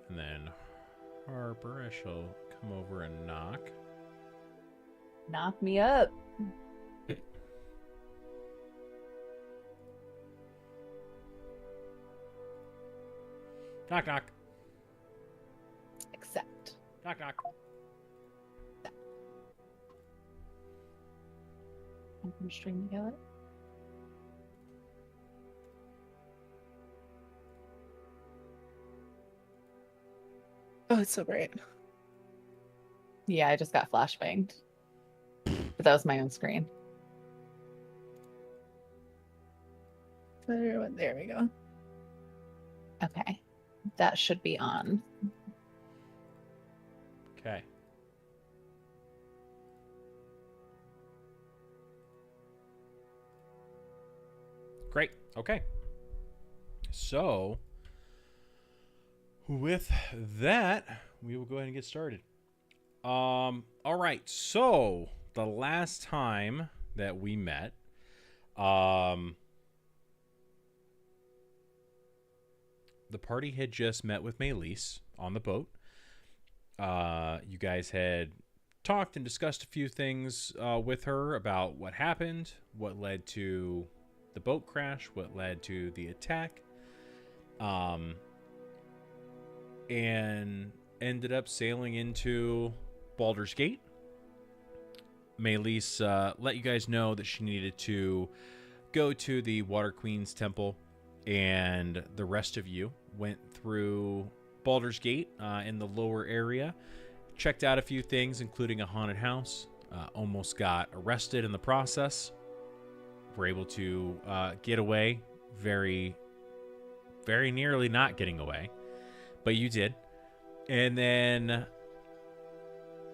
And then Harper, I shall come over and knock. Knock me up. Knock, knock. Accept. Knock, knock. I'm string together. Oh, it's so bright. Yeah, I just got flashbanged. But that was my own screen. There we go. Okay. That should be on. Okay. Great. Okay. So, with that, we will go ahead and get started. All right. So, the last time that we met, the party had just met with Maelise on the boat. You guys had talked and discussed a few things with her about what happened, what led to the boat crash, what led to the attack, and ended up sailing into Baldur's Gate. Maelise let you guys know that she needed to go to the Water Queen's temple, and the rest of you went through Baldur's Gate in the lower area, checked out a few things, including a haunted house, almost got arrested in the process, were able to get away, very, very nearly not getting away, but you did, and then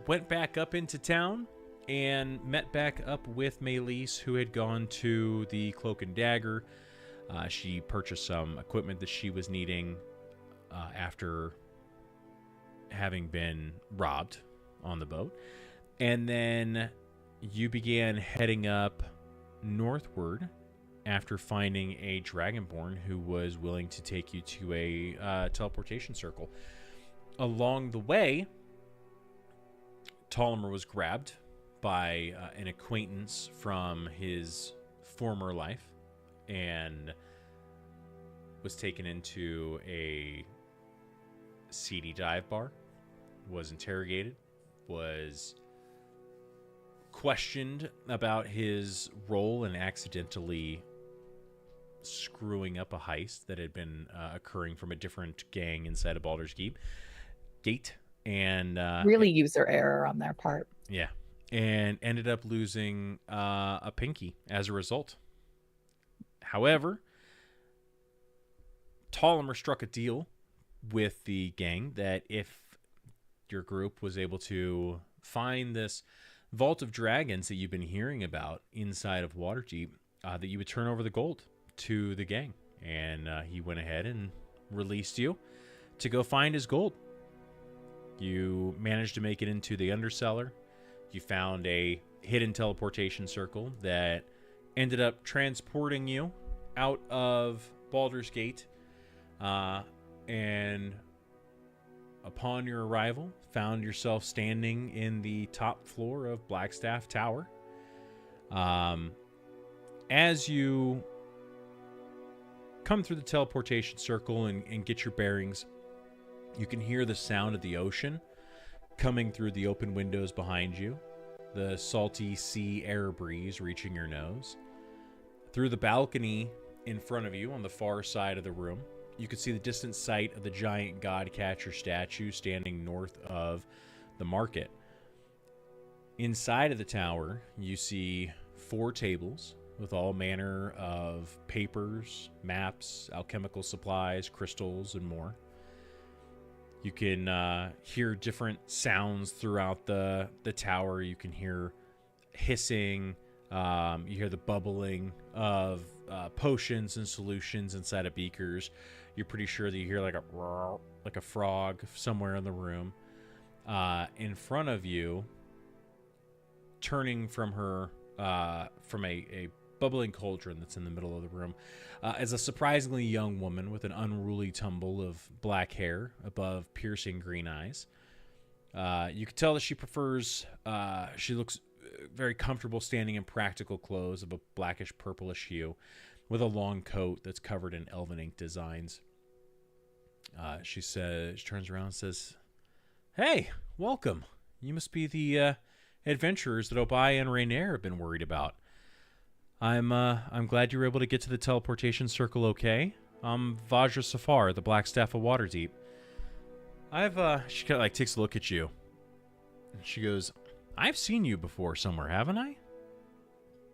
went back up into town and met back up with Maelise, who had gone to the Cloak and Dagger. She purchased some equipment that she was needing after having been robbed on the boat. And then you began heading up northward after finding a Dragonborn who was willing to take you to a teleportation circle. Along the way, Tollimer was grabbed by an acquaintance from his former life and was taken into a seedy dive bar, was interrogated, was questioned about his role in accidentally screwing up a heist that had been occurring from a different gang inside of Baldur's Gate, and Really user error on their part. yeah, and ended up losing a pinky as a result. However, Tollimer struck a deal with the gang that if your group was able to find this Vault of Dragons that you've been hearing about inside of Waterdeep, that you would turn over the gold to the gang. And he went ahead and released you to go find his gold. You managed to make it into the undercellar. You found a hidden teleportation circle that ended up transporting you out of Baldur's Gate. And upon your arrival, found yourself standing in the top floor of Blackstaff Tower. As you come through the teleportation circle and get your bearings, you can hear the sound of the ocean coming through the open windows behind you, the salty sea air breeze reaching your nose. Through the balcony in front of you on the far side of the room, you can see the distant sight of the giant Godcatcher statue standing north of the market. Inside of the tower, you see 4 tables with all manner of papers, maps, alchemical supplies, crystals, and more. You can hear different sounds throughout the tower. You can hear hissing. You hear the bubbling of potions and solutions inside of beakers. You're pretty sure that you hear like a frog somewhere in the room. In front of you, turning from her from a bubbling cauldron that's in the middle of the room, is a surprisingly young woman with an unruly tumble of black hair above piercing green eyes. You can tell that she prefers, she looks very comfortable standing in practical clothes of a blackish purplish hue with a long coat that's covered in elven ink designs. She turns around and says, "Hey, welcome. You must be the adventurers that Obai and Rainier have been worried about. I'm glad you were able to get to the teleportation circle okay. I'm Vajra Safar, the Blackstaff of Waterdeep. She kind of like takes a look at you. And she goes, I've seen you before somewhere, haven't I?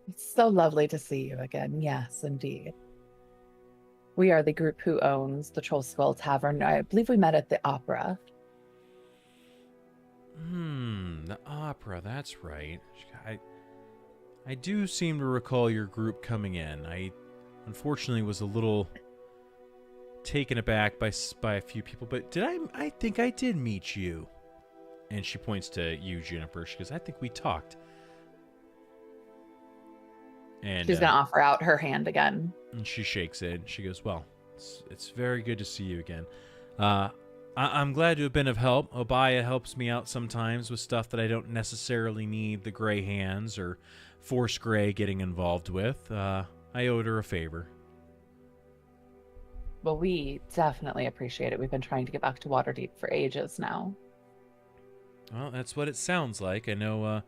It's so lovely to see you again. Yes, indeed. We are the group who owns the Troll Skull Tavern. I believe we met at the opera. The opera, that's right. I do seem to recall your group coming in. I unfortunately was a little taken aback by a few people, but I think I did meet you. And she points to you, Juniper. She goes, I think we talked. And she's going to offer out her hand again. And she shakes it. She goes, well, it's very good to see you again. I'm glad to have been of help. Obaya helps me out sometimes with stuff that I don't necessarily need the gray hands or Force Gray getting involved with. I owed her a favor. Well, we definitely appreciate it. We've been trying to get back to Waterdeep for ages now. Well, that's what it sounds like. I know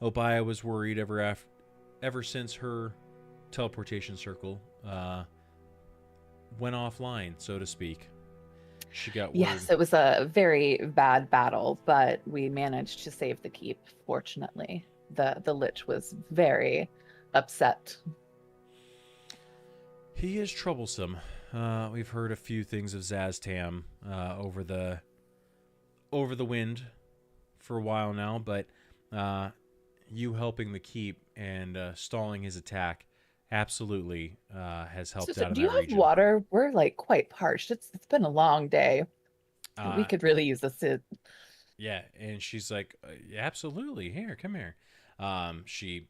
Obaya was worried ever since her teleportation circle went offline, so to speak. She got word. Yes, it was a very bad battle, but we managed to save the keep, fortunately. The Lich was very upset. He is troublesome. We've heard a few things of Zaztam over the wind for a while now, but you helping the keep and stalling his attack absolutely has helped out in that region. Do you have water? We're like quite parched. It's been a long day. We could really use a sit. Yeah, and she's like, absolutely. Here, come here. She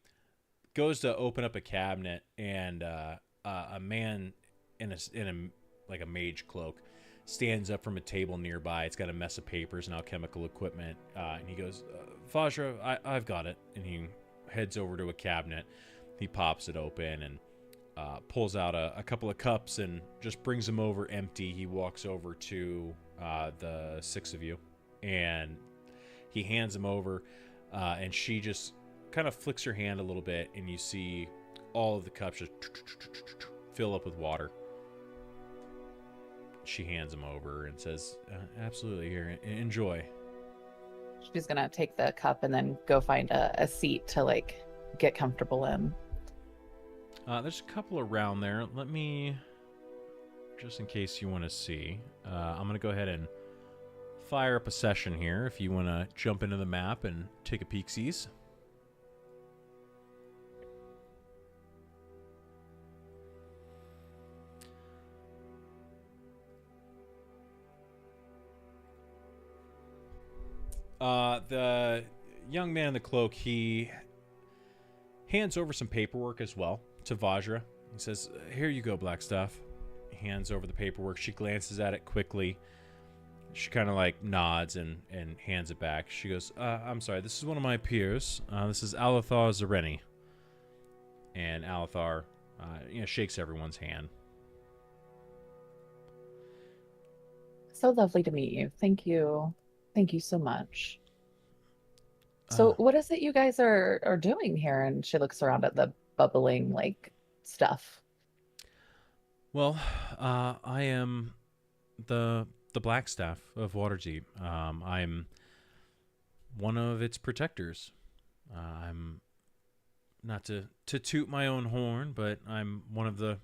goes to open up a cabinet, and a man in a mage cloak stands up from a table nearby. It's got a mess of papers and alchemical equipment, and he goes, Vajra, I've got it. And he heads over to a cabinet. He pops it open and pulls out a couple of cups and just brings them over empty. He walks over to the six of you, and he hands them over, and she just kind of flicks her hand a little bit, and you see all of the cups just fill up with water. She hands them over and says, absolutely, here, enjoy. She's going to take the cup and then go find a seat to, like, get comfortable in. There's a couple around there. Let me, just in case you want to see, I'm going to go ahead and fire up a session here if you want to jump into the map and take a peek-sees. The young man in the cloak, he hands over some paperwork as well to Vajra. He says, here you go, Blackstaff. He hands over the paperwork. She glances at it quickly. She kind of like nods and hands it back. She goes, I'm sorry, this is one of my peers. This is Alethar Zareni. And Alethar shakes everyone's hand. So lovely to meet you. Thank you. Thank you so much. So what is it you guys are doing here? And she looks around at the bubbling like stuff. Well, I am the Blackstaff of Waterdeep. I'm one of its protectors. I'm not to toot my own horn, but I'm one of the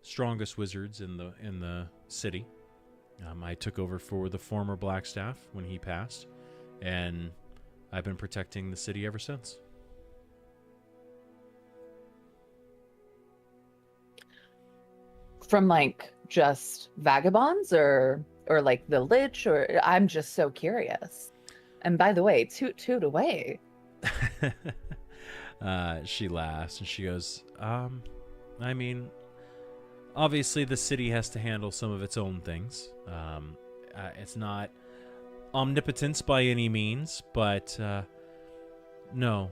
strongest wizards in the city. I took over for the former Blackstaff when he passed, and I've been protecting the city ever since. From like just vagabonds or like the Lich, or I'm just so curious. And by the way, toot away. She laughs and she goes, I mean, obviously the city has to handle some of its own things. It's not omnipotence by any means, but no,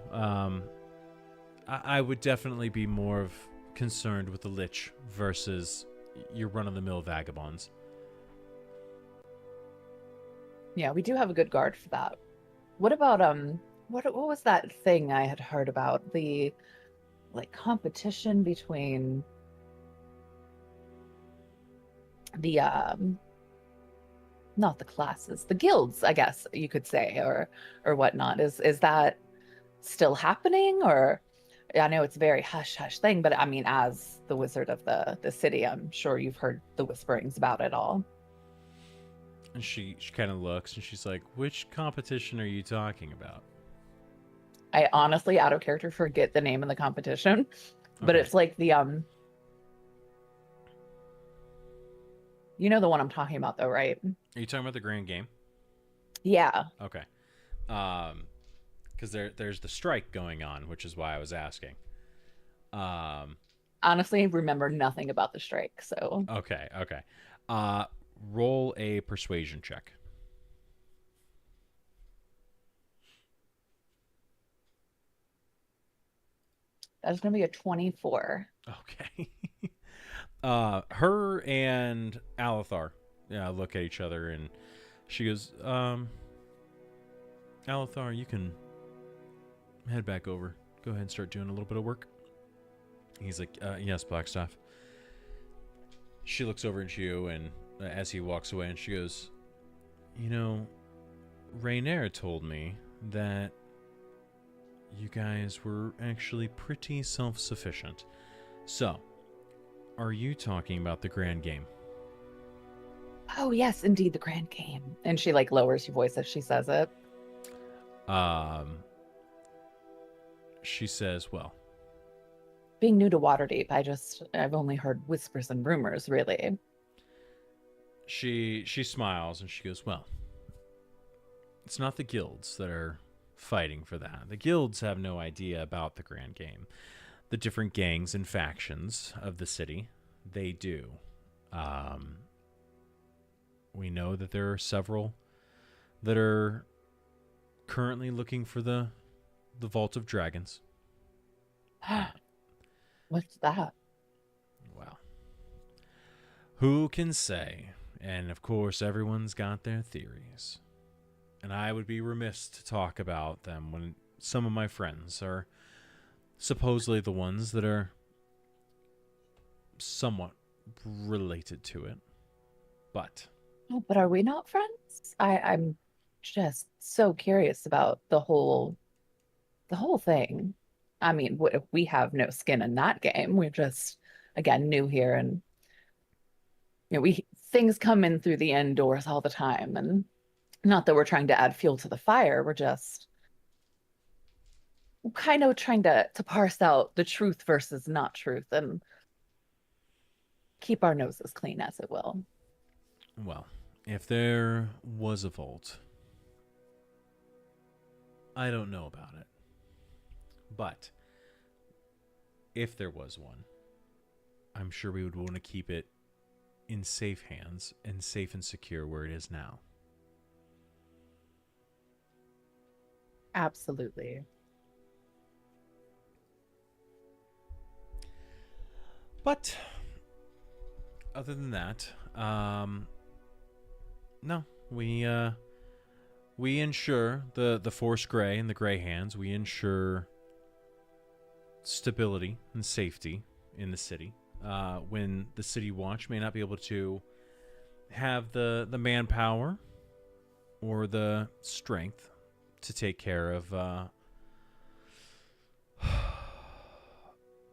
I would definitely be more of concerned with the Lich versus your run-of-the-mill vagabonds. Yeah, we do have a good guard for that. What about what was that thing I had heard about? The like competition between the not the classes, the guilds, I guess you could say, or whatnot. Is that still happening? Or I know it's a very hush hush thing, but I mean, as the wizard of the city, I'm sure you've heard the whisperings about it all. And she kind of looks and she's like, which competition are you talking about? I honestly, out of character, forget the name of the competition, but Okay. it's like the you know the one I'm talking about though, right? Are you talking about the grand game? Yeah. Okay. Because there's the strike going on, which is why I was asking. Um, Honestly, remember nothing about the strike, so okay, okay. Uh, roll a persuasion check. that's gonna be a 24. Okay. Her and Alethar, yeah, look at each other and she goes, Alethar, you can head back over. Go ahead and start doing a little bit of work. He's like, yes, Blackstaff. She looks over at you, and as he walks away, and she goes, you know, Rainier told me that you guys were actually pretty self-sufficient. So, are you talking about the grand game? Oh yes, indeed, the grand game. And she like lowers her voice as she says it. Um, she says, well, Being new to Waterdeep, I've only heard whispers and rumors, really. she smiles and she goes, well, it's not the guilds that are fighting for that. The guilds have no idea about the grand game. The different gangs and factions of the city, they do. Um, we know that there are several that are currently looking for the Vault of Dragons. What's that? Well, who can say? And of course, everyone's got their theories. And I would be remiss to talk about them when some of my friends are supposedly the ones that are somewhat related to it. But Oh, but are we not friends? I'm just so curious about the whole thing. I mean, we have no skin in that game. We're just again new here, and we things come in through the end doors all the time, and not that we're trying to add fuel to the fire. We're just kind of trying to parse out the truth versus not truth and keep our noses clean, as it will. well, if there was a vault, I don't know about it. But if there was one, I'm sure we would want to keep it in safe hands and safe and secure where it is now. Absolutely. But other than that, no, we ensure the Force Gray and the Gray Hands. We ensure stability and safety in the city. When the City Watch may not be able to have the manpower or the strength to take care of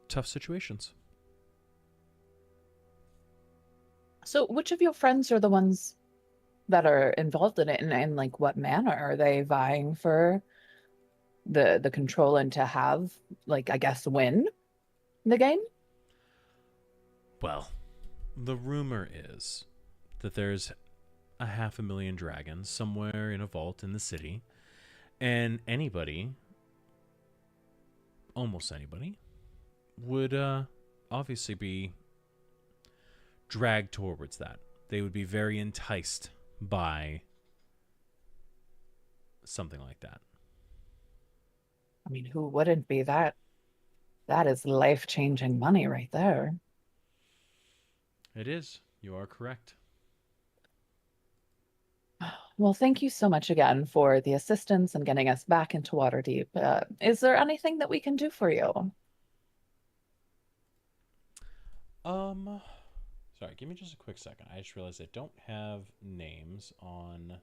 tough situations. So, which of your friends are the ones that are involved in it, and like what manner are they vying for the control and to have like I guess win the game? Well, the rumor is that there's a 500,000 dragons somewhere in a vault in the city, and anybody almost anybody, would obviously be dragged towards that. They would be very enticed by something like that. I mean, who wouldn't be? That is life-changing money right there. It is. You are correct. Well, thank you so much again for the assistance and getting us back into Waterdeep. Is there anything that we can do for you? Um, Sorry, give me just a quick second. I just realized I don't have names on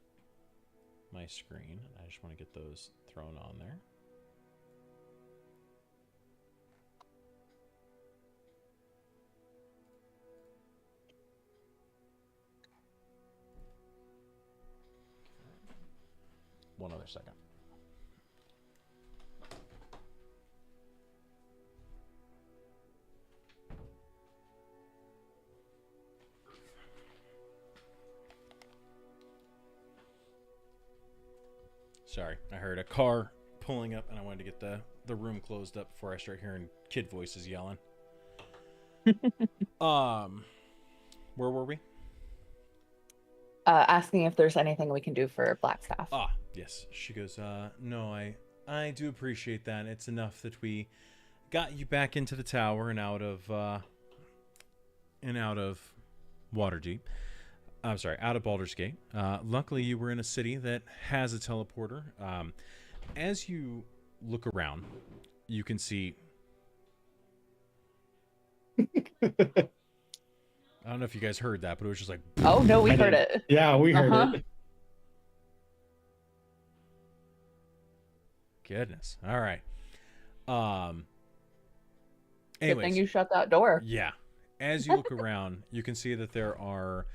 my screen. I just want to get those thrown on there. One other second. Sorry, I heard a car pulling up and I wanted to get the room closed up before I start hearing kid voices yelling. um, where were we? Asking if there's anything we can do for Blackstaff. Ah, yes. She goes, no, I do appreciate that. It's enough that we got you back into the tower and out of Waterdeep. I'm sorry, out of Baldur's Gate. Luckily, you were in a city that has a teleporter. As you look around, you can see. I don't know if you guys heard that, but it was just like. Oh, no, we heard it. Yeah, we heard it. Goodness. All right. Good thing you shut that door. Yeah. As you look around, you can see that there are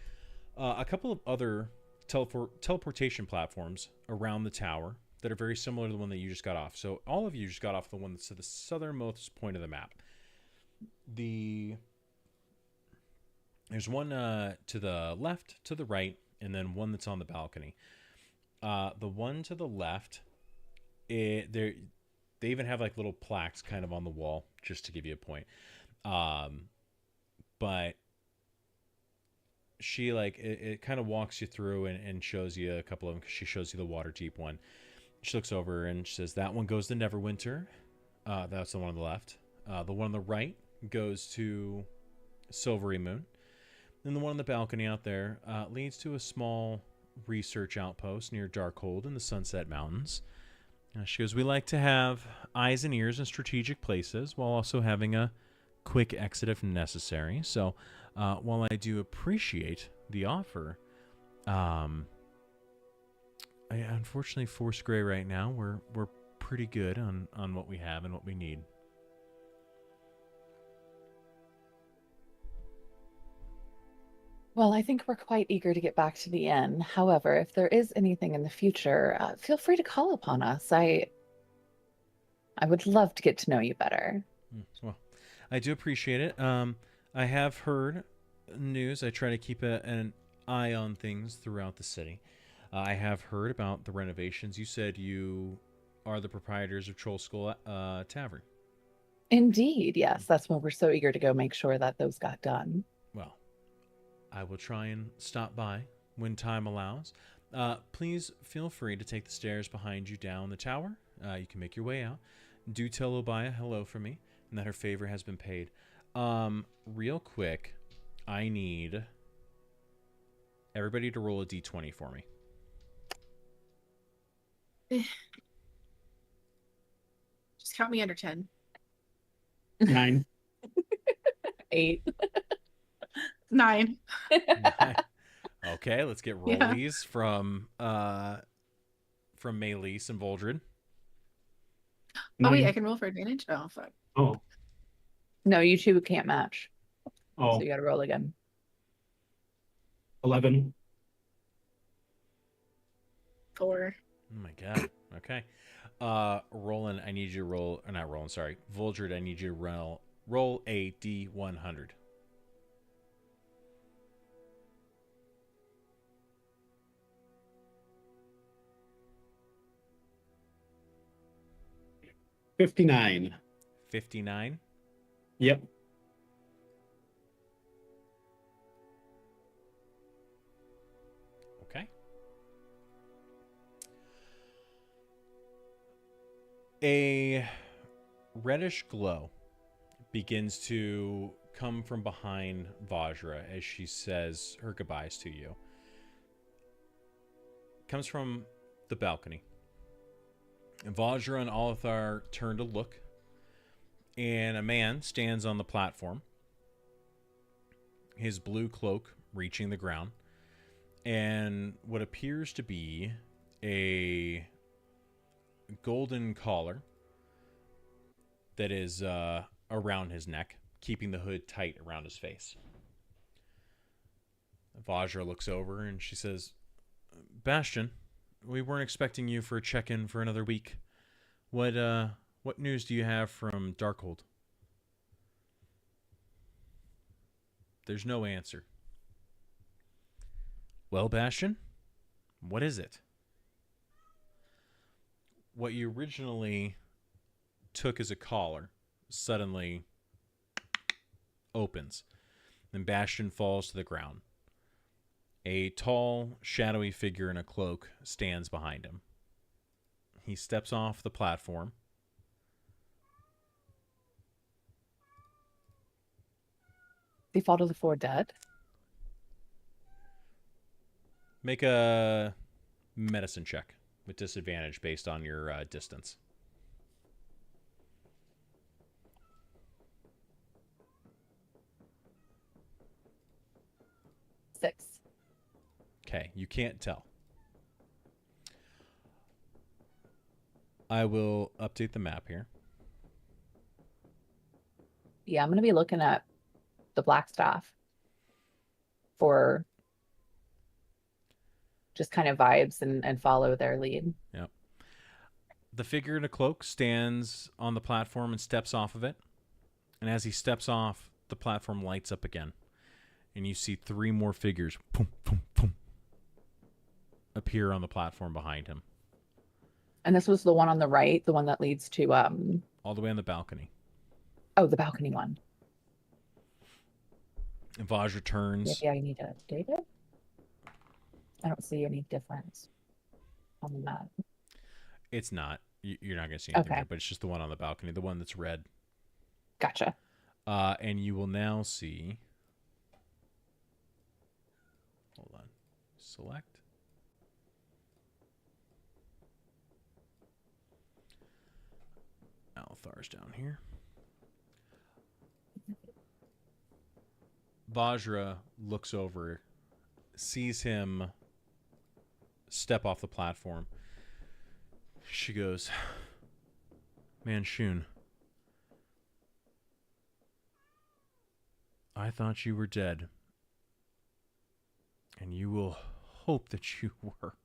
a couple of other teleportation platforms around the tower that are very similar to the one that you just got off. So all of you just got off the one that's to the southernmost point of the map. There's one to the left, to the right, and then one that's on the balcony. The one to the left, they even have like little plaques kind of on the wall just to give you a point. But she it kind of walks you through and shows you a couple of them, because she shows you the Waterdeep one. She looks over and she says, that one goes to Neverwinter. That's the one on the left. The one on the right goes to Silvery Moon. And the one on the balcony out there leads to a small research outpost near Darkhold in the Sunset Mountains. She goes, we like to have eyes and ears in strategic places while also having a quick exit if necessary. So while I do appreciate the offer, unfortunately, Force Grey right now, we're pretty good on what we have and what we need. Well, I think we're quite eager to get back to the inn. However, if there is anything in the future, feel free to call upon us. I would love to get to know you better. Well, I do appreciate it. I have heard news. I try to keep an eye on things throughout the city. I have heard about the renovations. You said you are the proprietors of Troll Skull Tavern. Indeed, yes. That's why we're so eager to go make sure that those got done. Well, I will try and stop by when time allows. Please feel free to take the stairs behind you down the tower. You can make your way out. Do tell Obaya hello for me and that her favor has been paid. Real quick, I need everybody to roll a d20 for me. Just count me under 10. 9. 8. 9. Okay, let's get rollies from Maelise and Voldred. Oh wait, I can roll for advantage? Oh fuck. Oh. No, you two can't match. Oh. So you gotta roll again. 11. 4. Oh my god. Okay. Roland, I need you to roll, or not Roland, sorry. Voldred, I need you to roll a D100. $59. 59. Yep. Okay. A reddish glow begins to come from behind Vajra as she says her goodbyes to you. Comes from the balcony. And Vajra and Alethar turn to look, and a man stands on the platform, his blue cloak reaching the ground, and what appears to be a golden collar that is around his neck, keeping the hood tight around his face. Vajra looks over and she says, Bastion, we weren't expecting you for a check-in for another week. What news do you have from Darkhold? There's no answer. Well, Bastion, what is it? What you originally took as a collar suddenly opens. Then Bastion falls to the ground. A tall, shadowy figure in a cloak stands behind him. He steps off the platform. They fall to the floor dead? Make a medicine check with disadvantage based on your distance. 6. Okay, you can't tell. I will update the map here. Yeah, I'm going to be looking at the Blackstaff for just kind of vibes and follow their lead. Yep. The figure in a cloak stands on the platform and steps off of it. And as he steps off, the platform lights up again. And you see 3 more figures boom, boom, boom, appear on the platform behind him. And this was the one on the right, the one that leads to All the way on the balcony. oh, the balcony one. And Vajra turns. Maybe I need to update it. I don't see any difference on the map. It's not. You're not going to see anything Okay. there, but it's just the one on the balcony, the one that's red. Gotcha. And you will now see... Hold on. Select. Alethar's down here. Vajra looks over, sees him step off the platform. She goes, Manshun, I thought you were dead. And you will hope that you were.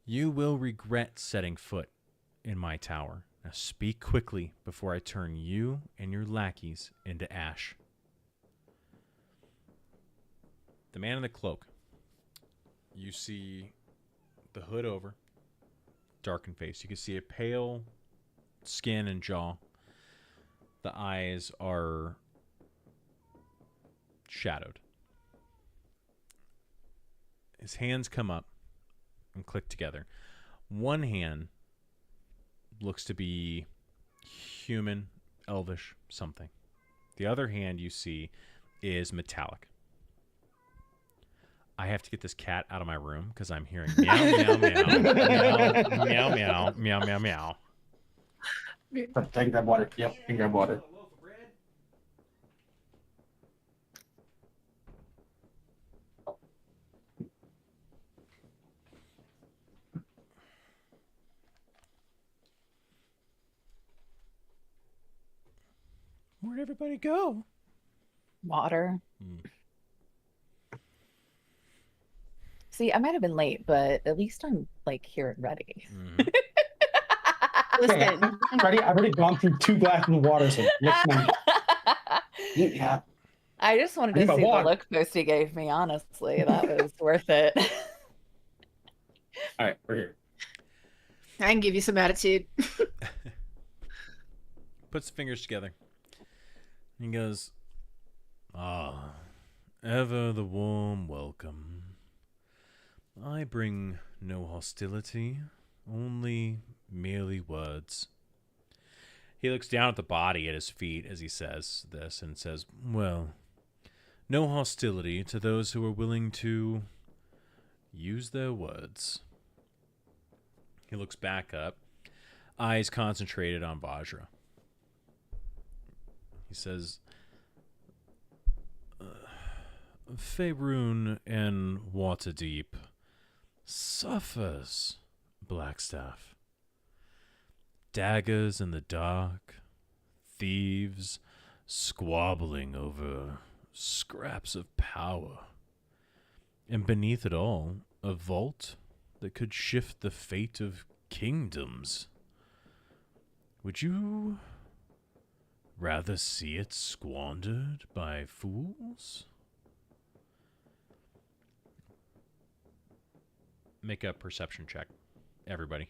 You will regret setting foot in my tower. Now speak quickly before I turn you and your lackeys into ash. The man in the cloak. You see the hood over, darkened face. You can see a pale skin and jaw. The eyes are shadowed. His hands come up and click together. One hand looks to be human, elvish, something. The other hand you see is metallic. I have to get this cat out of my room because I'm hearing meow, meow, meow, meow, meow, meow, meow, meow. Take that water. Yep, you can grab water. Where'd everybody go? Water. See, I might have been late, but at least I'm like here and ready. Mm-hmm. Listen, I'm ready. I've already gone through 2 glasses of water, so let's not. Yeah. I just wanted I to need my see the water. look post he gave me, honestly. That was worth it. All right, we're here. I can give you some attitude. puts the fingers together. He goes, "Ah, ever the warm welcome. I bring no hostility, only merely words." He looks down at the body at his feet as he says this and says, "Well, no hostility to those who are willing to use their words." He looks back up, eyes concentrated on Vajra. He says, "Faerun and Waterdeep suffers, Blackstaff. Daggers in the dark, thieves squabbling over scraps of power, and beneath it all, a vault that could shift the fate of kingdoms. Would you rather see it squandered by fools?" Make a perception check, everybody.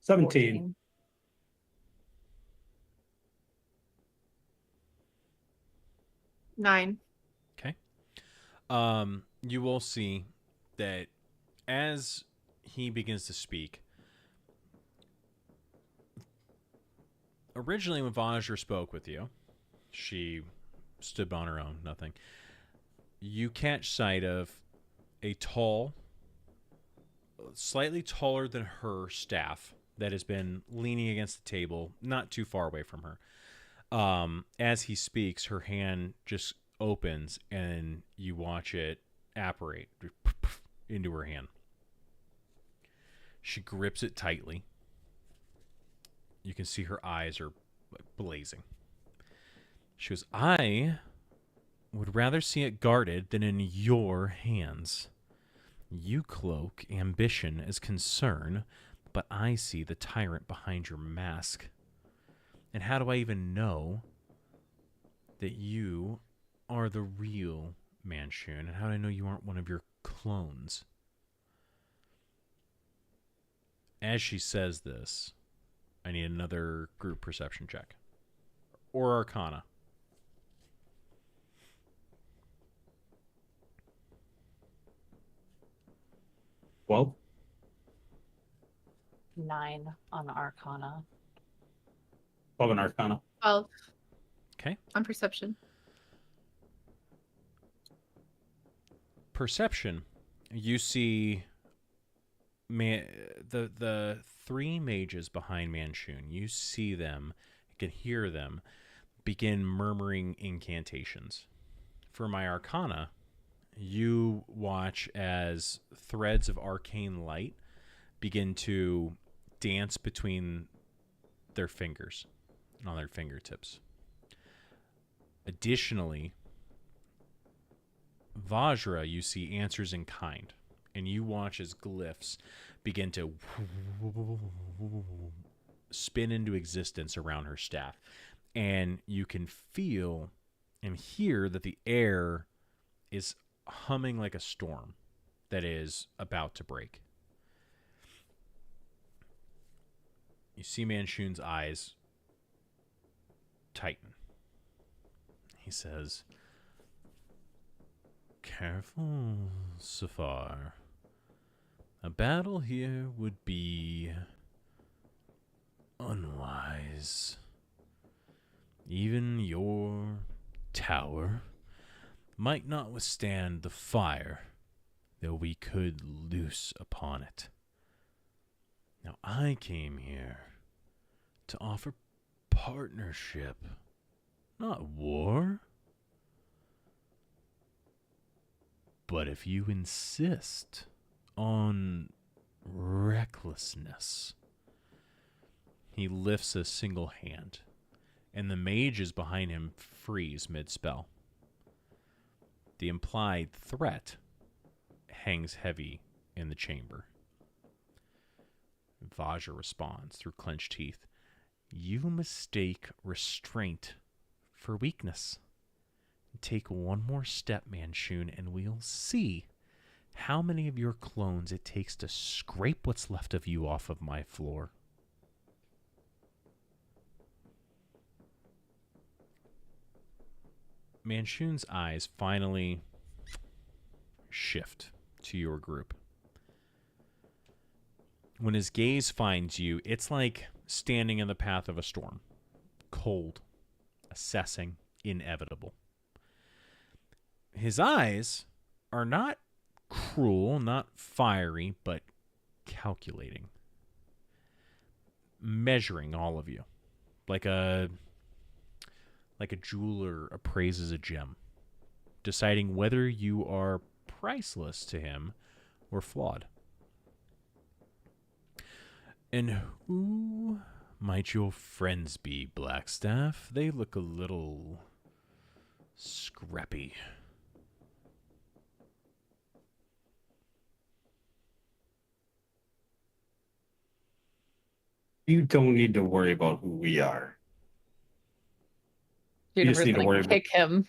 $17. 9. Okay. You will see that as he begins to speak, originally when Vajra spoke with you, she stood on her own, nothing. You catch sight of a tall, slightly taller than her staff that has been leaning against the table, not too far away from her. As he speaks, her hand just opens and you watch it apparate into her hand. She grips it tightly. You can see her eyes are blazing. She goes, "I would rather see it guarded than in your hands. You cloak ambition as concern, but I see the tyrant behind your mask. And how do I even know that you are the real Manchun? And how do I know you aren't one of your clones?" As she says this, I need another group perception check. Or Arcana. 12. 9 on Arcana. 12 in Arcana. 12 Okay. on perception. Perception. You see the three mages behind Manchun. You see them, you can hear them begin murmuring incantations. For my Arcana, you watch as threads of arcane light begin to dance between their fingers and on their fingertips. Additionally, Vajra, you see answers in kind, and you watch as glyphs begin to spin into existence around her staff. And you can feel and hear that the air is humming like a storm that is about to break. You see Manchun's eyes tighten. He says, "Careful, Safar. A battle here would be unwise. Even your tower might not withstand the fire that we could loose upon it. Now, I came here to offer partnership, not war. But if you insist on recklessness..." He lifts a single hand, and the mages behind him freeze mid-spell. The implied threat hangs heavy in the chamber. Vajra responds through clenched teeth, "You mistake restraint for weakness. Take one more step, Manchun, and we'll see how many of your clones it takes to scrape what's left of you off of my floor. Manchun's eyes finally shift to your group. When his gaze finds you, it's like standing in the path of a storm. Cold, assessing, inevitable. His eyes are not cruel, not fiery, but calculating. Measuring all of you. Like a jeweler appraises a gem, deciding whether you are priceless to him or flawed. And who might your friends be, Blackstaff? They look a little scrappy. You don't need to worry about who we are. Juniper's need to gonna worry about- kick him.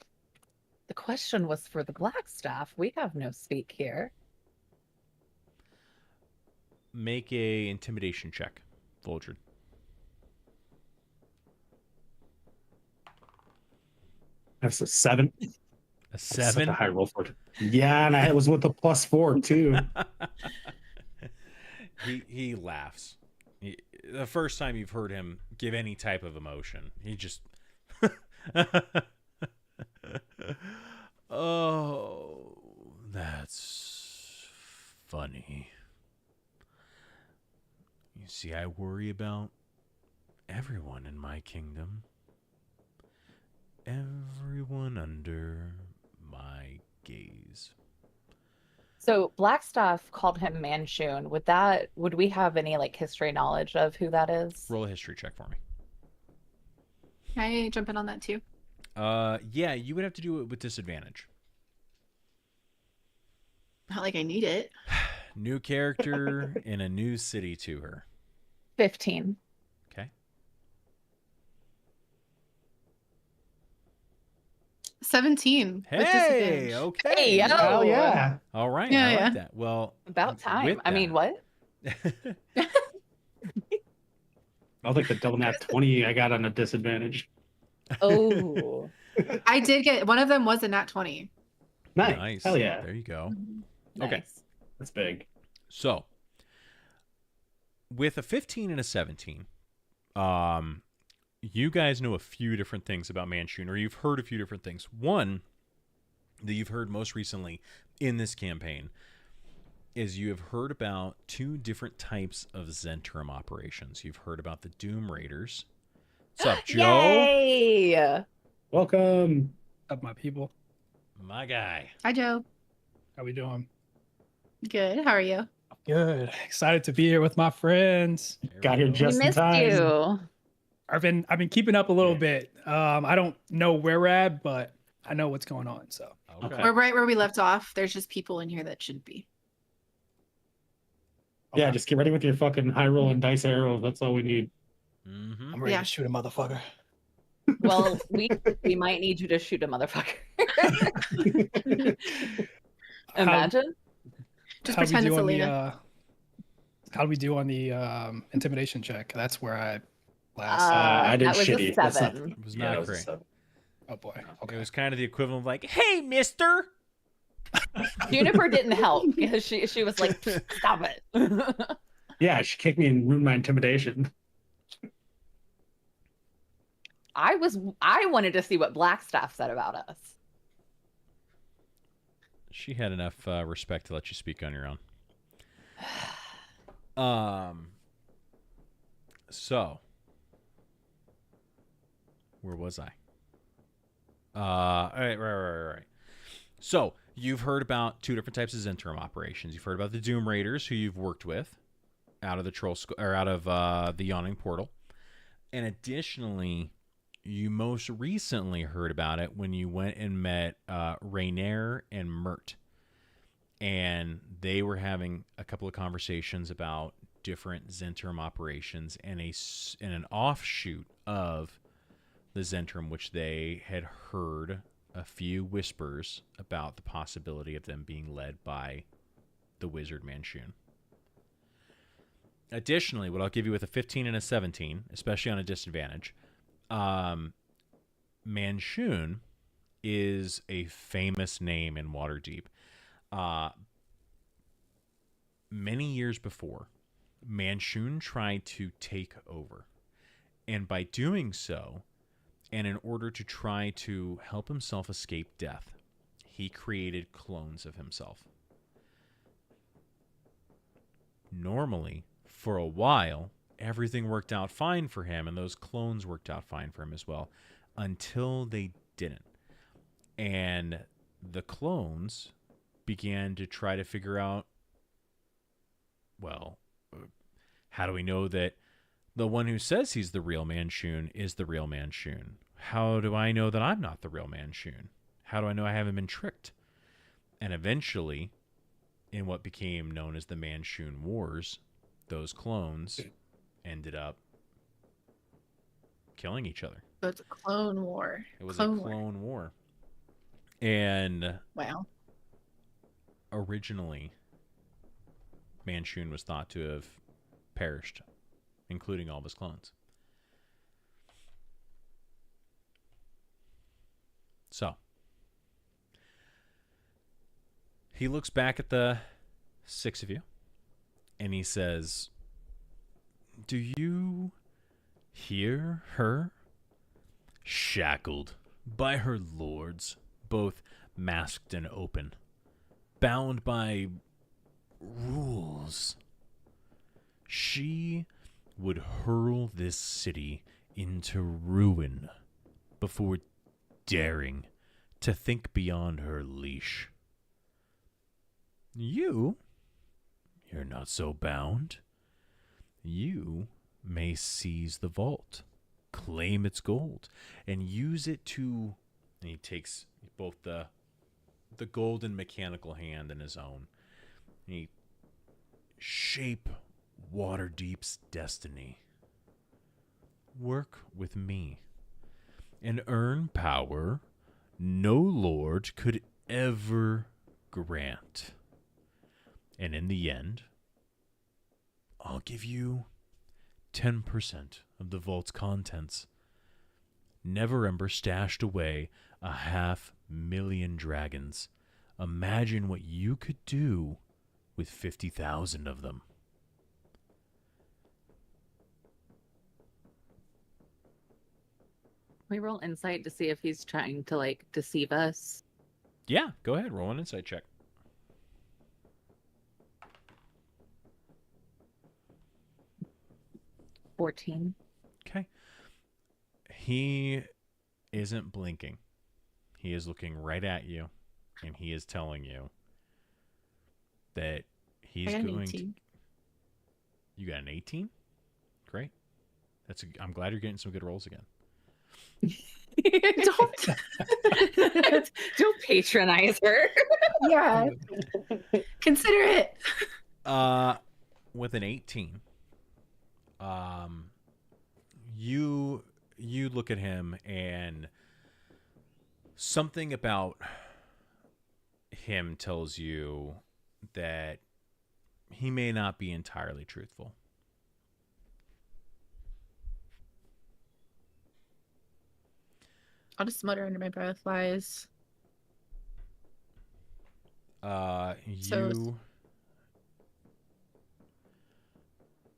The question was for the Blackstaff. We have no speak here. Make a intimidation check, Volgerd. That's a 7. A That's such a 7? high roll for it. Yeah, and I was with the +4 too. He laughs. The first time you've heard him give any type of emotion, he just... Oh, that's funny. You see, I worry about everyone in my kingdom. Everyone under my gaze. So Blackstaff called him Manchun. Would we have any like history knowledge of who that is? Roll a history check for me. Can I jump in on that too? Yeah, you would have to do it with disadvantage. Not like I need it. New character in a new city to her. 15. Okay. 17. with Hey, disadvantage. okay. Hey, yo. Hell yeah. All right, Yeah, I like yeah. that. Well, About time. with I mean, that- what? I was like the double nat 20 I got on a disadvantage. Oh. I did get one of them was a nat 20. Nice. Hell yeah. There you go. Nice. Okay. That's big. So, with a 15 and a 17, you guys know a few different things about Manchun, or you've heard a few different things. One that you've heard most recently in this campaign is you have heard about 2 different types of Zentrum operations. You've heard about the Doom Raiders. What's up, Joe? Yay! Welcome. Up, my people. My guy. Hi, Joe. How we doing? Good. How are you? Good. Excited to be here with my friends. There we Got here go. just We in missed time. you. I've been keeping up a little Yeah. bit. I don't know where we're at, but I know what's going on. So Okay. We're right where we left off. There's just people in here that shouldn't be. Yeah, Okay. just get ready with your fucking high roll and dice arrows. That's all we need. Mm-hmm. I'm ready Yeah. to shoot a motherfucker. Well, we might need you to shoot a motherfucker. Imagine. Just How'd we pretend do it's on Elena. how do we do on the intimidation check? That's where I last. I did that was shitty. a That's not- 7. It was Yeah, not that was a great. 7. Oh boy. It Okay. was kind of the equivalent of like, hey, mister. Juniper didn't help because she was like, stop it. Yeah, she kicked me and ruined my intimidation. I wanted to see what Blackstaff said about us. She had enough respect to let you speak on your own. So, where was I? All right. So, you've heard about 2 different types of Zentrum operations. You've heard about the Doom Raiders, who you've worked with out of the Yawning Portal, and additionally, you most recently heard about it when you went and met Rainier and Mert. And they were having a couple of conversations about different Zentrum operations and an offshoot of the Zentrum, which they had heard a few whispers about the possibility of them being led by the wizard Manchun. Additionally, what I'll give you with a 15 and a 17, especially on a disadvantage, Manchun is a famous name in Waterdeep. Many years before, Manchun tried to take over. And by doing so, and in order to try to help himself escape death, he created clones of himself. Normally, for a while, everything worked out fine for him, and those clones worked out fine for him as well, until they didn't. And the clones began to try to figure out, well, how do we know that the one who says he's the real Manchun is the real Manchun? How do I know that I'm not the real Manchun? How do I know I haven't been tricked? And eventually, in what became known as the Manchun Wars, those clones ended up killing each other. So it's a clone war. It was a clone war. And Wow. originally, Manchun was thought to have perished, including all of his clones. So, he looks back at the 6 of you, and he says, "Do you hear her? Shackled by her lords, both masked and open, bound by rules. She would hurl this city into ruin before daring to think beyond her leash. You're not so bound. You may seize the vault, claim its gold, and use it to..." And he takes both the golden mechanical hand in his own, and he shape Waterdeep's destiny. Work with me and earn power no lord could ever grant. And in the end, I'll give you 10% of the vault's contents. Neverember stashed away 500,000 dragons. Imagine what you could do with 50,000 of them. We roll insight to see if he's trying to like deceive us. Yeah, go ahead. Roll an insight check. 14. Okay. He isn't blinking. He is looking right at you, and he is telling you that he's I got an going 18. to... You got an 18? Great. I'm glad you're getting some good rolls again. Don't patronize her. Yeah. Consider it. With an 18, you look at him, and something about him tells you that he may not be entirely truthful. I'll just mutter under my breath lies.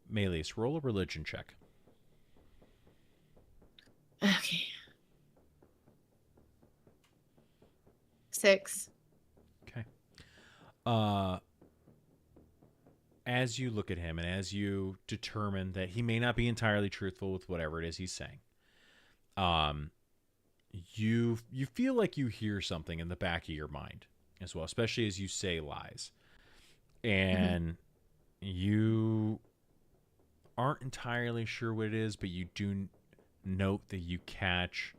Meleus, roll a religion check. Okay. 6. Okay. As you look at him and as you determine that he may not be entirely truthful with whatever it is he's saying, you feel like you hear something in the back of your mind as well, especially as you say lies. And you aren't entirely sure what it is, but you do note that you catch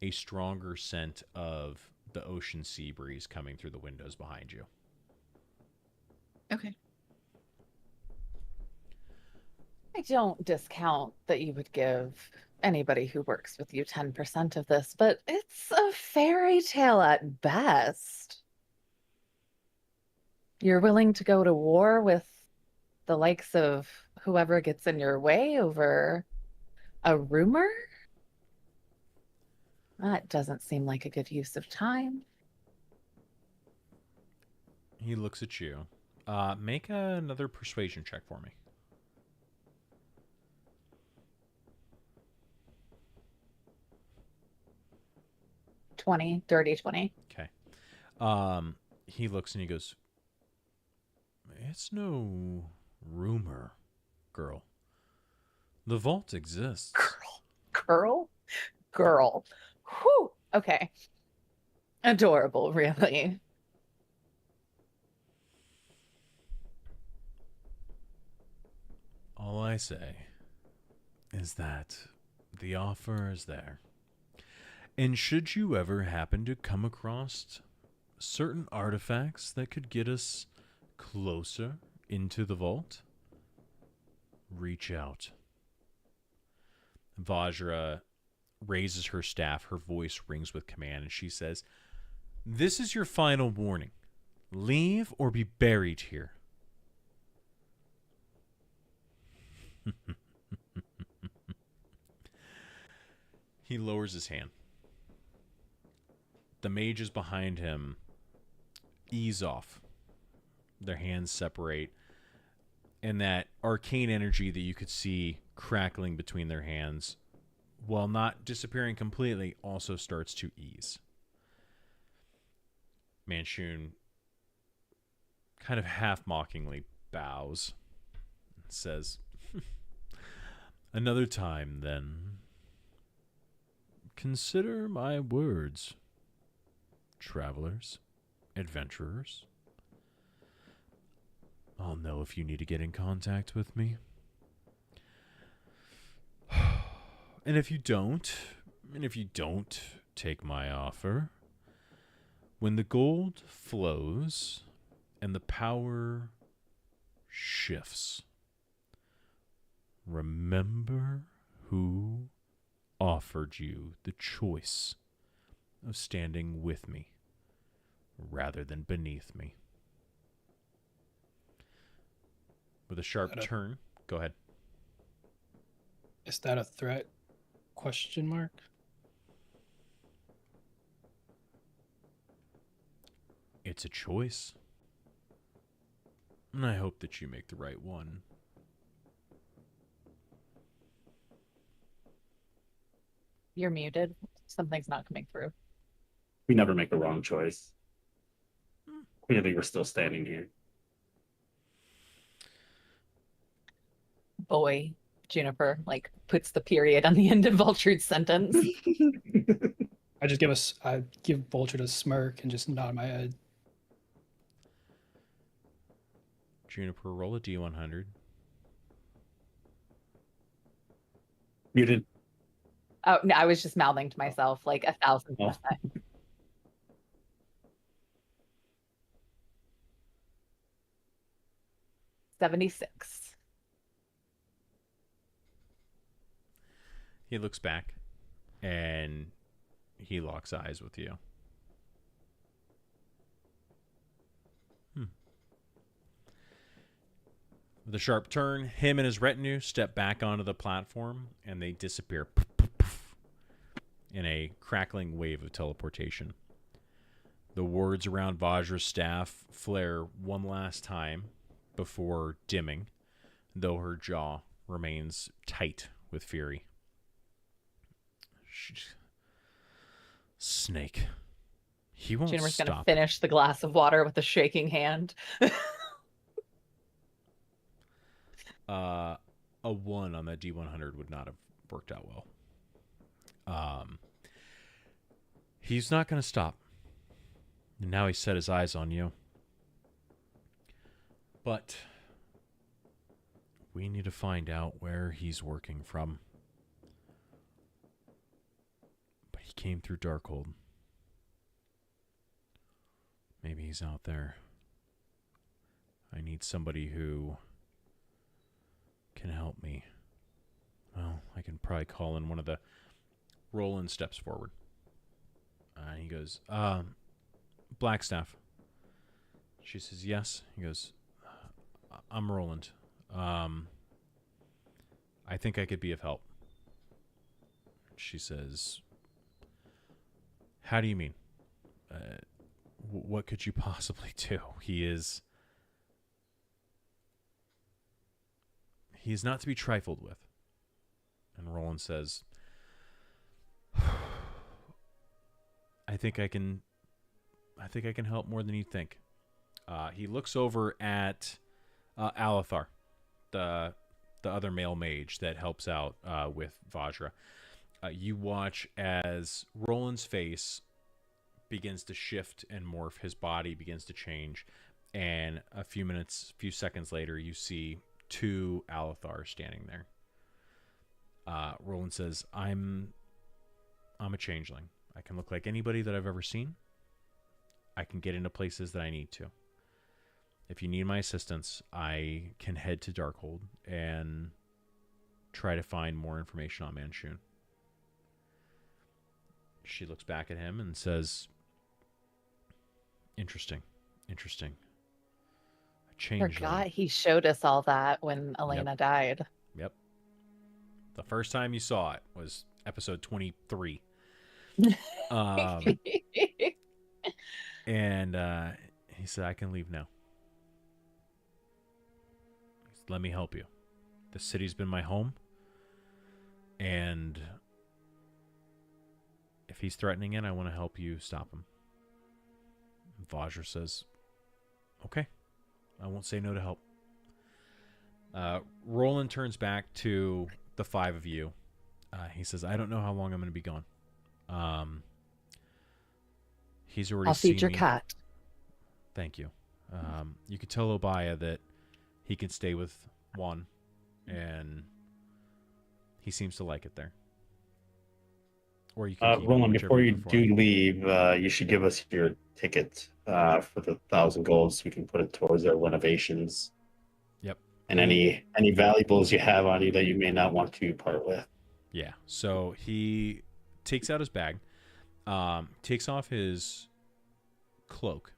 a stronger scent of the ocean sea breeze coming through the windows behind you. Okay. I don't discount that you would give anybody who works with you 10% of this, but it's a fairy tale at best. You're willing to go to war with the likes of whoever gets in your way over a rumor? That doesn't seem like a good use of time. He looks at you. Make another persuasion check for me. 20, dirty 20. Okay. He looks and he goes, "It's no rumor, girl. The vault exists." Girl? Girl. Whew. Okay. Adorable, really. All I say is that the offer is there. And should you ever happen to come across certain artifacts that could get us closer into the vault, reach out. Vajra raises her staff. Her voice rings with command, and she says, "This is your final warning. Leave or be buried here." He lowers his hand. The mages behind him ease off. Their hands separate. And that arcane energy that you could see crackling between their hands, while not disappearing completely, also starts to ease. Manchun kind of half mockingly bows and says, "Another time, then. Consider my words, travelers, adventurers. I'll know if you need to get in contact with me. And if you don't take my offer, when the gold flows and the power shifts, remember who offered you the choice of standing with me rather than beneath me." With a sharp turn, go ahead. Is that a threat? Question mark. It's a choice. And I hope that you make the right one. You're muted. Something's not coming through. We never make the wrong choice. Clearly, we're still standing here. Boy, Juniper, like, puts the period on the end of Vulture's sentence. I give Vulture a smirk and just nod my head. Juniper, roll a D100. Muted. Oh, no, I was just mouthing to myself like 1,000%. Oh. 76. He looks back and he locks eyes with you. With a sharp turn, him and his retinue step back onto the platform and they disappear in a crackling wave of teleportation. The words around Vajra's staff flare one last time before dimming, though her jaw remains tight with fury. Snake. He won't Juniper's stop. going to finish the glass of water with a shaking hand. A 1 on that D100 would not have worked out well. He's not going to stop. And now he's set his eyes on you. But we need to find out where he's working from. But he came through Darkhold. Maybe he's out there. I need somebody who can help me. Well, I can probably call in one of the Roland steps forward. He goes, Blackstaff. She says, yes. He goes, I'm Roland. I think I could be of help. She says, how do you mean? What could you possibly do? He is not to be trifled with. And Roland says, I think I can help more than you think. He looks over at Alethar, the other male mage that helps out with Vajra. You watch as Roland's face begins to shift and morph. His body begins to change, and a few seconds later, you see 2 Alethar standing there. Roland says, I'm a changeling. I can look like anybody that I've ever seen. I can get into places that I need to. If you need my assistance, I can head to Darkhold and try to find more information on Manchun. She looks back at him and says, Interesting. A changeling. Forgot he showed us all that when Elena died. Yep. The first time you saw it was episode 23. And he said, I can leave now. He said, let me help you. The city's been my home. And if he's threatening it, I want to help you stop him. Vajra says, okay. I won't say no to help. Roland turns back to the 5 of you. He says, I don't know how long I'm going to be gone. He's already I'll seen feed your me. cat. Thank you. You could tell Obaya that he can stay with Juan, and he seems to like it there. Or you can keep Roland, it, before you prefer. do leave, you should give us your ticket for the 1,000 gold so we can put it towards our renovations. Yep. And any valuables you have on you that you may not want to part with. Yeah. So he takes out his bag, takes off his cloak,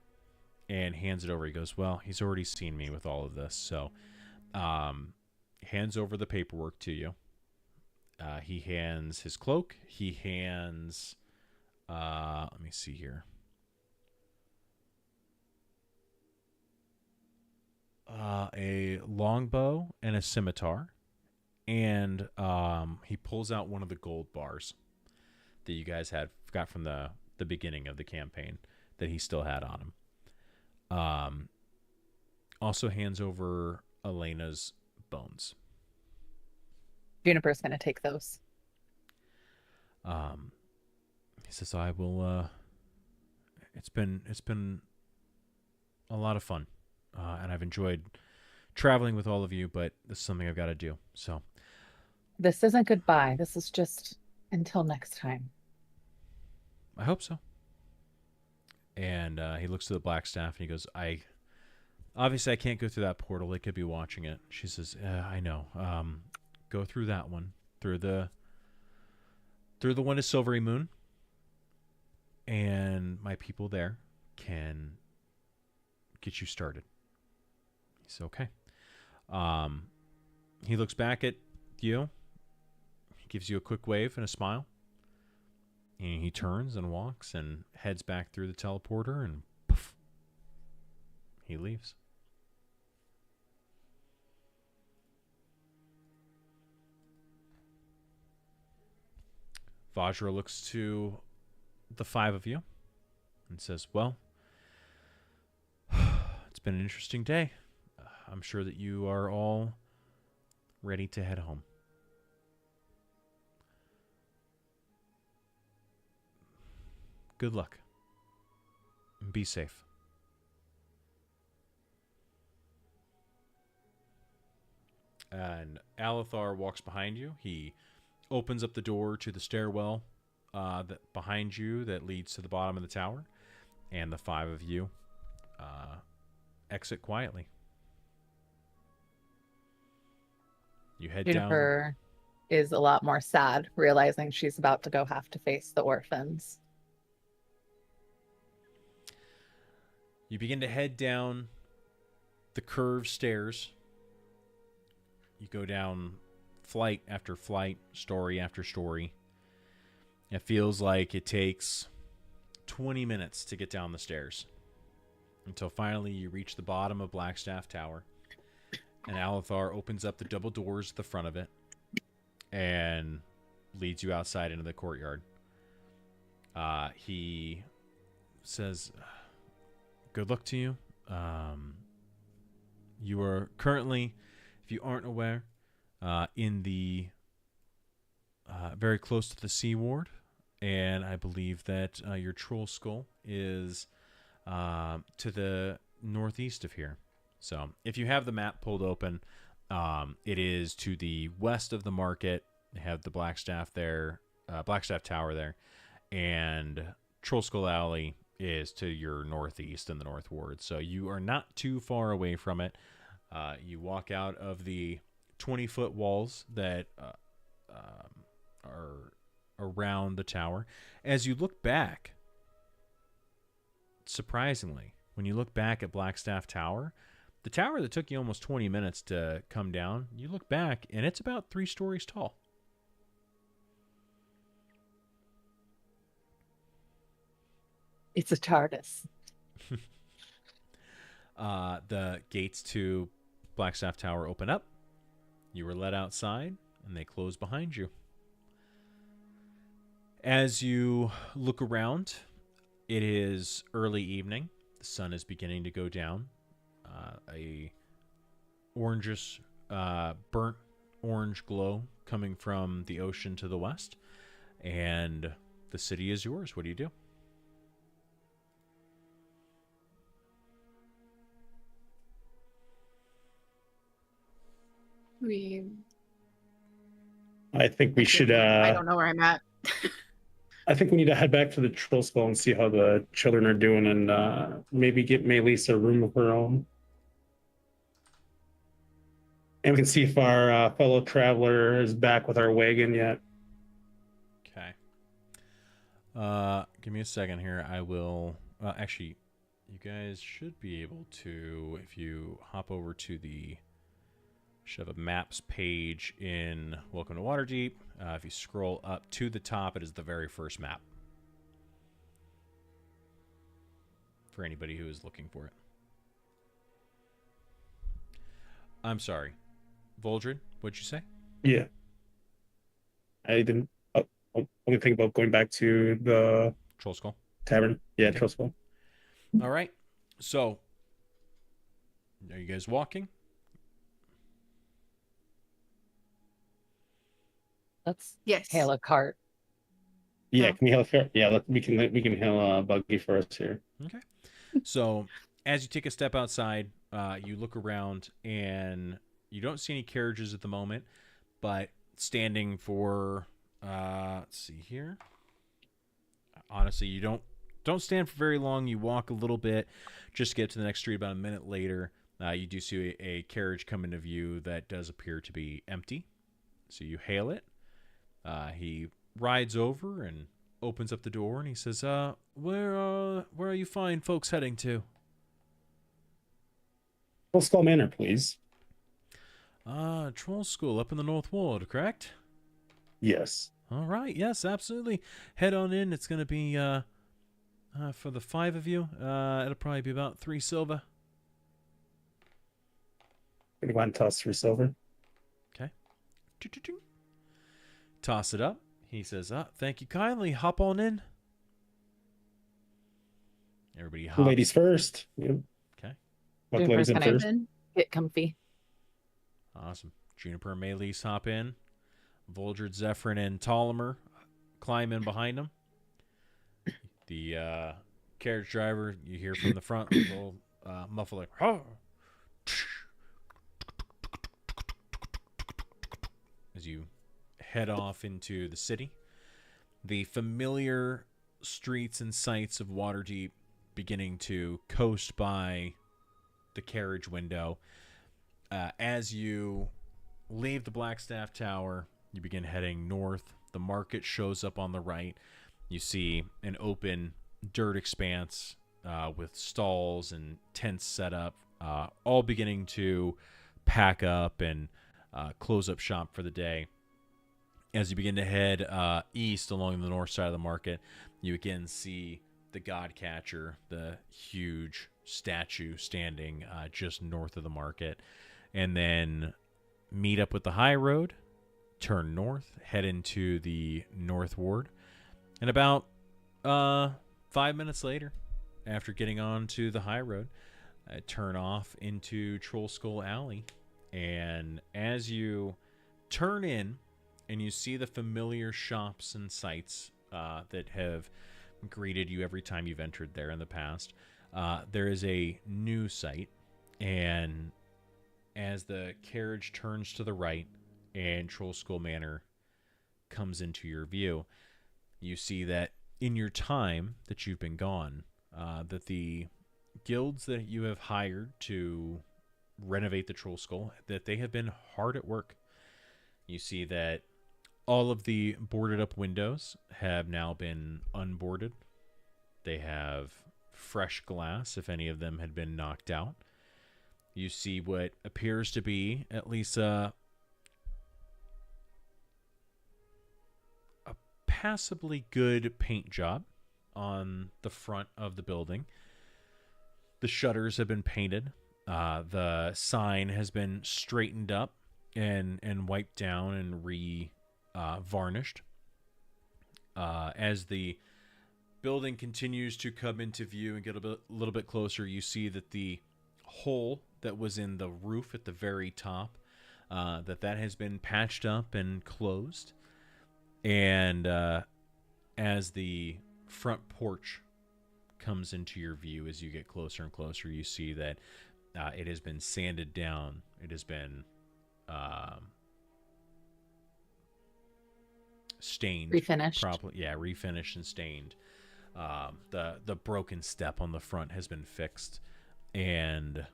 and hands it over. He goes, well, he's already seen me with all of this. So hands over the paperwork to you. He hands his cloak. He hands, let me see here. A longbow and a scimitar. And he pulls out one of the gold bars that you guys got from the beginning of the campaign that he still had on him. Also hands over Elena's bones. Juniper's going to take those. He says, I will, it's been a lot of fun. And I've enjoyed traveling with all of you, but this is something I've got to do. So This isn't goodbye. This is just until next time. I hope so. And he looks to the Blackstaff and he goes, obviously I can't go through that portal. They could be watching it. She says, I know. Go through that one, through the one to Silvery Moon, and my people there can get you started. He said, okay. He looks back at you. He gives you a quick wave and a smile. And he turns and walks and heads back through the teleporter, and poof, he leaves. Vajra looks to the 5 of you and says, well, it's been an interesting day. I'm sure that you are all ready to head home. Good luck. And be safe. And Alethar walks behind you. He opens up the door to the stairwell that behind you that leads to the bottom of the tower. And the 5 of you exit quietly. You head Juniper is a lot more sad, realizing she's about to go have to face the orphans. You begin to head down the curved stairs. You go down flight after flight, story after story. It feels like it takes 20 minutes to get down the stairs until finally you reach the bottom of Blackstaff Tower. And Alethar opens up the double doors at the front of it and leads you outside into the courtyard. He says, good luck to you. You are currently, if you aren't aware, in the very close to the Sea Ward, and I believe that your troll skull is to the northeast of here. So if you have the map pulled open, it is to the west of the market. They have the Blackstaff there, Blackstaff Tower there, and Troll Skull Alley is to your northeast in the North Ward. So you are not too far away from it. You walk out of the 20-foot walls that are around the tower. As you look back, surprisingly, when you look back at Blackstaff Tower, the tower that took you almost 20 minutes to come down, you look back and it's about 3 stories tall. It's a TARDIS. The gates to Blackstaff Tower open up. You were led outside and they close behind you. As you look around, it is early evening. The sun is beginning to go down. A orangish, burnt orange glow coming from the ocean to the west. And the city is yours. What do you do? I think we should. I don't know where I'm at. I think we need to head back to the Troll Skull and see how the children are doing, and maybe get Maylise a room of her own. And we can see if our fellow traveler is back with our wagon yet. Okay. Give me a second here. I will. Actually, you guys should be able to, if you hop over to the. Should have a maps page in Welcome to Waterdeep. If you scroll up to the top, it is the very first map. For anybody who is looking for it. I'm sorry. Voldred, what'd you say? Yeah. I didn't. Only think about going back to the Troll Skull. tavern. Yeah, Okay. Troll Skull. All right. So, are you guys walking? Let's Yes. hail a cart. Yeah, Oh. can we hail? Yeah, we can hail a buggy for us here. Okay. So, as you take a step outside, you look around and you don't see any carriages at the moment, but standing for, let's see here. Honestly, you don't stand for very long. You walk a little bit, just get to the next street. About a minute later, you do see a carriage come into view that does appear to be empty. So you hail it. He rides over and opens up the door, and he says, where are you fine folks heading to? Troll Skull Manor, please. Troll School up in the North Ward, correct? Yes. All right, yes, absolutely. Head on in. It's going to be, for the 5 of you, it'll probably be about 3 silver. Gonna go ahead and toss 3 silver. Okay. Toss it up. He says, thank you kindly. Hop on in. Everybody hops. Ladies first. Yep. Okay. What Juniper's ladies in gonna first? get comfy. Awesome. Juniper and Maylise hop in. Voldred, Zephyrin, and Ptolemy climb in behind them. The carriage driver, you hear from the front, a little muffled like, oh. As you head off into the city. The familiar streets and sights of Waterdeep beginning to coast by the carriage window. As you leave the Blackstaff Tower, you begin heading north. The market shows up on the right. You see an open dirt expanse with stalls and tents set up, all beginning to pack up and close up shop for the day. As you begin to head east along the north side of the market, you again see the God Catcher, the huge statue standing just north of the market, and then meet up with the high road, turn north, head into the North Ward, and about 5 minutes later, after getting on to the high road, turn off into Troll Skull Alley. And as you turn in and you see the familiar shops and sites that have greeted you every time you've entered there in the past, there is a new site. And as the carriage turns to the right and Troll Skull Manor comes into your view, you see that in your time that you've been gone, that the guilds that you have hired to renovate the Troll Skull, that they have been hard at work. You see that all of the boarded up windows have now been unboarded. They have fresh glass if any of them had been knocked out. You see what appears to be at least a passably good paint job on the front of the building. The shutters have been painted. The sign has been straightened up and wiped down and varnished. As the building continues to come into view and get a little bit closer, you see that the hole that was in the roof at the very top, that has been patched up and closed. And as the front porch comes into your view, as you get closer and closer, you see that it has been sanded down. It has been stained, Refinished. Refinished and stained. The broken step on the front has been fixed, and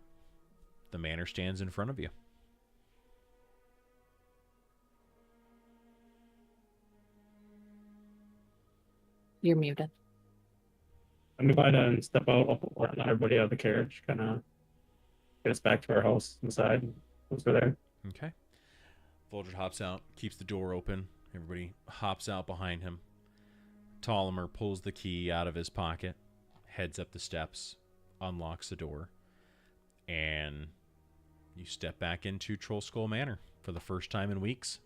the manor stands in front of you. You're muted. I'm gonna go ahead and step out before let everybody out of the carriage, kind of get us back to our house inside once we're there. Okay. Volger hops out, keeps the door open. Everybody hops out behind him. Ptolemy pulls the key out of his pocket, heads up the steps, unlocks the door, and you step back into Troll Skull Manor for the first time in weeks.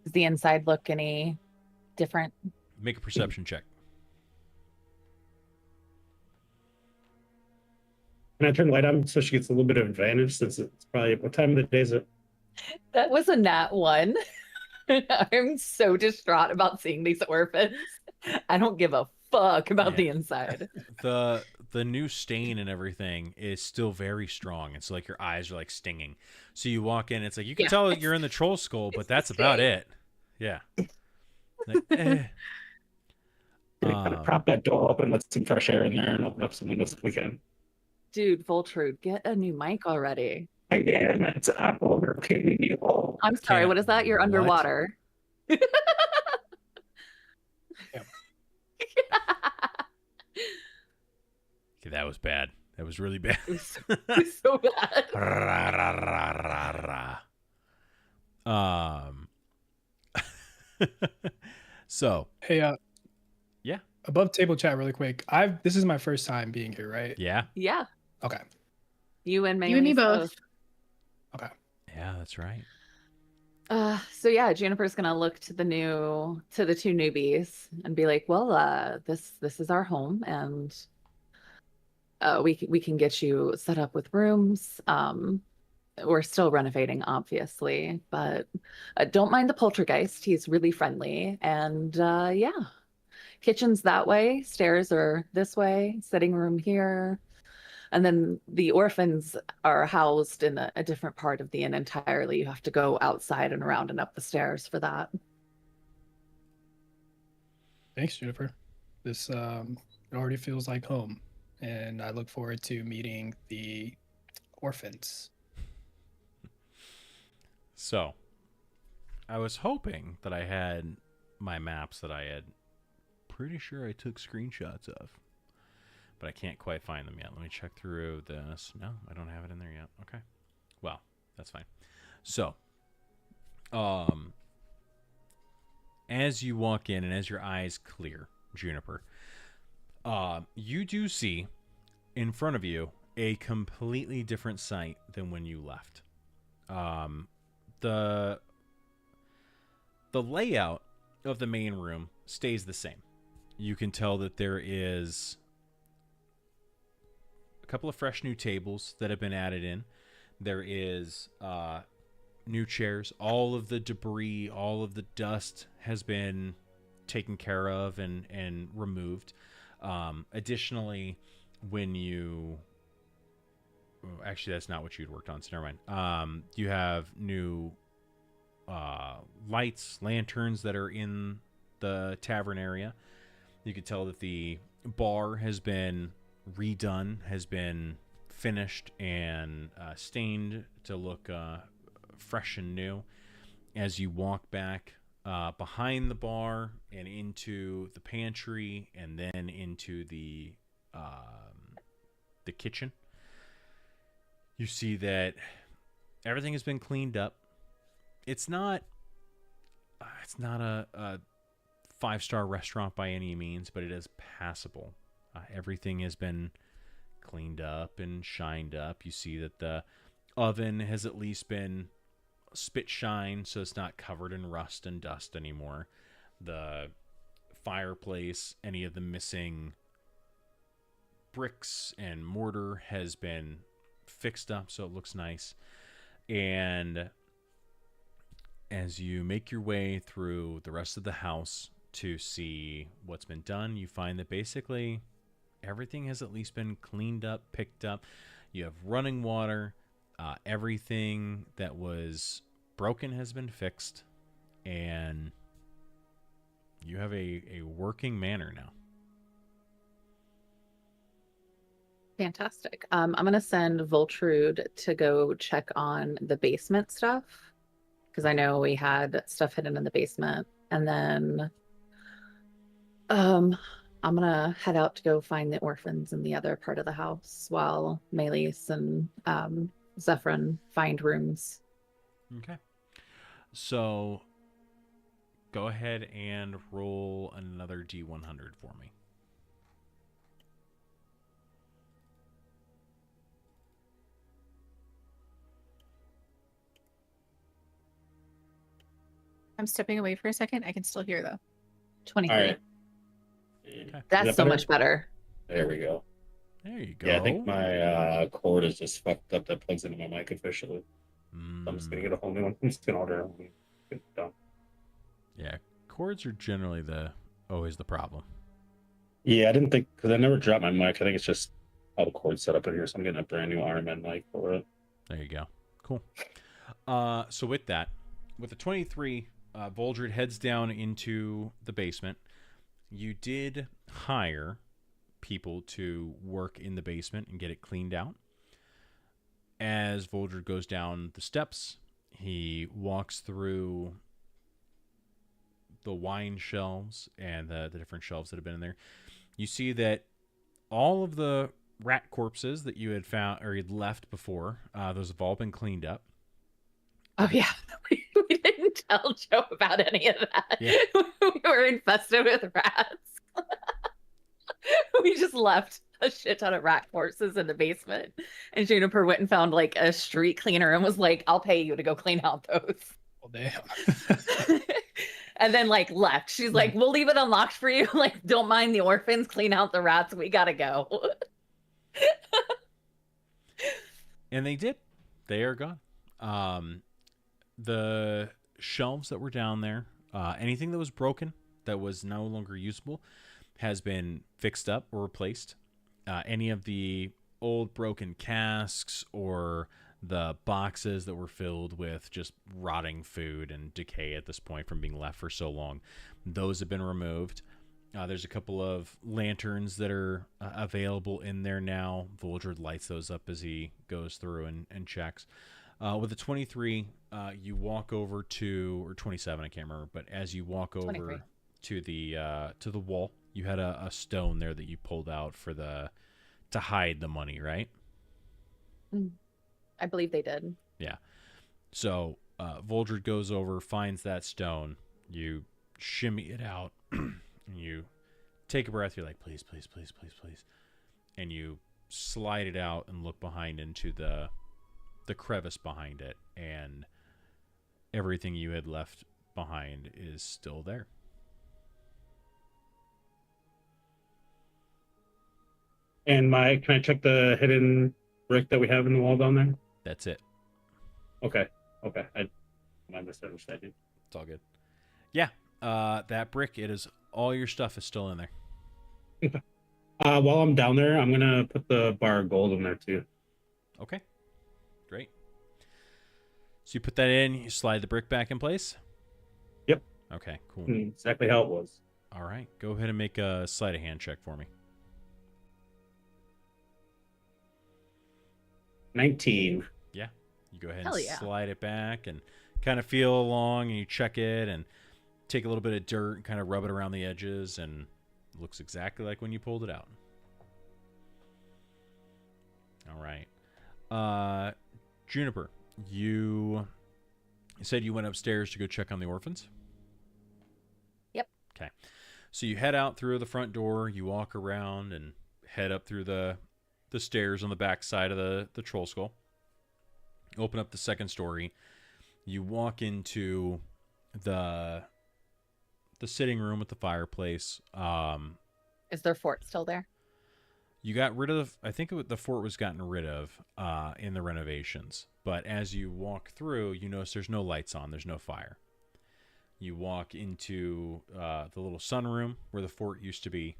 Does the inside look any different? Make a perception check. Can I turn the light on so she gets a little bit of advantage, since it's probably, what time of the day is it? That was a nat one. I'm so distraught about seeing these orphans. I don't give a fuck about the inside. The new stain and everything is still very strong. It's like your eyes are like stinging. So you walk in, it's like you can tell you're in the Troll Skull, but that's about it. Yeah. Like, Kind of prop that door open, let some fresh air in there, and open up some windows if we can. Dude, Voltrude, get a new mic already. I am. It's Apple or KDO. I'm sorry, what is that? You're underwater. Okay, that was bad. That was really bad. It was so bad. So Hey, yeah. Above table chat really quick. This is my first time being here, right? Yeah. Yeah. Okay. You and You and me both. Okay. Yeah, that's right. So yeah, Juniper's gonna look to the two newbies and be like, well, this is our home, and we can get you set up with rooms. We're still renovating, obviously, but don't mind the poltergeist. He's really friendly, and yeah, kitchen's that way, stairs are this way, sitting room here. And then the orphans are housed in a different part of the inn entirely. You have to go outside and around and up the stairs for that. Thanks, Jennifer. This it already feels like home, and I look forward to meeting the orphans. So, I was hoping that I had my maps that I had pretty sure I took screenshots of. But I can't quite find them yet. Let me check through this. No, I don't have it in there yet. Okay. Well, that's fine. So, as you walk in and as your eyes clear, Juniper, you do see in front of you a completely different sight than when you left. The layout of the main room stays the same. You can tell that there is a couple of fresh new tables that have been added in. There is new chairs. All of the debris, all of the dust has been taken care of and removed. Additionally, when you... Actually, that's not what you'd worked on, so never mind. You have new lights, lanterns that are in the tavern area. You can tell that the bar has been redone, has been finished and stained to look fresh and new. As you walk back behind the bar and into the pantry and then into the kitchen, you see that everything has been cleaned up. It's not a 5-star restaurant by any means, but it is passable. Everything has been cleaned up and shined up. You see that the oven has at least been spit shined, so it's not covered in rust and dust anymore. The fireplace, any of the missing bricks and mortar has been fixed up, so it looks nice. And as you make your way through the rest of the house to see what's been done, you find that basically everything has at least been cleaned up, picked up. You have running water. Everything that was broken has been fixed, and you have a working manor now. Fantastic. I'm going to send Voltrude to go check on the basement stuff, because I know we had stuff hidden in the basement. And then I'm going to head out to go find the orphans in the other part of the house while Melis and Zephyrin find rooms. Okay. So go ahead and roll another D100 for me. I'm stepping away for a second. I can still hear though. 23. All right. Okay. That's Is that so better? much better. There we go. There you go. Yeah, I think my cord is just fucked up that plugs into my mic officially. So I'm just gonna get a whole new one. I'm just gonna order a whole new one. Yeah, cords are generally always the problem. Yeah, I didn't think, because I never dropped my mic. I think it's just all the cords set up in here, so I'm getting a brand new RMN mic for it. There you go. Cool. So with that, with the 23, Voldred heads down into the basement. You did hire people to work in the basement and get it cleaned out. As Voldred goes down the steps, he walks through the wine shelves and the different shelves that have been in there. You see that all of the rat corpses that you had found or had left before, those have all been cleaned up. Oh, yeah. We didn't tell Joe about any of that. Yeah. We were infested with rats. We just left a shit ton of rat corpses in the basement. And Juniper went and found like a street cleaner and was like, I'll pay you to go clean out those. Well, damn. And then like left. She's like, we'll leave it unlocked for you. Like, don't mind the orphans, clean out the rats. We gotta go. And they did. They are gone. The shelves that were down there, anything that was broken, that was no longer usable, has been fixed up or replaced. Any of the old broken casks or the boxes that were filled with just rotting food and decay at this point from being left for so long, those have been removed. There's a couple of lanterns that are available in there now. Voldred lights those up as he goes through and checks. With the 23, you walk over to, or 27, I can't remember, but as you walk over 23. to the wall You had a stone there that you pulled out to hide the money, right? I believe they did. Yeah. So Voldred goes over, finds that stone. You shimmy it out, and you take a breath. You're like, please, please, please, please, please. And you slide it out and look behind into the crevice behind it, and everything you had left behind is still there. And can I check the hidden brick that we have in the wall down there? That's it. Okay. I misunderstood you. It's all good. Yeah. That brick, all your stuff is still in there. While I'm down there, I'm gonna put the bar of gold in there too. Okay. Great. So you put that in, you slide the brick back in place? Yep. Okay, cool. Exactly how it was. All right. Go ahead and make a sleight of hand check for me. 19. Yeah. You go ahead Hell and yeah. slide it back and kind of feel along, and you check it and take a little bit of dirt and kind of rub it around the edges, and it looks exactly like when you pulled it out. All right. Juniper, you said you went upstairs to go check on the orphans? Yep. Okay. So you head out through the front door, you walk around and head up through the stairs on the back side of the troll skull. Open up the second story. You walk into the sitting room with the fireplace. Is their fort still there? You got rid of, I think the fort was gotten rid of in the renovations. But as you walk through, you notice there's no lights on. There's no fire. You walk into the little sunroom where the fort used to be.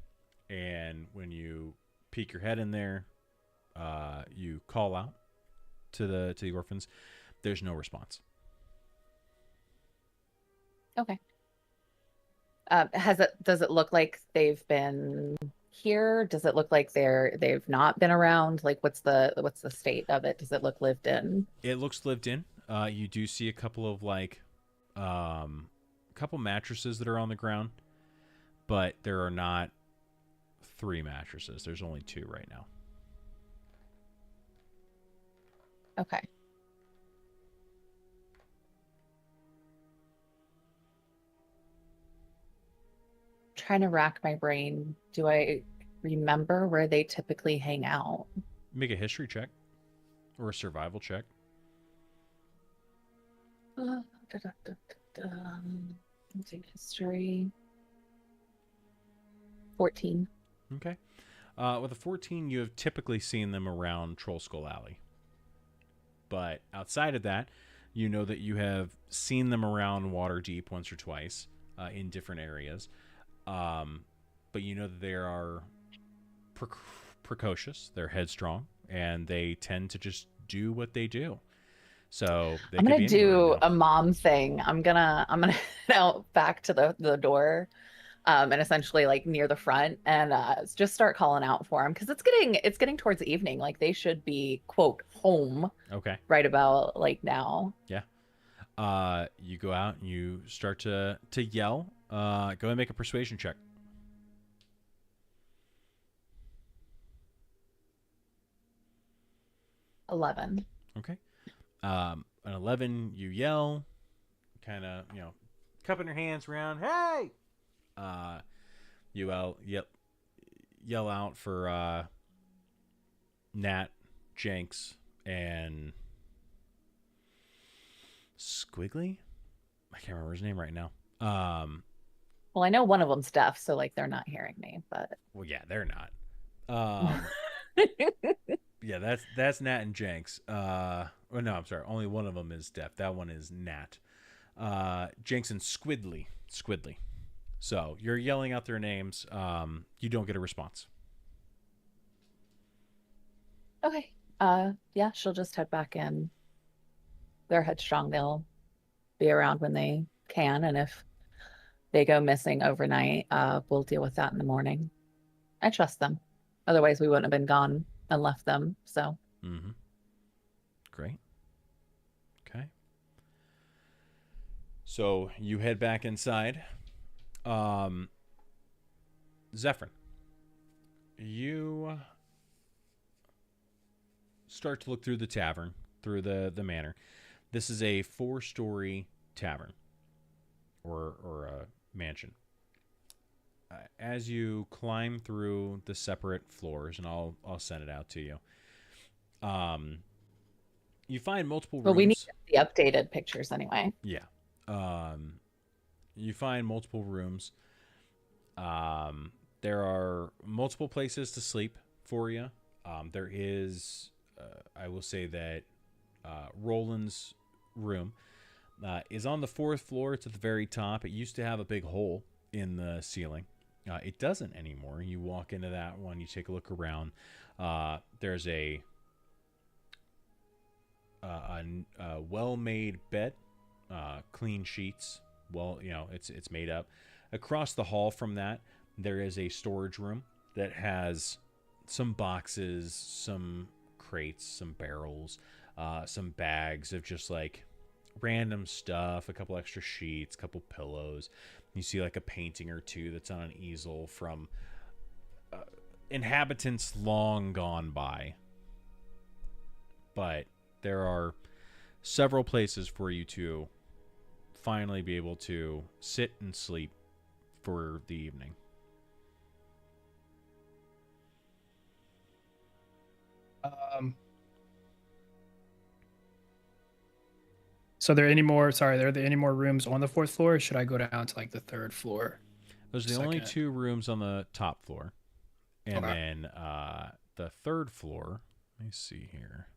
And when you peek your head in there, you call out to the orphans. There's no response. Okay. Does it look like they've been here? Does it look like they've not been around? Like what's the state of it? Does it look lived in? It looks lived in. You do see a couple of couple mattresses that are on the ground, but there are not 3 mattresses. There's only 2 right now. Okay. Trying to rack my brain. Do I remember where they typically hang out? Make a history check or a survival check. Let's see, history. 14. Okay. With a 14, you have typically seen them around Troll Skull Alley. But outside of that, you know that you have seen them around Waterdeep once or twice in different areas. But you know that they are precocious, they're headstrong, and they tend to just do what they do. So they I'm could gonna be anywhere do right now. a mom thing. I'm gonna head out back to the door, and essentially like near the front, and just start calling out for them because it's getting towards the evening. Like they should be quote home Okay. right about like now. Yeah. You go out and you start to yell. Go ahead and make a persuasion check. 11. Okay. An 11, you yell, kind of, cupping your hands around. Hey! You yell out for Nat, Jenks, and Squiggly? I can't remember his name right now. Well, I know one of them's deaf, so like they're not hearing me, but Well, yeah, they're not. Yeah, that's Nat and Jenks. Well, no, I'm sorry. Only one of them is deaf. That one is Nat. Jenks and Squidly. So you're yelling out their names. You don't get a response. okay. Yeah, she'll just head back in. They're headstrong. They'll be around when they can, and if they go missing overnight, we'll deal with that in the morning. I trust them. Otherwise, we wouldn't have been gone and left them. So, Mm-hmm. Great. Okay. So you head back inside. Zephyrin, you start to look through the tavern, through the manor. This is a 4-story tavern or a mansion. As you climb through the separate floors, and I'll send it out to you. You find multiple rooms. Well, we need the updated pictures anyway. Yeah. You find multiple rooms. There are multiple places to sleep for you. There is, I will say that Roland's room is on the 4th floor. It's at the very top. It used to have a big hole in the ceiling. It doesn't anymore. You walk into that one. You take a look around. There's a well-made bed, clean sheets. Well, it's made up. Across the hall from that, there is a storage room that has some boxes, some crates, some barrels, some bags of just like random stuff, a couple extra sheets, a couple pillows. You see like a painting or two that's on an easel from inhabitants long gone by. But there are several places for you to finally be able to sit and sleep for the evening. So are there any more rooms on the 4th floor, or should I go down to like the 3rd floor? Those are the only 2 rooms on the top floor. And then the 3rd floor, let me see here.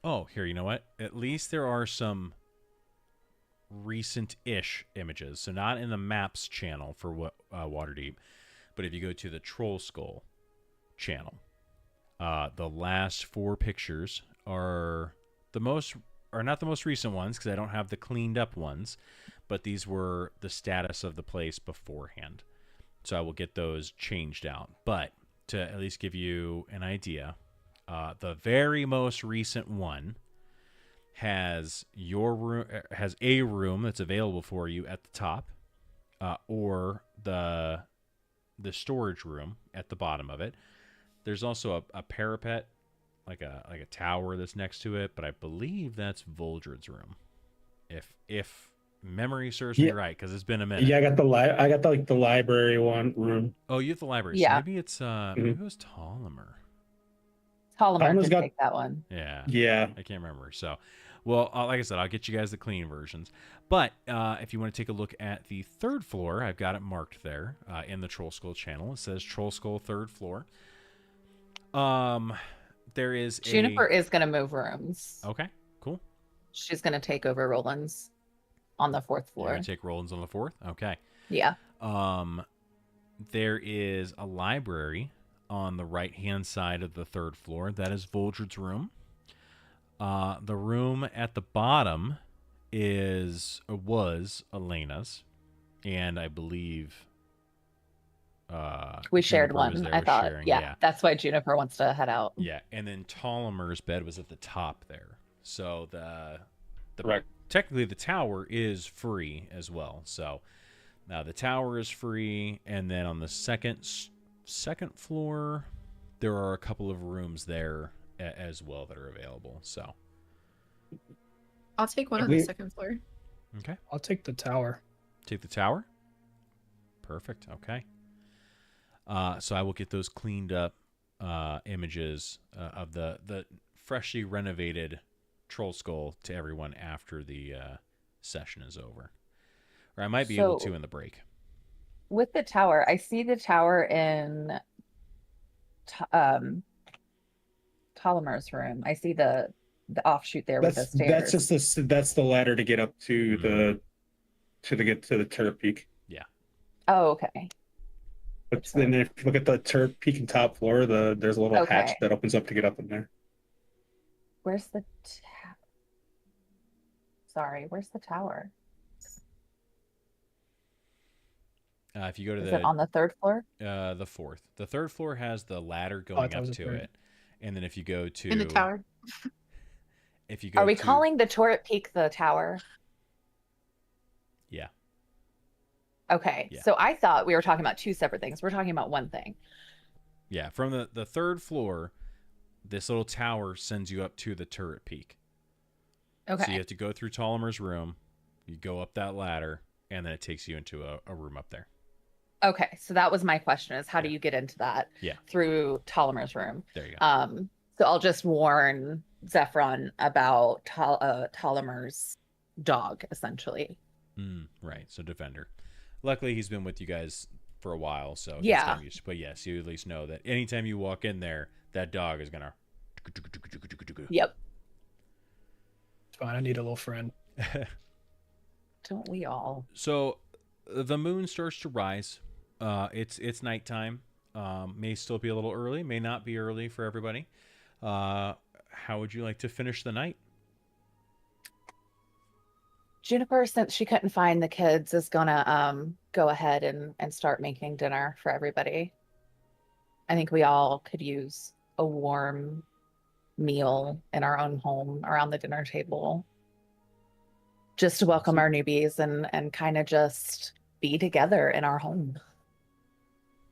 Oh, here, you know what? At least there are some recent-ish images. So not in the maps channel for Waterdeep, but if you go to the Troll Skull channel, the last 4 pictures are not the most recent ones because I don't have the cleaned up ones, but these were the status of the place beforehand. So I will get those changed out. But to at least give you an idea, the very most recent one has a room that's available for you at the top, or the storage room at the bottom of it. There's also a parapet, like a tower that's next to it, but I believe that's Voldred's room, if memory serves me right, because it's been a minute. Yeah, I got the library one room. Oh, you have the library. Yeah. So maybe it's maybe it was Tolomer. Tolomer can take that one. Yeah. I can't remember. So, well, like I said, I'll get you guys the clean versions. But if you want to take a look at the 3rd floor, I've got it marked there in the Troll Skull channel. It says Troll Skull 3rd floor. There is Juniper is going to move rooms. Okay, cool. She's going to take over Roland's on the 4th floor. You're going to take Roland's on the 4th? Okay. Yeah. There is a library on the right-hand side of the 3rd floor. That is Voldred's room. The room at the bottom was Elena's, and I believe we shared Juniper one. I thought, sharing, yeah, that's why Juniper wants to head out. Yeah, and then Tolomer's bed was at the top there. So the Right. technically the tower is free as well. So now the tower is free, and then on the second floor, there are a couple of rooms there as well that are available. So I'll take one on the 2nd floor. okay, I'll take the tower. take the tower. Perfect. Okay. So I will get those cleaned up images of the freshly renovated Troll Skull to everyone after the session is over. Or I might be able to in the break. With the tower, I see the tower in Tolomer's room. I see the offshoot there with the stairs. That's the ladder to get up to the turret peak. Yeah. Oh, okay. But then if you look at the turret peak and top floor, there's a little hatch Okay. that opens up to get up in there. Where's the Sorry, where's the tower? If you go to Is it on the 3rd floor? the 4th. The 3rd floor has the ladder going that up was the to 3rd. it. And then if you go to In the tower. If you go Are we to, calling the turret peak the tower? Yeah. Okay. Yeah. So I thought we were talking about two separate things. We're talking about one thing. Yeah, from the third floor, this little tower sends you up to the turret peak. Okay. So you have to go through Ptolemer's room, you go up that ladder, and then it takes you into a room up there. Okay. So that was my question is how do Yeah. you get into that Yeah. through Ptolemer's room? There you go. So I'll just warn Zephron about Ptolemer's dog, essentially. Right, so Defender. Luckily, he's been with you guys for a while, so he's Yeah. getting used to. But yes, you at least know that anytime you walk in there, that dog is gonna. Yep. It's fine. I need a little friend. Don't we all? So, the moon starts to rise. It's nighttime. May still be a little early. May not be early for everybody. How would you like to finish the night? Juniper, since she couldn't find the kids, is gonna go ahead and start making dinner for everybody. I think we all could use a warm meal in our own home around the dinner table. Just to welcome our newbies and kind of just be together in our home.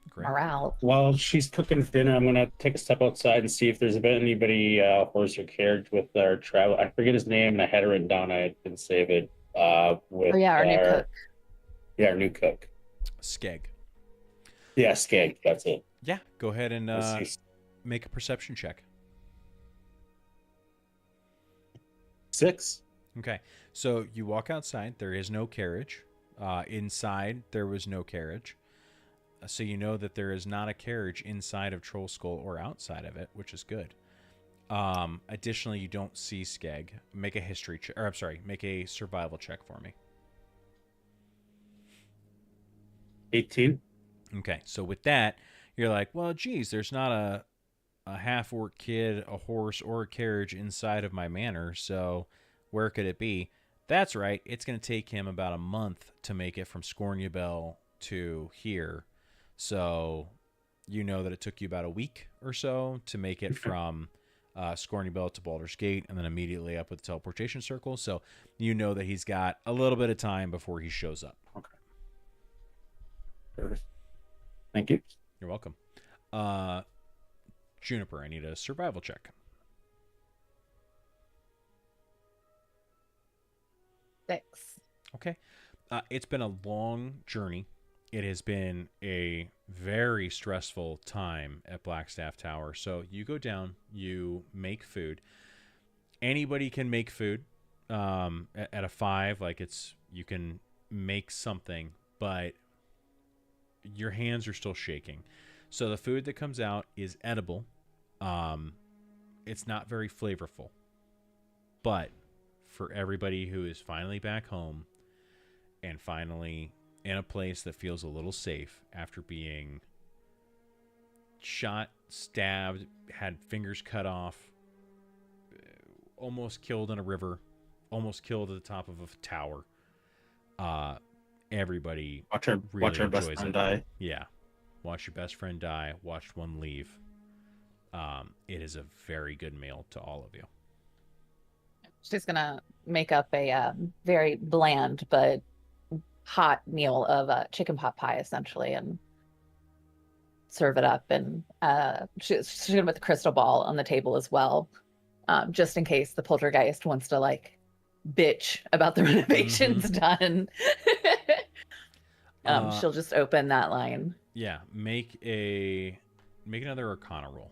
Great. Morale. While she's cooking dinner, I'm gonna take a step outside and see if there's been anybody horse or carriage with our travel. I forget his name, and I had it written down. I didn't save it. With Oh yeah, our new cook. Yeah, our new cook. Skeg. Yeah, Skeg. That's it. Yeah, go ahead and Let's see. make a perception check. 6. Okay, so you walk outside. There is no carriage. Inside, there was no carriage. So you know that there is not a carriage inside of Troll Skull or outside of it, which is good. Additionally, you don't see Skeg. Make a history check, or I'm sorry, make a survival check for me. 18. Okay, so with that, you're like, well, geez, there's not a half-orc kid, a horse, or a carriage inside of my manor, so where could it be? That's right, it's going to take him about a month to make it from Scorniabel to here. So you know that it took you about a week or so to make it from Scorniabel to Baldur's Gate and then immediately up with the teleportation circle. So you know that he's got a little bit of time before he shows up. Okay. Thank you. You're welcome. Juniper, I need a survival check. 6. Okay. It's been a long journey. It has been a very stressful time at Blackstaff Tower. So you go down, you make food. Anybody can make food at a 5. Like you can make something, but your hands are still shaking. So the food that comes out is edible. It's not very flavorful. But for everybody who is finally back home and finally in a place that feels a little safe after being shot, stabbed, had fingers cut off, almost killed in a river, almost killed at the top of a tower. Everybody Watch our best enjoys friend it. die. Yeah. Watch your best friend die. Watch one leave. It is a very good meal to all of you. She's gonna make up a very bland but hot meal of chicken pot pie, essentially, and serve it up. And she's gonna put the crystal ball on the table as well, just in case the poltergeist wants to like bitch about the renovations done. She'll just open that line. Yeah, make another Arcana roll.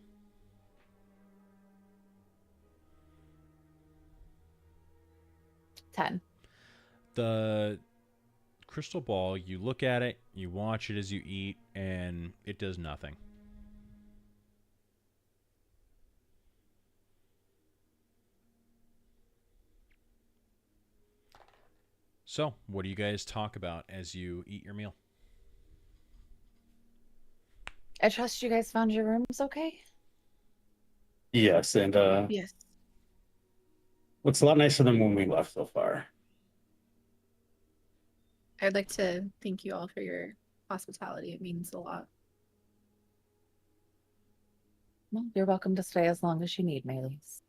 10. The crystal ball, you look at it, you watch it as you eat, and it does nothing. So, what do you guys talk about as you eat your meal? I trust you guys found your rooms okay? Yes, and Yes. looks a lot nicer than when we left so far. I'd like to thank you all for your hospitality. It means a lot. Well, you're welcome to stay as long as you need, Maylise.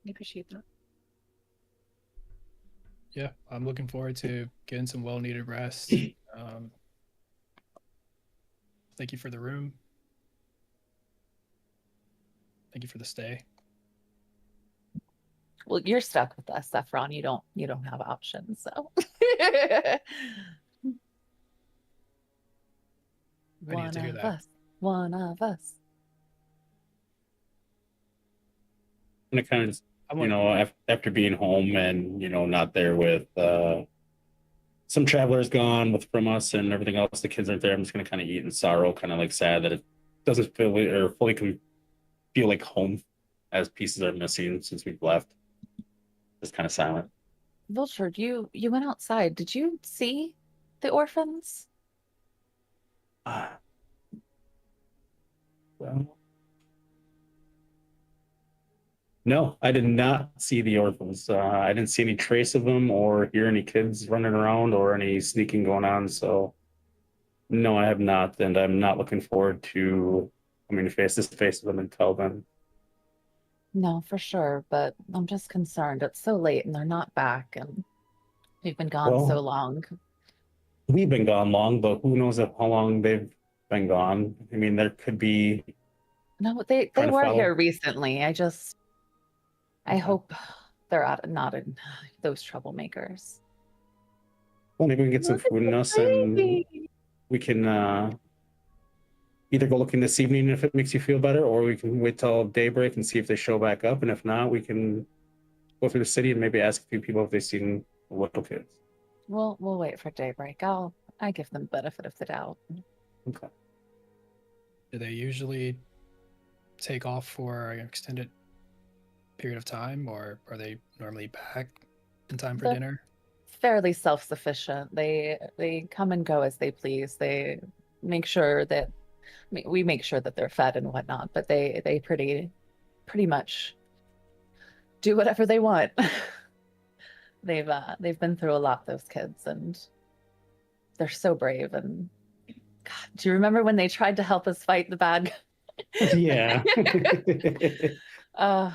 I appreciate that. Yeah, I'm looking forward to getting some well-needed rest. Um, Thank you for the room. Thank you for the stay. Well, you're stuck with us, Saffron. You don't have options, so I needed one to hear of that. us. One of us. And it kind of, I'm you like, know, after being home and, you know, not there with some travelers gone with from us and everything else, the kids aren't there. I'm just going to kind of eat in sorrow, kind of like sad that it doesn't feel or fully feel like home as pieces are missing since we've left. Just kind of silent. Vulture, you went outside. Did you see the orphans? Ah, well, no, I did not see the orphans. I didn't see any trace of them or hear any kids running around or any sneaking going on. So, no, I have not. And I'm not looking forward to coming face to face with them until then. No, for sure, but I'm just concerned. It's so late and they're not back, and we've been gone so Well, long. we've been gone long, but who knows how long they've been gone. I mean, there could be No, they trying to were follow. here recently. I Okay. hope they're not in those troublemakers. Well, maybe we can get some Look at food in the us and baby. we can either go looking this evening if it makes you feel better, or we can wait till daybreak and see if they show back up. And if not, we can go through the city and maybe ask a few people if they've seen the little kids. We'll wait for daybreak. I give them benefit of the doubt. Okay. do they usually take off for an extended period of time, or are they normally back in time for They're dinner? fairly self-sufficient. They come and go as they please. They make sure that we make sure that they're fed and whatnot, but they pretty much do whatever they want. They've been through a lot, those kids, and they're so brave. And God, do you remember when they tried to help us fight the bad Yeah. uh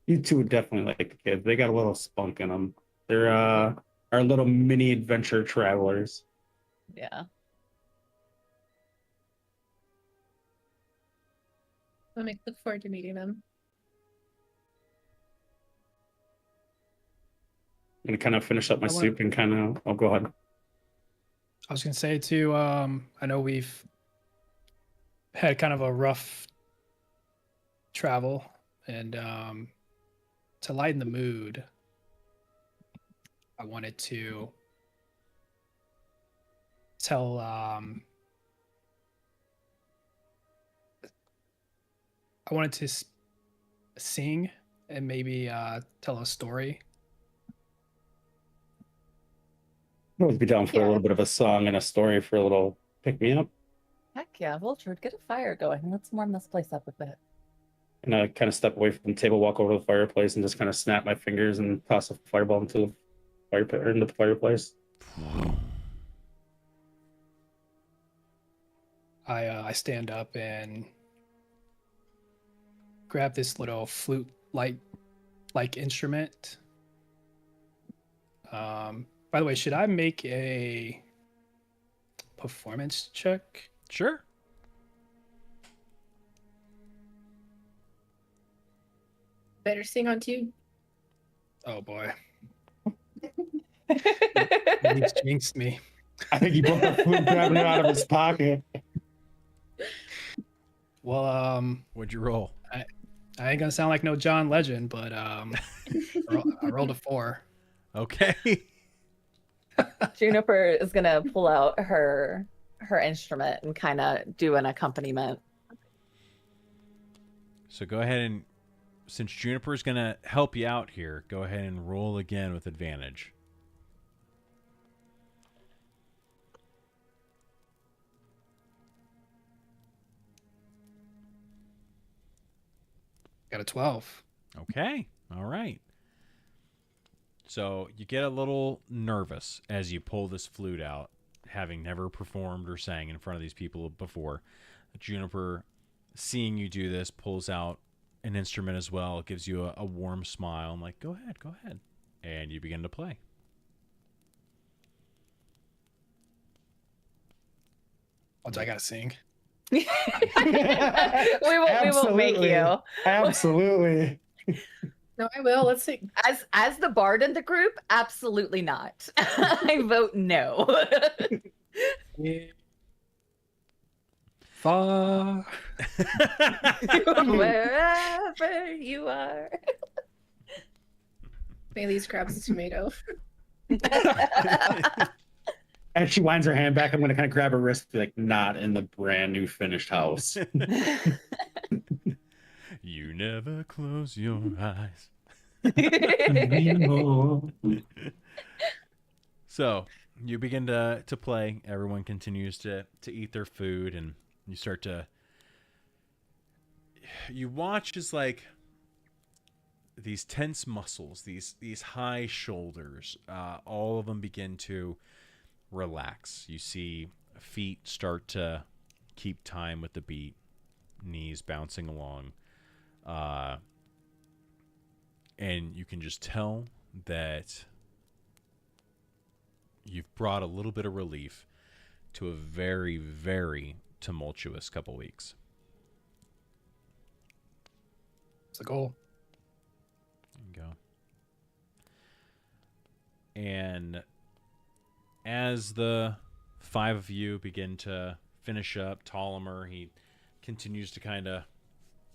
You two would definitely like the kids. They got a little spunk in them. They're our little mini adventure travelers. yeah. Look forward to meeting them. I'm gonna kind of finish up my I wanna- soup and kind of. Oh, go ahead. I was gonna say too. I know we've had kind of a rough travel, and to lighten the mood, I wanted to tell. I wanted to sing and maybe tell a story. I'd always be down for a Yeah. little bit of a song and a story for a little pick me up. Heck yeah, Vulture, get a fire going. Let's warm this place up a bit. And I kind of step away from the table, walk over to the fireplace, and just kind of snap my fingers and toss a fireball into the fire pit or into the fireplace. I stand up and grab this little flute like instrument. By the way, should I make a performance check? Sure. Better sing on tune. Oh boy, he jinxed me. I think he broke the flute, grabbing it out of his pocket. Well, What'd you roll? I ain't gonna sound like no John Legend, but I rolled a 4. Okay. Juniper is gonna pull out her instrument and kind of do an accompaniment. So go ahead and, since Juniper's going to help you out here, go ahead and roll again with advantage. Got a 12. Okay. All right. So you get a little nervous as you pull this flute out, having never performed or sang in front of these people before. Juniper, seeing you do this, pulls out an instrument as well, gives you a warm smile. I'm like, go ahead. and you begin to play. What do I gotta sing? we won't make you. Absolutely. No, I will. Let's see. As the bard in the group, absolutely not. I vote no. Far. Wherever you are. Bailey's grabs a tomato. As she winds her hand back, I'm going to kind of grab her wrist, be like, not in the brand new finished house. You never close your eyes. So you begin to play. Everyone continues to eat their food, and you start to. You watch as like these tense muscles, these high shoulders, all of them begin to relax. You see feet start to keep time with the beat, knees bouncing along, and you can just tell that you've brought a little bit of relief to a very, very tumultuous couple weeks. It's a goal. There you go. And as the five of you begin to finish up, Ptolemy, he continues to kind of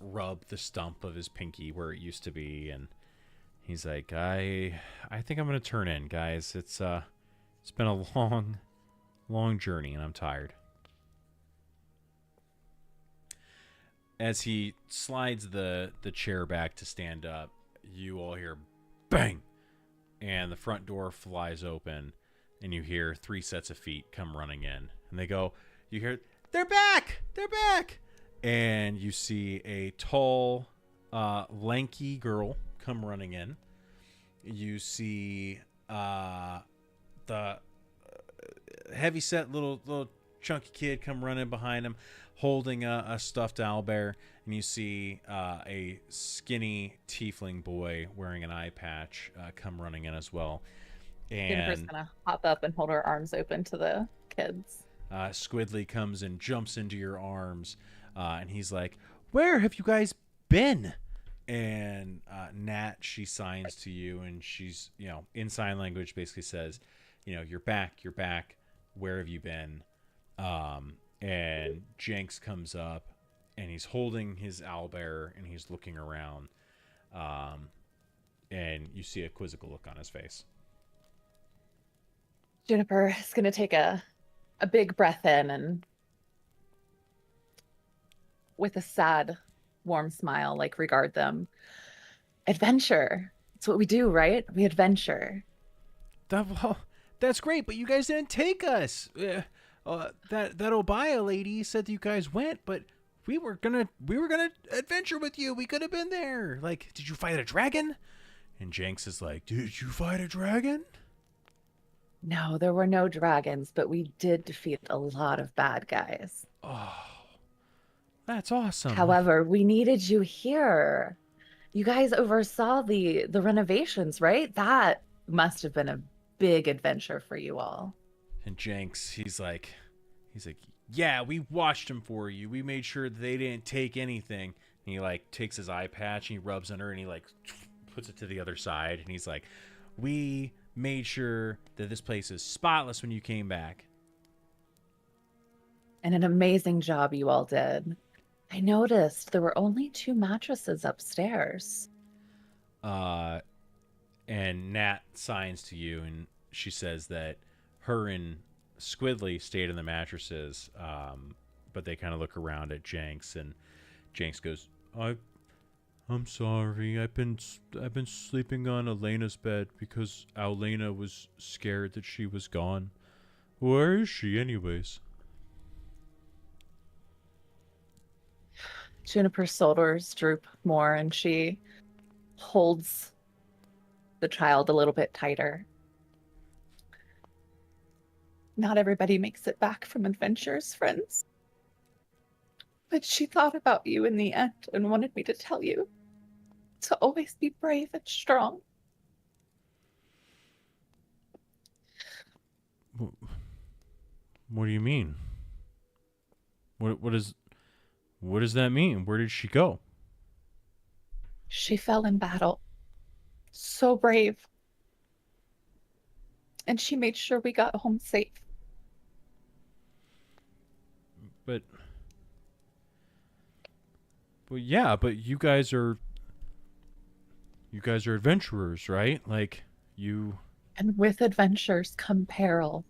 rub the stump of his pinky where it used to be, and he's like, I think I'm going to turn in, guys. It's been a long journey, and I'm tired. As he slides the chair back to stand up, you all hear bang, and the front door flies open, and you hear 3 sets of feet come running in, and they go, you hear, they're back, and you see a tall, lanky girl come running in. You see the heavy-set little chunky kid come running behind him, holding a stuffed owlbear, and you see a skinny tiefling boy wearing an eye patch come running in as well. Jennifer's And gonna hop up and hold her arms open to the kids. Squidly comes and jumps into your arms, and he's like, "Where have you guys been?" And Nat, she signs to you, and she's, in sign language basically says, you're back. Where have you been? And Jenks comes up, and he's holding his owlbear, and he's looking around, and you see a quizzical look on his face. Juniper is gonna take a big breath in, and with a sad, warm smile, regard them. Adventure. It's what we do, right? We adventure. That's great, but you guys didn't take us. That Obaya lady said that you guys went, but we were gonna adventure with you. We could have been there. Like, did you fight a dragon? And Jenks is like, did you fight a dragon? No, there were no dragons, but we did defeat a lot of bad guys. Oh, that's awesome. However, we needed you here. You guys oversaw the renovations, right? That must have been a big adventure for you all. And Jenks, he's like, yeah, we watched them for you. We made sure that they didn't take anything. And he takes his eye patch and he rubs on her, and he puts it to the other side, and he's like, we made sure that this place is spotless when you came back. And an amazing job you all did. I noticed there were only 2 mattresses upstairs. And Nat signs to you, and she says that her and Squidly stayed in the mattresses, but they kind of look around at Jenks, and Jenks goes, I'm sorry. I've been sleeping on Elena's bed because Aulena was scared that she was gone. Where is she anyways? Juniper's shoulders droop more, and she holds the child a little bit tighter. Not everybody makes it back from adventures, friends. But she thought about you in the end and wanted me to tell you to always be brave and strong. What do you mean? What does that mean? Where did she go? She fell in battle. So brave. And she made sure we got home safe. But yeah, but you guys are adventurers, right? Like you. And with adventures come peril,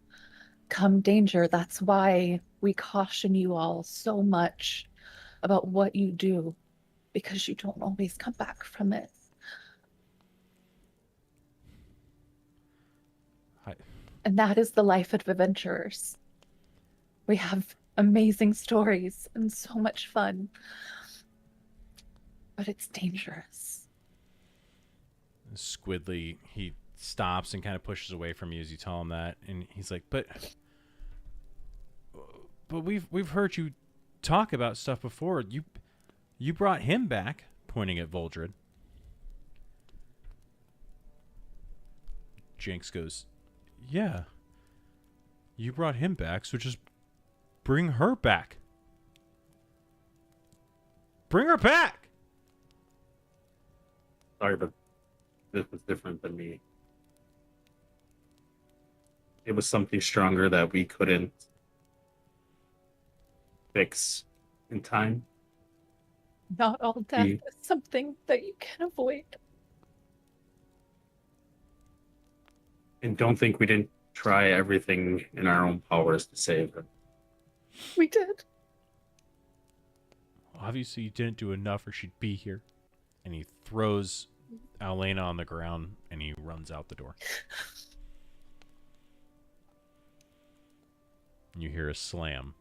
come danger. That's why we caution you all so much about what you do, because you don't always come back from it. And that is the life of adventurers. We have amazing stories and so much fun, but it's dangerous. Squidly, he stops and kind of pushes away from you as you tell him that, and he's like, but we've heard you talk about stuff before. You brought him back, pointing at Voldred. Jinx goes, yeah, you brought him back, so just bring her back. Bring her back! Sorry, but this was different than me. It was something stronger that we couldn't fix in time. Not all death is something that you can avoid. And don't think we didn't try everything in our own powers to save her. We did. Obviously, you didn't do enough or she'd be here. And he throws Alena on the ground and he runs out the door. And you hear a slam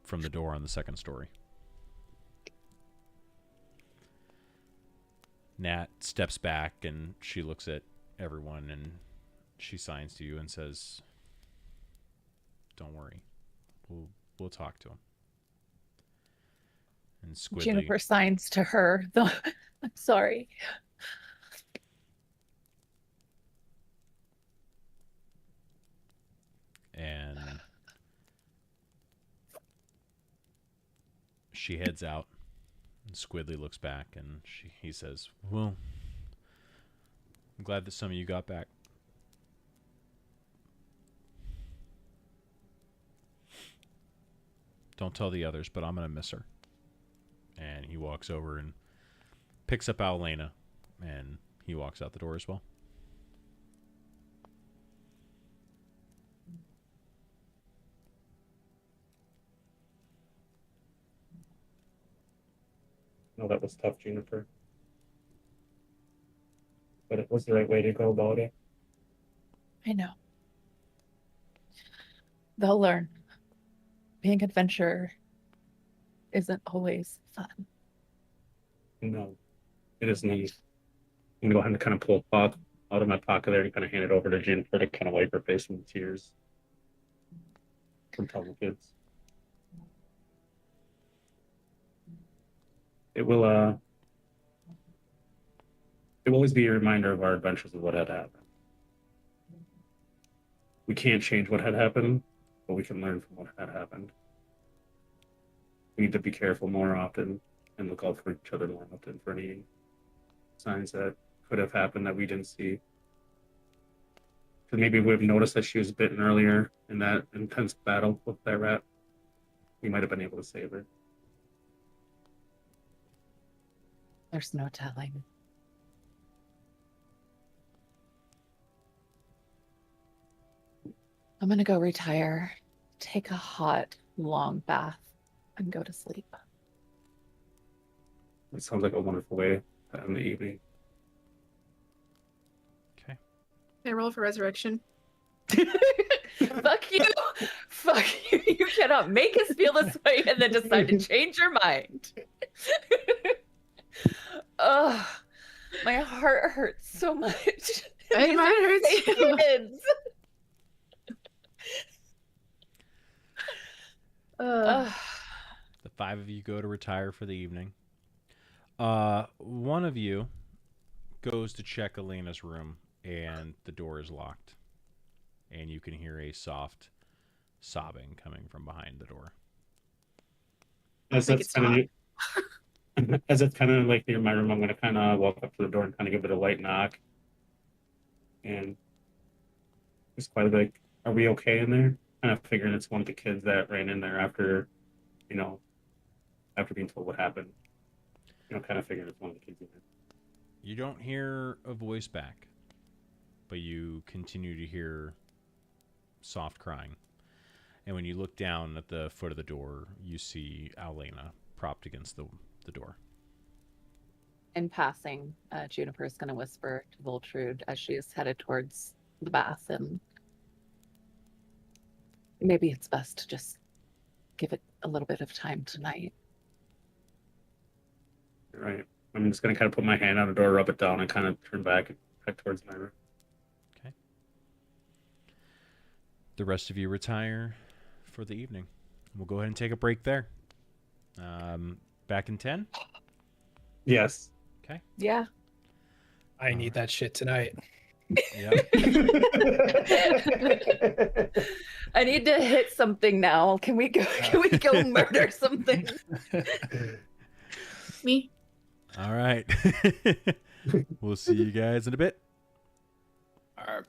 from the door on the second story. Nat steps back and she looks at everyone and she signs to you and says, "Don't worry, we'll talk to him." And Squidly, Juniper signs to her, though. I'm sorry. and she heads out. And Squidly looks back and he says, "Well, I'm glad that some of you got back." Don't tell the others, but I'm going to miss her. And he walks over and picks up Alena, and he walks out the door as well. No, that was tough, Juniper. But it was the right way to go about it. I know. They'll learn. Being an adventurer isn't always fun. No, it isn't. I'm gonna go ahead and kind of pull a cloth out of my pocket there and kind of hand it over to Juniper to kind of wipe her face from the tears from telling the kids. It will always be a reminder of our adventures of what had happened. We can't change what had happened, but we can learn from what had happened. We need to be careful more often and look out for each other more often for any signs that could have happened that we didn't see. Because maybe we've noticed that she was bitten earlier in that intense battle with that rat. We might have been able to save her. There's no telling. I'm gonna go retire, take a hot, long bath, and go to sleep. It sounds like a wonderful way to end the evening. Okay. Can I roll for resurrection? Fuck you! Fuck you! You cannot make us feel this way and then decide to change your mind. Ugh, my heart hurts so much. Mine hurts too. Kids. Ugh. The five of you go to retire for the evening. One of you goes to check Elena's room, and the door is locked. and you can hear a soft sobbing coming from behind the door. As Make that's it kind of as it's kind of like near my room, I'm gonna kind of walk up to the door and kind of give it a light knock, and just quietly like, "Are we okay in there?" Kind of figuring it's one of the kids that ran in there after, you know, after being told what happened. Kind of figuring it's one of the kids in there. You don't hear a voice back, but you continue to hear soft crying. And when you look down at the foot of the door, you see Alena propped against the door. In passing, Juniper's going to whisper to Voltrude as she's headed towards the bath, and maybe it's best to just give it a little bit of time tonight. Right. I'm just gonna kind of put my hand on the door, rub it down, and kind of turn back towards my room. Okay. The rest of you retire for the evening. We'll go ahead and take a break there. Back in 10. Yes. Okay. Yeah. I need that shit tonight. Yep. I need to hit something now. Can we go? Can we go murder something? Me? All right. We'll see you guys in a bit. All right.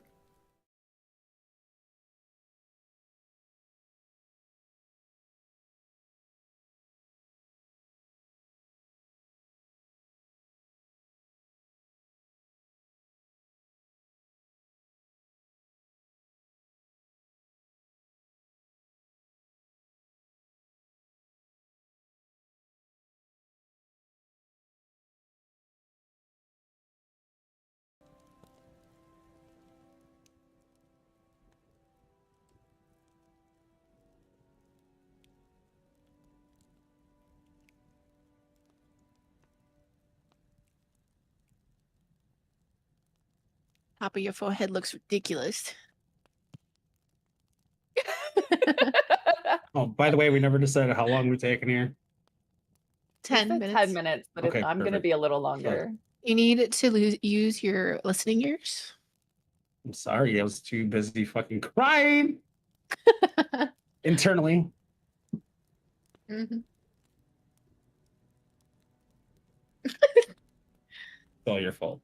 Top of your forehead looks ridiculous. Oh, by the way, we never decided how long we're taking here. 10 10 minutes. minutes, but Okay, I'm going to perfect. be a little longer. You need to use your listening ears. I'm sorry, I was too busy fucking crying internally. Mhm. It's all your fault.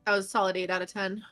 That was a solid 8 out of 10.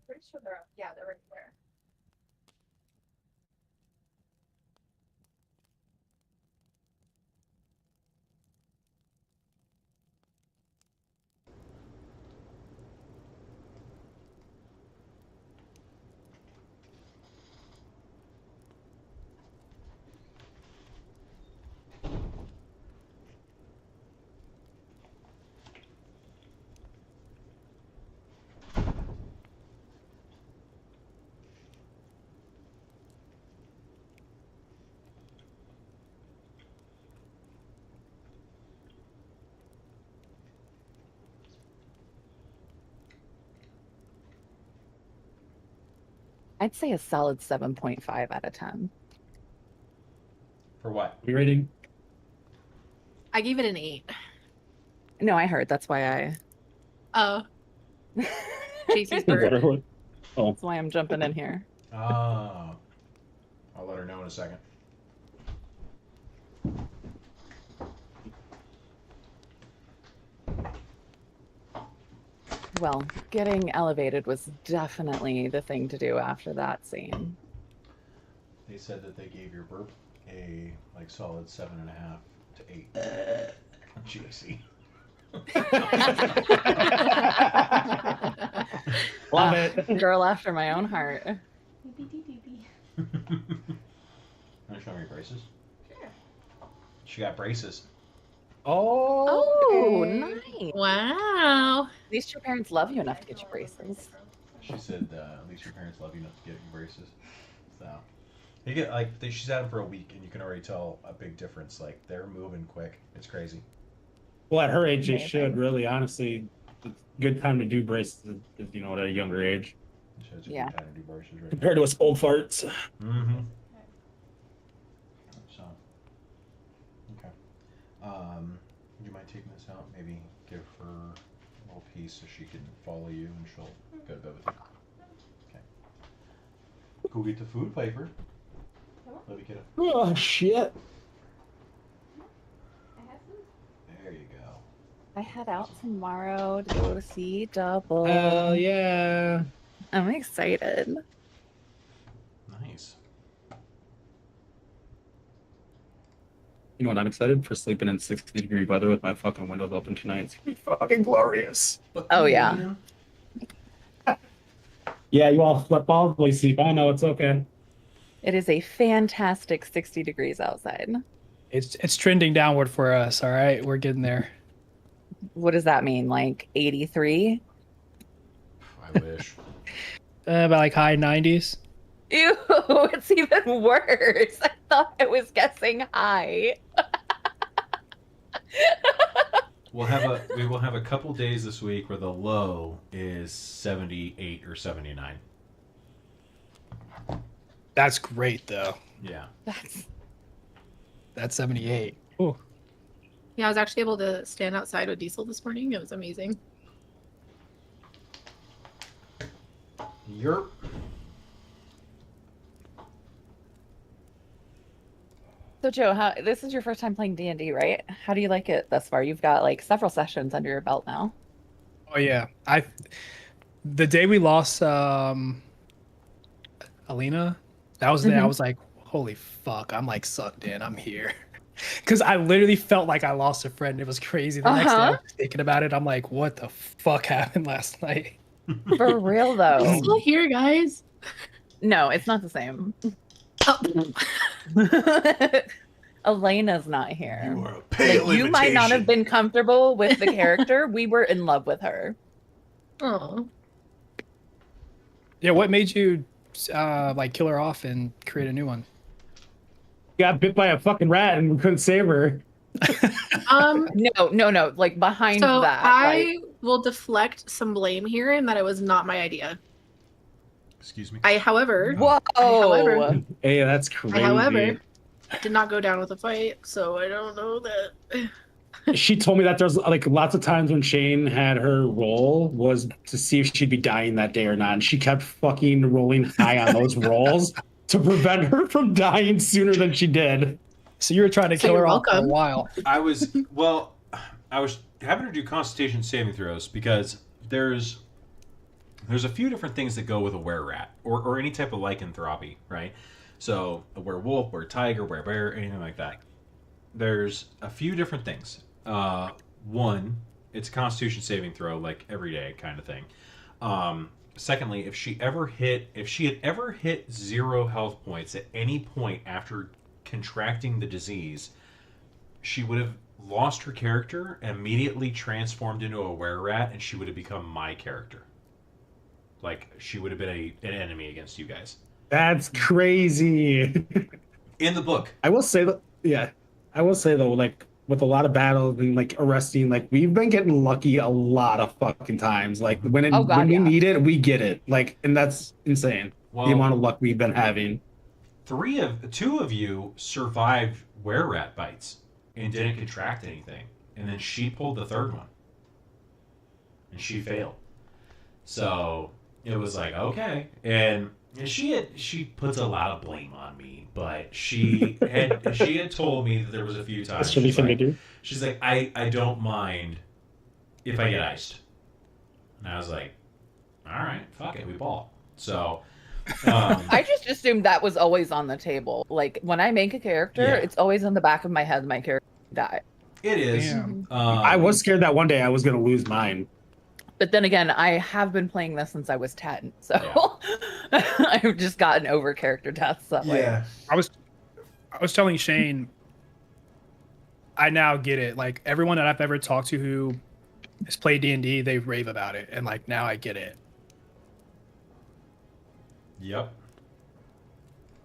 Pretty sure they're right there. I'd say a solid 7.5 out of 10. For what? You rating? I gave it an 8. No, I heard. That's why Oh, JC's Is that bird. what? Oh, that's why I'm jumping in here. Oh. I'll let her know in a second. Well, getting elevated was definitely the thing to do after that scene. They said that they gave your burp a like solid 7.5 to 8. Juicy. love it. Girl after my own heart. Want to show me your braces? Sure. She got braces. Oh, Okay. nice. Wow. At least your parents love you enough to get you braces. She said, at least your parents love you enough to get you braces. So you get she's had them for a week, and you can already tell a big difference. Like they're moving quick. It's crazy. Well, at her age, they Amazing. should really, honestly. It's a good time to do braces, is, at a younger age. Shows Yeah. compatibility versus right Compared to us old farts. Mm-hmm. So, okay. You mind taking this out? Maybe give her a little piece so she can follow you and she'll go to bed with you. Okay. Go get the food, Piper. Let me get it. Oh, shit. There you go. I head out tomorrow to go see Double. Hell yeah. I'm excited. Nice. You know what? I'm excited for sleeping in 60-degree weather with my fucking windows open tonight. It's gonna be fucking glorious. Oh, yeah. Yeah, you all slept all the way sleep. I know, it's okay. It is a fantastic 60 degrees outside. It's trending downward for us. All right, we're getting there. What does that mean? Like 83? I wish. About like high 90s. Ew, it's even worse. I thought I was guessing high. We will have a couple days this week where the low is 78 or 79. That's great though. Yeah. That's 78. Ooh. Yeah, I was actually able to stand outside with Diesel this morning. It was amazing. Yerp. So Joe, this is your first time playing D&D, right? How do you like it thus far? You've got like several sessions under your belt now. Oh yeah. The day we lost Alina, that was the day I was like, holy fuck, I'm like sucked in. I'm here. Because I literally felt like I lost a friend. It was crazy. The next day I was thinking about it. I'm like, what the fuck happened last night? For real I'm though. still here, guys. No, it's not the same. Oh. Elena's not here. You are a pale Like, you might not have imitation. been comfortable with the character. We were in love with her. Oh. Yeah, what made you like kill her off and create a new one? Got bit by a fucking rat and we couldn't save her. No. Like behind So that. I will deflect some blame here in that it was not my idea. Excuse me. However, Whoa. however- Hey, that's crazy. however, did not go down with a fight, so I don't know that. She told me that there's like lots of times when Shane had her roll was to see if she'd be dying that day or not. And she kept fucking rolling high on those rolls to prevent her from dying sooner than she did. So you were trying to So kill her you're off for a welcome. while. I was having her do Constitution saving throws because there's a few different things that go with a were-rat or any type of lycanthropy, right? So a werewolf, were-tiger, were-bear, anything like that. There's a few different things. One, it's a Constitution saving throw, like every day kind of thing. Secondly, if she had ever hit 0 health points at any point after contracting the disease, she would have lost her character and immediately transformed into a were-rat, and she would have become my character. Like, she would have been an enemy against you guys. That's crazy. In the book. I will say though, like with a lot of battles and like arresting, like we've been getting lucky a lot of fucking times. Like when we need it, we get it. Like, and that's insane. Well, the amount of luck we've been having. Two of you survived were-rat bites and didn't contract anything, and then she pulled the third one, and she failed. So it was like, okay, and she puts a lot of blame on me, but she had told me that there was a few times. She's like, I don't mind if I get iced, and I was like, all right, fuck it, we ball. So. I just assumed that was always on the table. Like when I make a character, it's always in the back of my head my character died. It is. Damn. I was scared that one day I was going to lose mine. But then again, I have been playing this since I was 10, so I've just gotten over character deaths that way. I was telling Shane, I now get it. Like everyone that I've ever talked to who has played D&D, they rave about it, and like now I get it. Yep.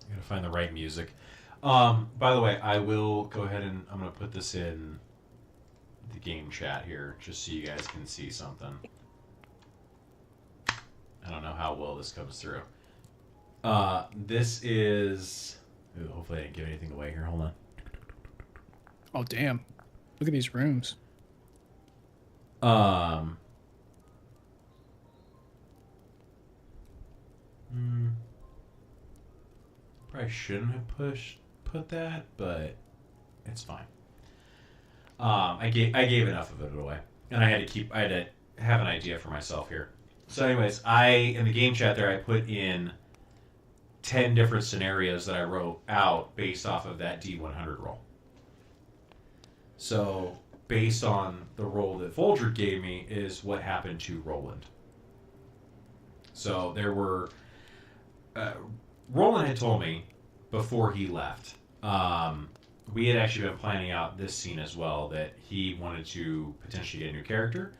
You gotta find the right music. By the way, I will go ahead and I'm gonna put this in the game chat here, just so you guys can see something. I don't know how well this comes through. This is. Ooh, hopefully, I didn't give anything away here. Hold on. Oh damn! Look at these rooms. Probably shouldn't have put that, but it's fine. I gave enough of it away, and I had to have an idea for myself here. So, anyways, in the game chat there, I put in 10 different scenarios that I wrote out based off of that D100 roll. So, based on the roll that Folger gave me, is what happened to Roland. So there were. Roland had told me before he left. We had actually been planning out this scene as well, that he wanted to potentially get a new character.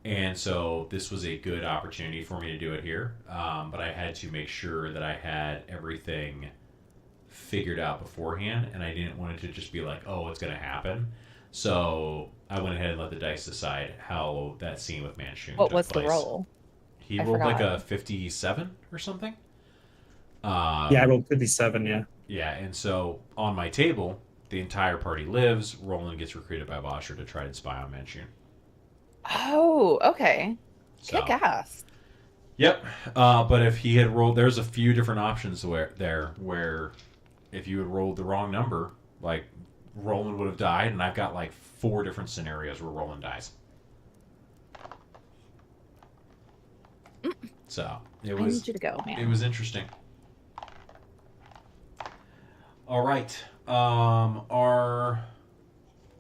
And so this was a good opportunity for me to do it here. But I had to make sure that I had everything figured out beforehand. And I didn't want it to just be like, oh, it's going to happen. So I went ahead and let the dice decide how that scene with Manchun What took was place. the roll? He I rolled like forgot. a 57 or something. Yeah, I rolled 57. Yeah. Yeah, and so on my table, the entire party lives. Roland gets recruited by Bosher to try and spy on Manchun. Oh, okay. So, Kick ass. yep. But if he had rolled, there's a few different options where if you had rolled the wrong number, like Roland would have died, and I've got like 4 different scenarios where Roland dies. So it I was. need you to go, man. It was interesting. All right. Are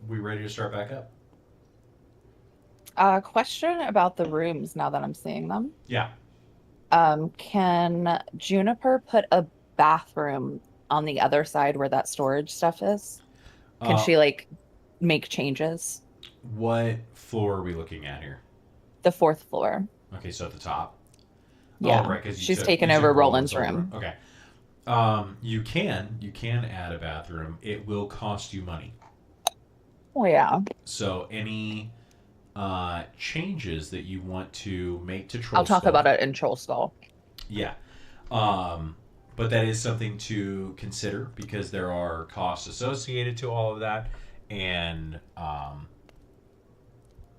we ready to start back up? Question about the rooms now that I'm seeing them. Yeah. Can Juniper put a bathroom on the other side where that storage stuff is? Can she like make changes? What floor are we looking at here? The 4th floor. Okay, so at the top. Yeah. Oh, right, 'cause She's you taken took over Roland's Roland's old room. Okay. You can add a bathroom. It will cost you money. Oh yeah. So any changes that you want to make to Troll I'll talk Skull- about it in Troll Skull. Yeah. But that is something to consider because there are costs associated to all of that, and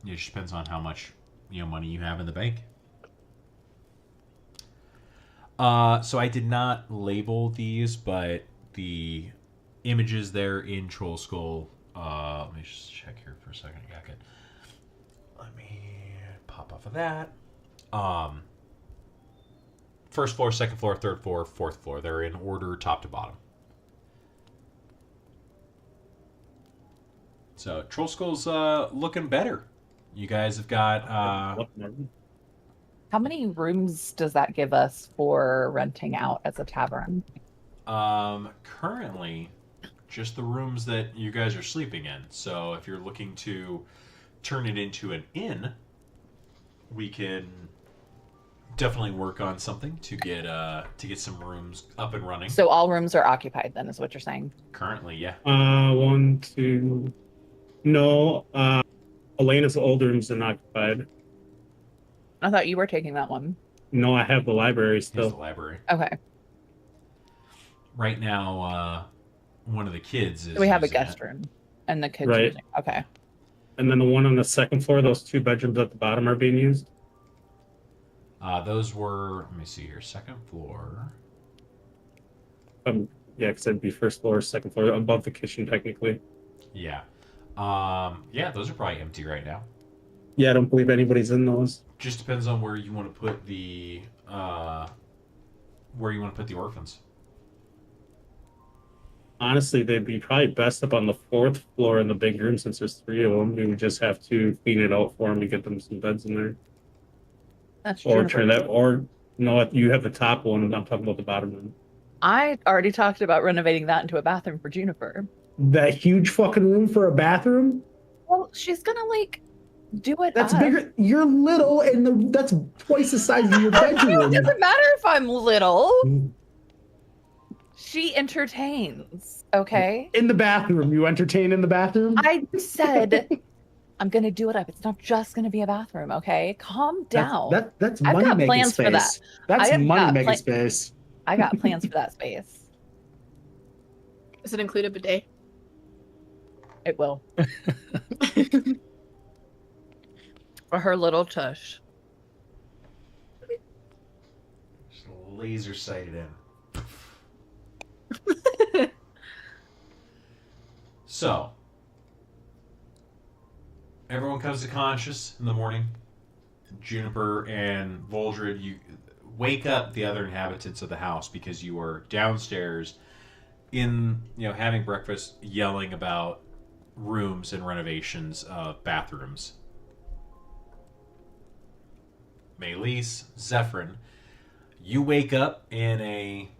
it just depends on how much money you have in the bank. So I did not label these, but the images there in Troll Skull. Let me just check here for a second. Yeah, good. Let me pop off of that. First floor, second floor, third floor, fourth floor. They're in order, top to bottom. So Troll Skull's looking better. You guys have got. How many rooms does that give us for renting out as a tavern? Currently, just the rooms that you guys are sleeping in. So if you're looking to turn it into an inn, we can definitely work on something to get some rooms up and running. So all rooms are occupied then, is what you're saying? Currently, yeah. 1, 2. No, Elena's old room's unoccupied. I thought you were taking that one. No, I have the library Here's still. the library. Okay. Right now, one of the kids is. So we have a using guest it. room and the kids Right. using. Okay. And then the one on the second floor, those 2 bedrooms at the bottom are being used. Those were. Let me see here. Second floor. Yeah, because it'd be first floor, second floor, above the kitchen technically. Yeah. Yeah, those are probably empty right now. Yeah, I don't believe anybody's in those. Just depends on where you want to put the orphans. Honestly, they'd be probably best up on the 4th floor in the big room since there's 3 of them. We would just have to clean it out for them and get them some beds in there. That's Or true. turn that, or no, you have the top one, and I'm talking about the bottom one. I already talked about renovating that into a bathroom for Juniper. That huge fucking room for a bathroom? Well, she's gonna like do it. That's up. bigger. You're little, and that's twice the size of your It bedroom. doesn't matter if I'm little. She entertains. Okay. In the bathroom, you entertain in the bathroom. I said I'm gonna do it up. It's not just gonna be a bathroom, okay? Calm down. That's I've money got making plans for that. space. That's I have money got making space. I got plans for that space. Does it include a bidet? It will. For her little tush. Just laser sighted in. So, everyone comes to conscious in the morning. Juniper and Voldred, you wake up the other inhabitants of the house because you are downstairs having breakfast, yelling about rooms and renovations of bathrooms. Maelise, Zephyrin, you wake up in a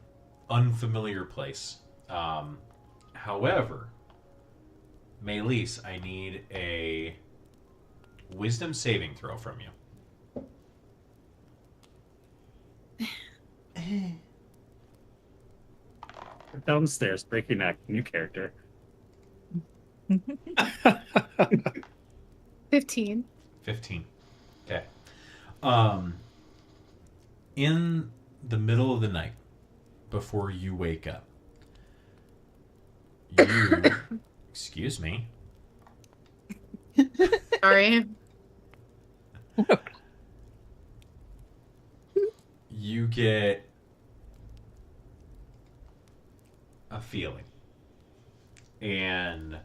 unfamiliar place. However, Maelise, I need a wisdom saving throw from you. Downstairs, breaking neck, new character. 15. 15. Okay. In the middle of the night, before you wake up, you... Excuse me. Sorry. You get a feeling. And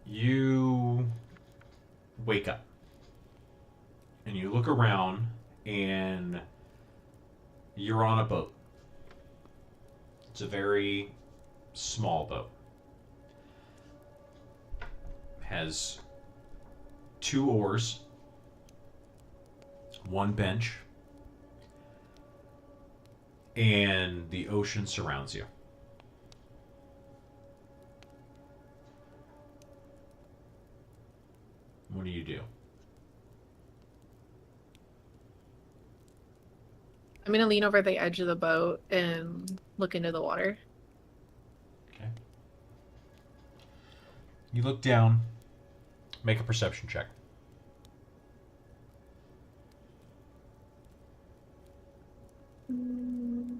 you wake up. And you look around and you're on a boat. It's a very small boat. Has 2 oars, 1 bench, and the ocean surrounds you. What do you do? I'm gonna lean over the edge of the boat and look into the water. Okay. You look down, make a perception check. Mm.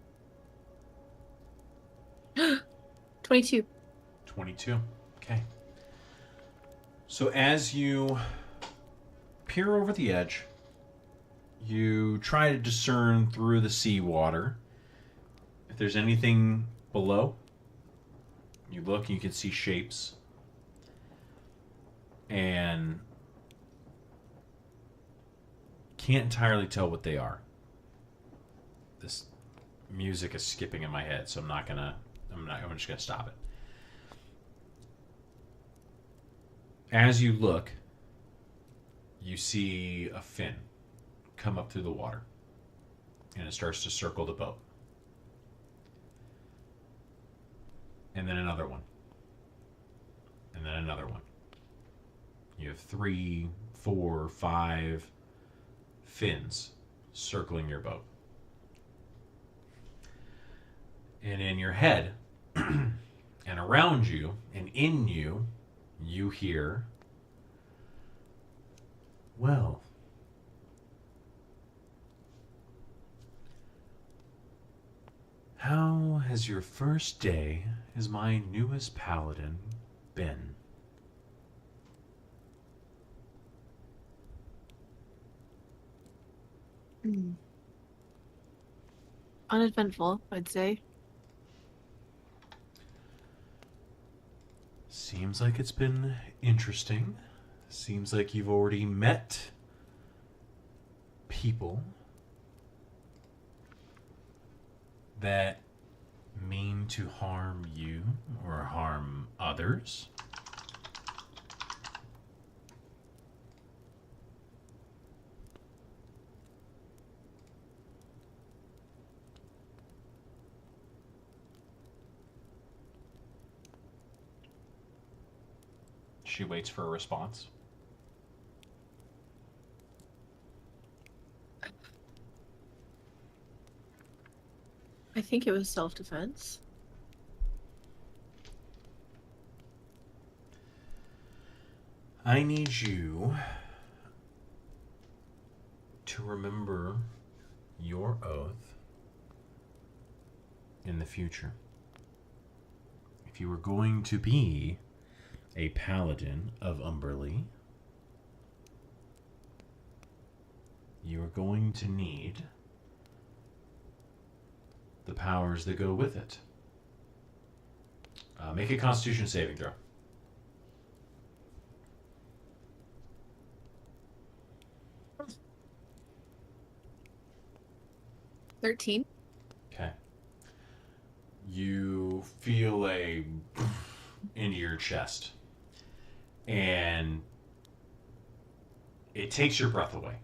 22. 22. Okay. So as you peer over the edge, you try to discern through the seawater if there's anything below. You look and you can see shapes. And can't entirely tell what they are. This music is skipping in my head, so I'm just gonna stop it. As you look, you see a fin come up through the water, and it starts to circle the boat. And then another one. And then another one. You have 3, 4, 5 fins circling your boat. And in your head, and around you, and in you, you hear, well, how has your first day as my newest paladin been? Uneventful, I'd say. Seems like it's been interesting. Seems like you've already met people that mean to harm you or harm others. She waits for a response. I think it was self-defense. I need you to remember your oath in the future. If you were going to be a paladin of Umberlee, you are going to need the powers that go with it. Make a Constitution saving throw. $13. Okay. You feel a into your chest, and it takes your breath away.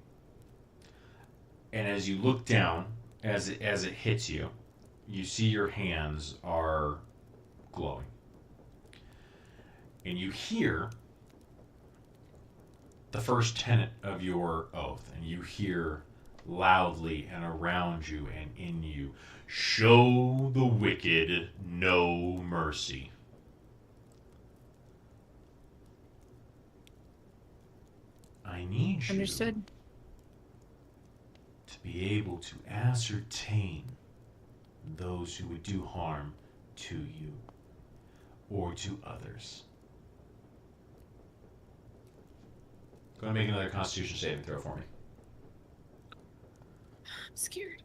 And as you look down, as it hits you, you see your hands are glowing, and you hear the first tenet of your oath, and you hear loudly and around you and in you, show the wicked no mercy. I need you Understood. to be able to ascertain those who would do harm to you or to others. Go ahead and make another Constitution saving throw for me. I'm scared.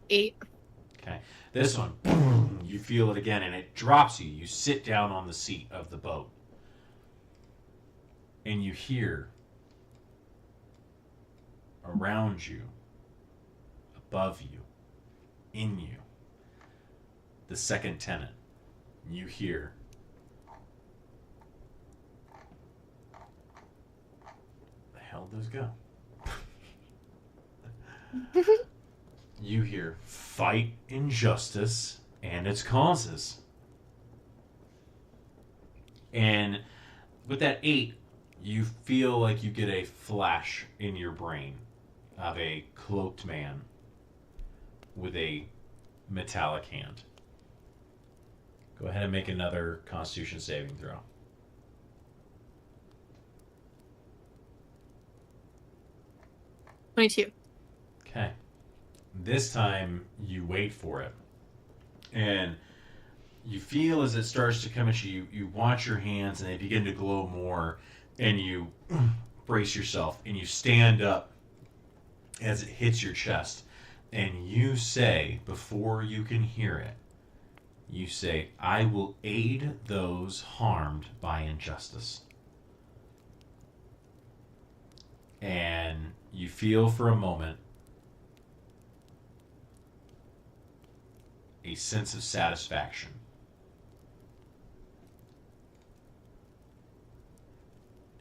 8. Okay. This one, boom, you feel it again, and it drops you. You sit down on the seat of the boat. And you hear around you, above you, in you, the second tenet. You hear the hell does go? You hear fight injustice and its causes. And with that 8, you feel like you get a flash in your brain of a cloaked man with a metallic hand. Go ahead and make another Constitution saving throw. $22. Okay. This time you wait for it. And you feel as it starts to come at you, you watch your hands and they begin to glow more, and you brace yourself and you stand up as it hits your chest, and you say, before you can hear it, you say, I will aid those harmed by injustice. And you feel for a moment a sense of satisfaction.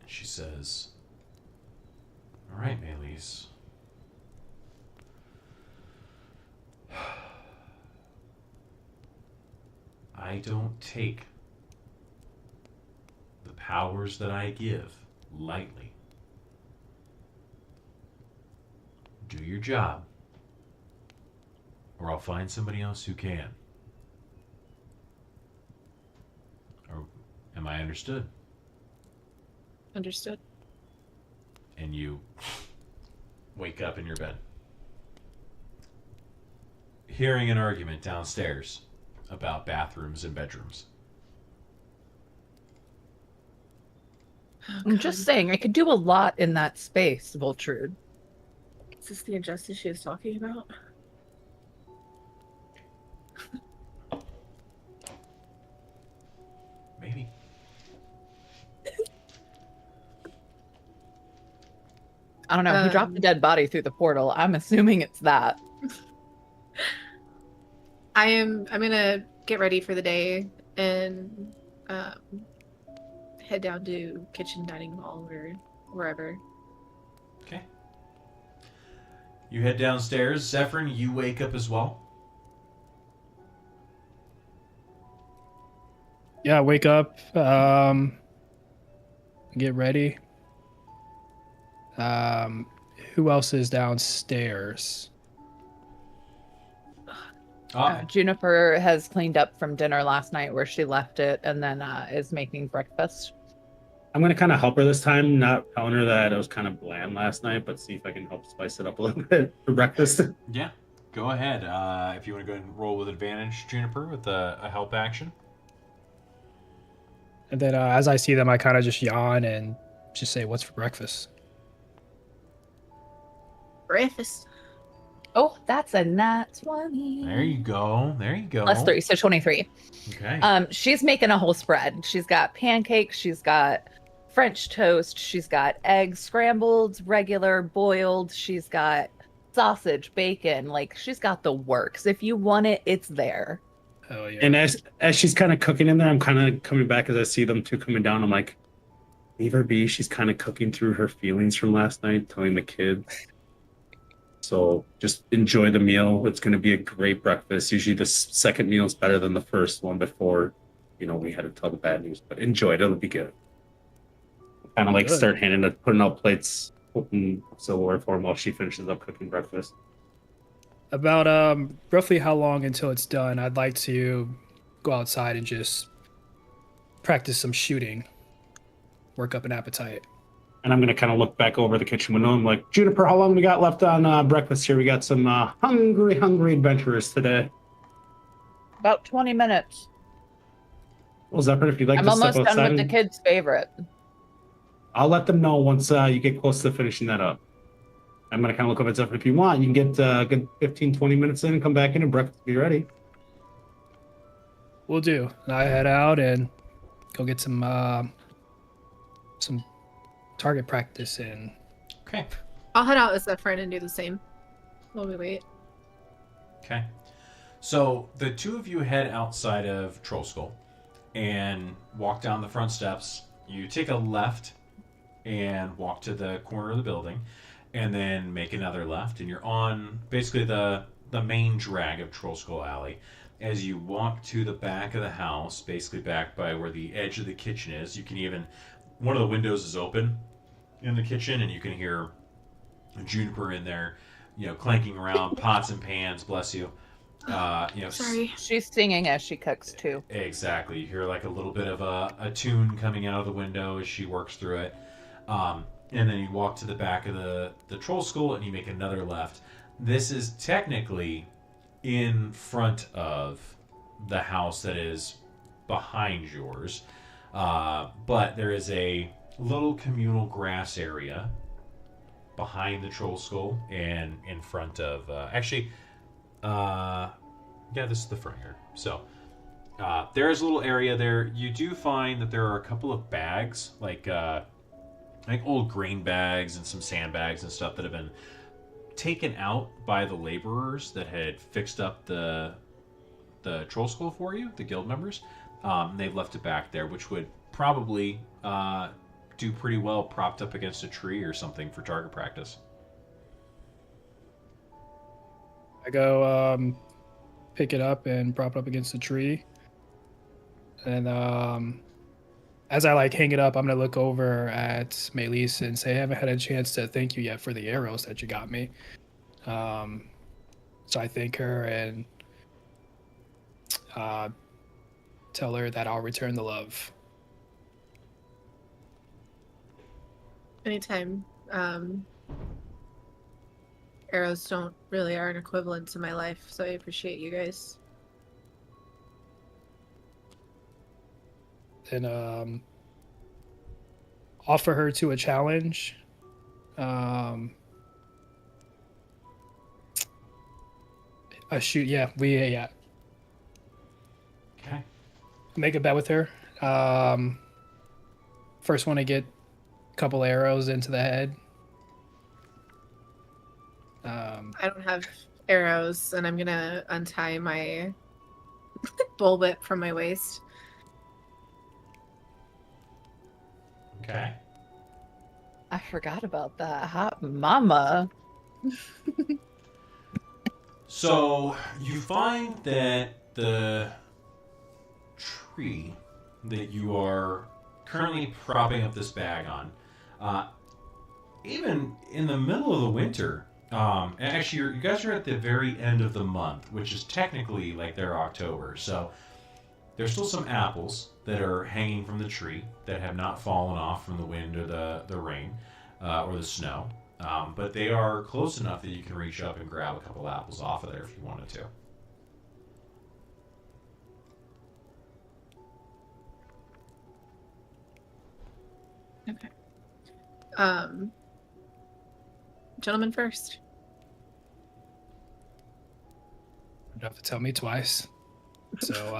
And she says, all right, Maylis. I don't take the powers that I give lightly. Do your job, or I'll find somebody else who can. Or am I understood? Understood. And you wake up in your bed, hearing an argument downstairs about bathrooms and bedrooms. Oh, I'm just saying, I could do a lot in that space, Voltrude. Is this the injustice she was talking about? Maybe. I don't know. He dropped a dead body through the portal. I'm assuming it's that. I'm gonna get ready for the day and head down to kitchen dining hall or wherever. Okay. You head downstairs. Zephyrin, you wake up as well. Yeah, wake up, get ready. Who else is downstairs? Juniper has cleaned up from dinner last night where she left it and then is making breakfast. I'm gonna kind of help her this time, not telling her that it was kind of bland last night, but see if I can help spice it up a little bit for breakfast. Yeah, go ahead. If you want to go ahead and roll with advantage, Juniper, with a help action. And then as I see them, I kind of just yawn and just say, "What's for breakfast?" Breakfast. Oh, that's a nat 20. There you go. There you go. +3, so 23. Okay. She's making a whole spread. She's got pancakes, she's got French toast, she's got eggs scrambled, regular, boiled, she's got sausage, bacon, like she's got the works. If you want it, it's there. Oh yeah. And as she's kind of cooking in there, I'm kind of coming back as I see them two coming down. I'm like, leave her be. She's kind of cooking through her feelings from last night, telling the kids. So just enjoy the meal. It's going to be a great breakfast. Usually the second meal is better than the first one before, we had to tell the bad news. But enjoy it. It'll be good. Kind of like Good. start putting out plates, open silverware for them while she finishes up cooking breakfast. About roughly how long until it's done? I'd like to go outside and just practice some shooting, work up an appetite. And I'm going to kind of look back over the kitchen window. I'm like, Juniper, how long we got left on breakfast here? We got some hungry adventurers today. About 20 minutes. Well, Zephyr, if you'd like I'm to step almost outside, done with the kids' favorite. I'll let them know once you get close to finishing that up. I'm going to kind of look up at Zephyr. If you want, you can get a good 15, 20 minutes in and come back in and breakfast will be ready. We'll do. And I head out and go get some target practice in. Okay. I'll head out as a friend and do the same while we wait. Okay. So the two of you head outside of Troll Skull and walk down the front steps. You take a left and walk to the corner of the building, and then make another left, and you're on basically the main drag of Troll Skull Alley. As you walk to the back of the house, basically back by where the edge of the kitchen is, you can even, one of the windows is open in the kitchen, and you can hear Juniper in there, clanking around pots and pans. Bless you. Sorry. She's singing as she cooks too. Exactly. You hear like a little bit of a tune coming out of the window as she works through it. And then you walk to the back of the troll skull and you make another left. This is technically in front of the house that is behind yours. But there is a little communal grass area behind the troll skull and in front of this is the front here. So there is a little area there. You do find that there are a couple of bags, like old grain bags and some sandbags and stuff that have been taken out by the laborers that had fixed up the troll skull for you, the guild members. They've left it back there, which would probably do pretty well propped up against a tree or something for target practice. I go pick it up and prop it up against the tree. And as I hang it up, I'm gonna look over at Maelise and say, I haven't had a chance to thank you yet for the arrows that you got me. So I thank her and tell her that I'll return the love. Anytime. Arrows aren't equivalent to my life, so I appreciate you guys. And offer her to a challenge. A shoot, yeah. Okay. Make a bet with her. First one to get a couple arrows into the head. I don't have arrows, and I'm gonna untie my bullwhip from my waist. Okay. I forgot about that. Hot mama. So you find that the tree that you are currently propping up this bag on, even in the middle of the winter, And actually, you guys are at the very end of the month, which is technically like their October. So there's still some apples that are hanging from the tree that have not fallen off from the wind or the rain or the snow. But they are close enough that you can reach up and grab a couple apples off of there if you wanted to. Okay. Gentlemen first. You don't have to tell me twice. So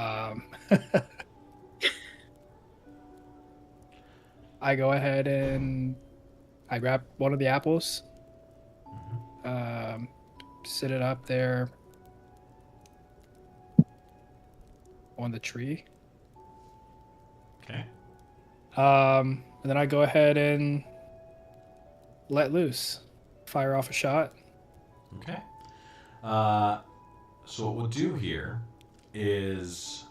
I go ahead and I grab one of the apples, sit it up there on the tree. Okay. And then I go ahead and let loose, fire off a shot. Okay. So what we'll do here is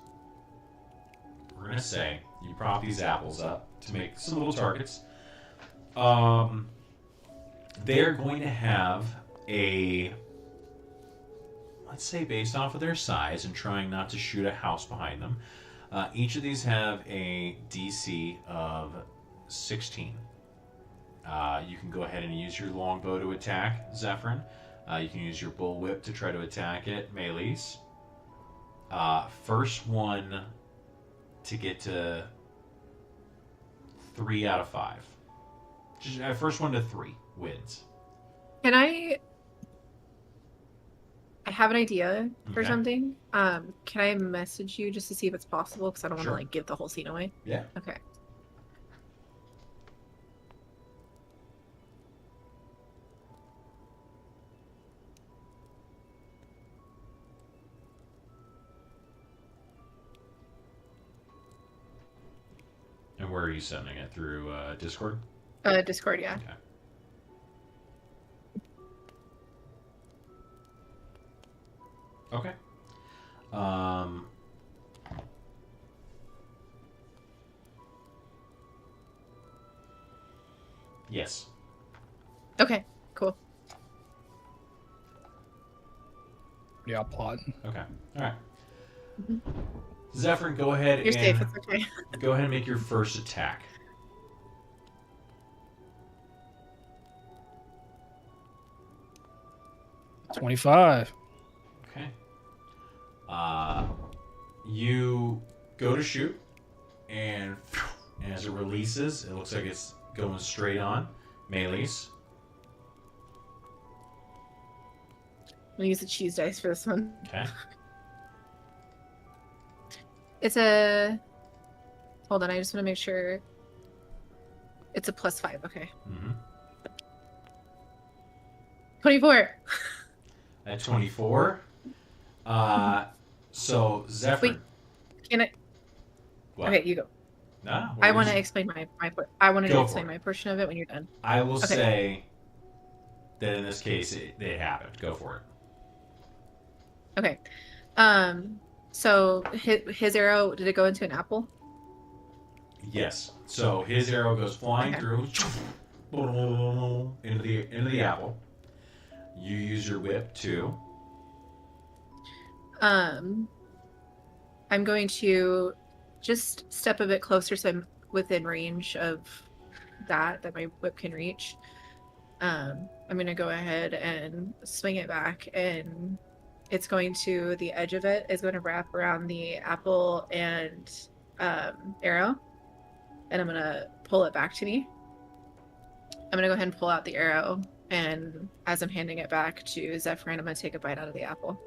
we're going to say you prop these apples up to make some little targets. They're going to have a, let's say based off of their size and trying not to shoot a house behind them, each of these have a DC of 16. You can go ahead and use your longbow to attack Zephyrin. You can use your bullwhip to try to attack it, melees. First one to get to 3 out of 5. Just, first one to 3 wins. Can I have an idea for Okay. something. Can I message you just to see if it's possible? Because I don't want to Sure. like give the whole scene away. Yeah. Okay. And where are you sending it? Through Discord? Discord, yeah. Okay. Okay. Yes. Okay, cool. Yeah, plotting. Okay. All right. Mhm. Zephyrin, go ahead You're safe, and it's okay. go ahead and make your first attack. $25. Okay. You go to shoot, and as it releases, it looks like it's going straight on. Melees. I'm gonna use the cheese dice for this one. Okay. It's a. Hold on, I just want to make sure. It's a +5. Okay. Mm-hmm. 24. At 24. So Zephyr. Can I? What? Okay, you go. No. I want to explain I wanted Go to for explain it. my portion of it when you're done. I will Okay. say that in this case it happened. Go for it. Okay. So his arrow, did it go into an apple? Yes. So his arrow goes flying Okay. through into the apple. You use your whip too. I'm going to just step a bit closer so I'm within range of that my whip can reach. I'm going to go ahead and swing it back, and it's going to the edge of it is going to wrap around the apple and arrow, and I'm going to pull it back to me. I'm going to go ahead and pull out the arrow, and as I'm handing it back to Zephyrin, I'm going to take a bite out of the apple.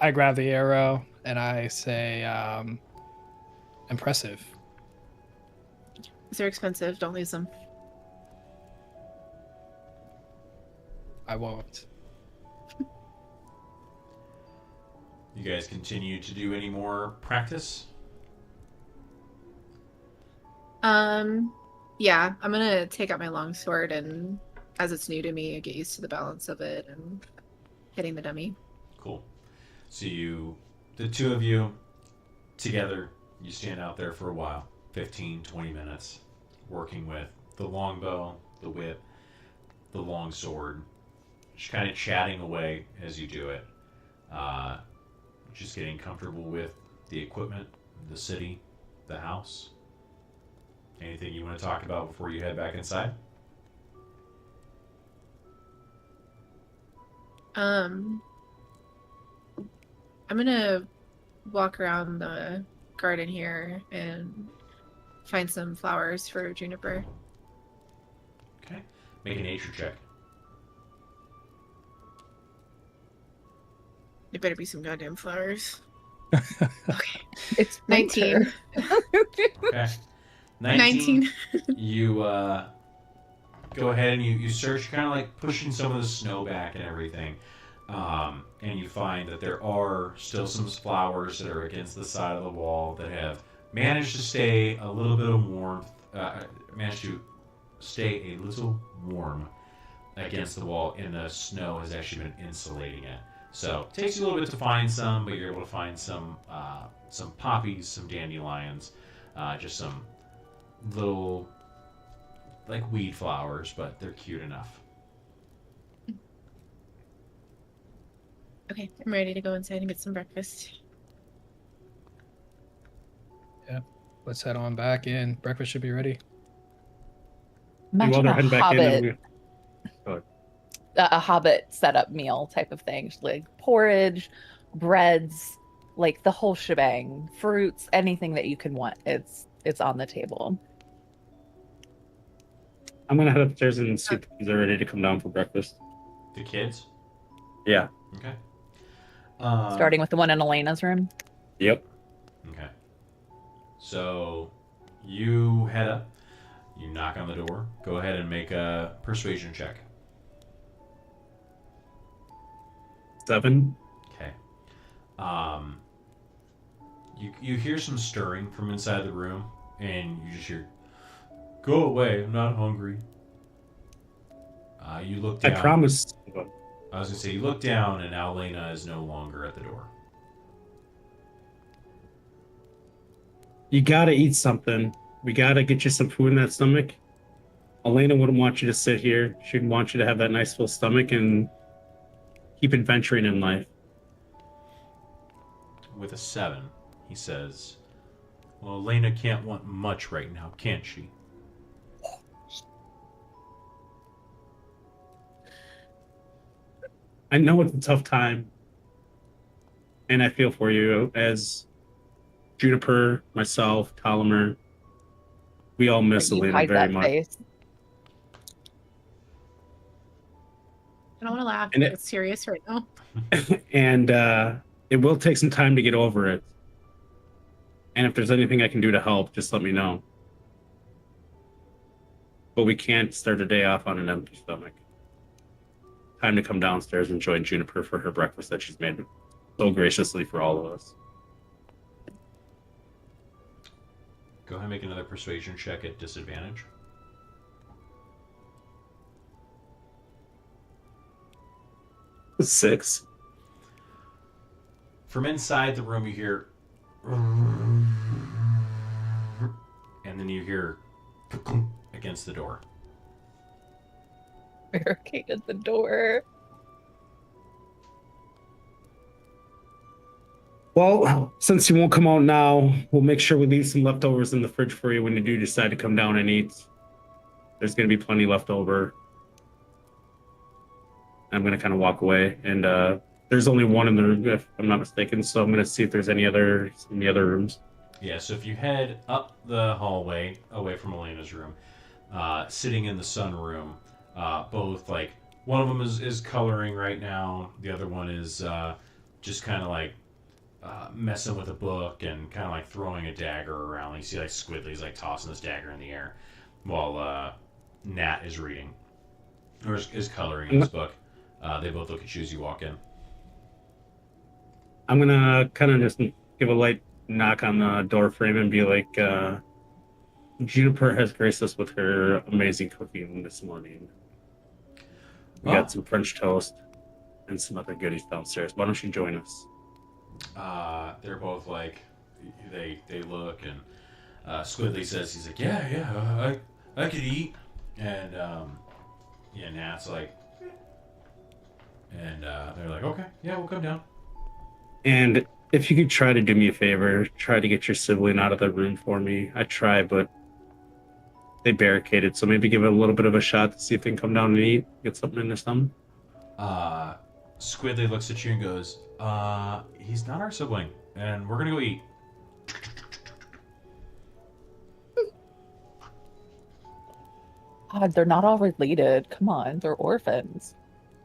I grab the arrow and I say, impressive. They're expensive. Don't lose them. I won't. You guys continue to do any more practice? Yeah, I'm gonna take out my longsword, and as it's new to me, get used to the balance of it and hitting the dummy. Cool. So the two of you together, you stand out there for a while, 15, 20 minutes, working with the longbow, the whip, the long sword, just kind of chatting away as you do it. Just getting comfortable with the equipment, the city, the house. Anything you want to talk about before you head back inside? I'm gonna walk around the garden here and find some flowers for Juniper. Okay. Make a nature check. There better be some goddamn flowers. Okay. It's 19. Okay. 19. You go ahead and you search, kind of like pushing some of the snow back and everything. And you find that there are still some flowers that are against the side of the wall that have managed to stay a little bit of warmth, managed to stay a little warm against the wall, and the snow has actually been insulating it. So it takes you a little bit to find some, but you're able to find some poppies, some dandelions, just some little like weed flowers, but they're cute enough. Okay, I'm ready to go inside and get some breakfast. Let's head on back in. Breakfast should be ready. While Imagine they're a heading back in, hobbit, then a hobbit setup meal type of thing, like porridge, breads, like the whole shebang, fruits, anything that you can want. It's on the table. I'm gonna head upstairs and see if they're ready to come down for breakfast. The kids? Yeah. Okay. Starting with the one in Elena's room. Yep. Okay. So you head up, you knock on the door, go ahead and make a persuasion check. 7. Okay. You hear some stirring from inside the room, and you just hear, "Go away, I'm not hungry." You look I down. promise. I was gonna say, you look down, and now Lena is no longer at the door. You gotta eat something. We gotta get you some food in that stomach. Elena wouldn't want you to sit here. She'd want you to have that nice full stomach and keep adventuring in life. With a 7, he says, "Well, Lena can't want much right now, can't she?" I know it's a tough time, and I feel for you as Juniper, myself, Tolomer. We all miss You Elena hide very that much. face. I don't want to laugh. And It's serious right now. And it will take some time to get over it. And if there's anything I can do to help, just let me know. But we can't start a day off on an empty stomach. Time to come downstairs and join Juniper for her breakfast that she's made so graciously for all of us. Go ahead and make another persuasion check at disadvantage. Six. From inside the room, you hear, and then you hear against the door. Barricaded the door. Well, since you won't come out now, we'll make sure we leave some leftovers in the fridge for you when you do decide to come down and eat. There's going to be plenty left over. I'm going to kind of walk away, and there's only one in the room, if I'm not mistaken, so I'm going to see if there's any other rooms. Yeah, so if you head up the hallway away from Elena's room, sitting in the sunroom, both like one of them is coloring right now, the other one is just kind of like messing with a book and kind of like throwing a dagger around. You see like Squidly's like tossing this dagger in the air while Nat is reading or is coloring in his book. They both look at you as you walk in. I'm going to kind of just give a light knock on the door frame and be like, Juniper has graced us with her amazing cooking this morning. We got some French toast and some other goodies downstairs. Why don't you join us? They're both like, they look, and Squidly says, he's like, yeah, I could eat. And yeah, Nat's like, and they're like, okay, yeah, we'll come down. And if you could try to do me a favor, try to get your sibling out of the room for me. I tried, but they barricaded, so maybe give it a little bit of a shot to see if they can come down and eat, get something in their stomach. Squidly looks at you and goes, he's not our sibling, and we're gonna go eat. God, they're not all related. Come on, they're orphans.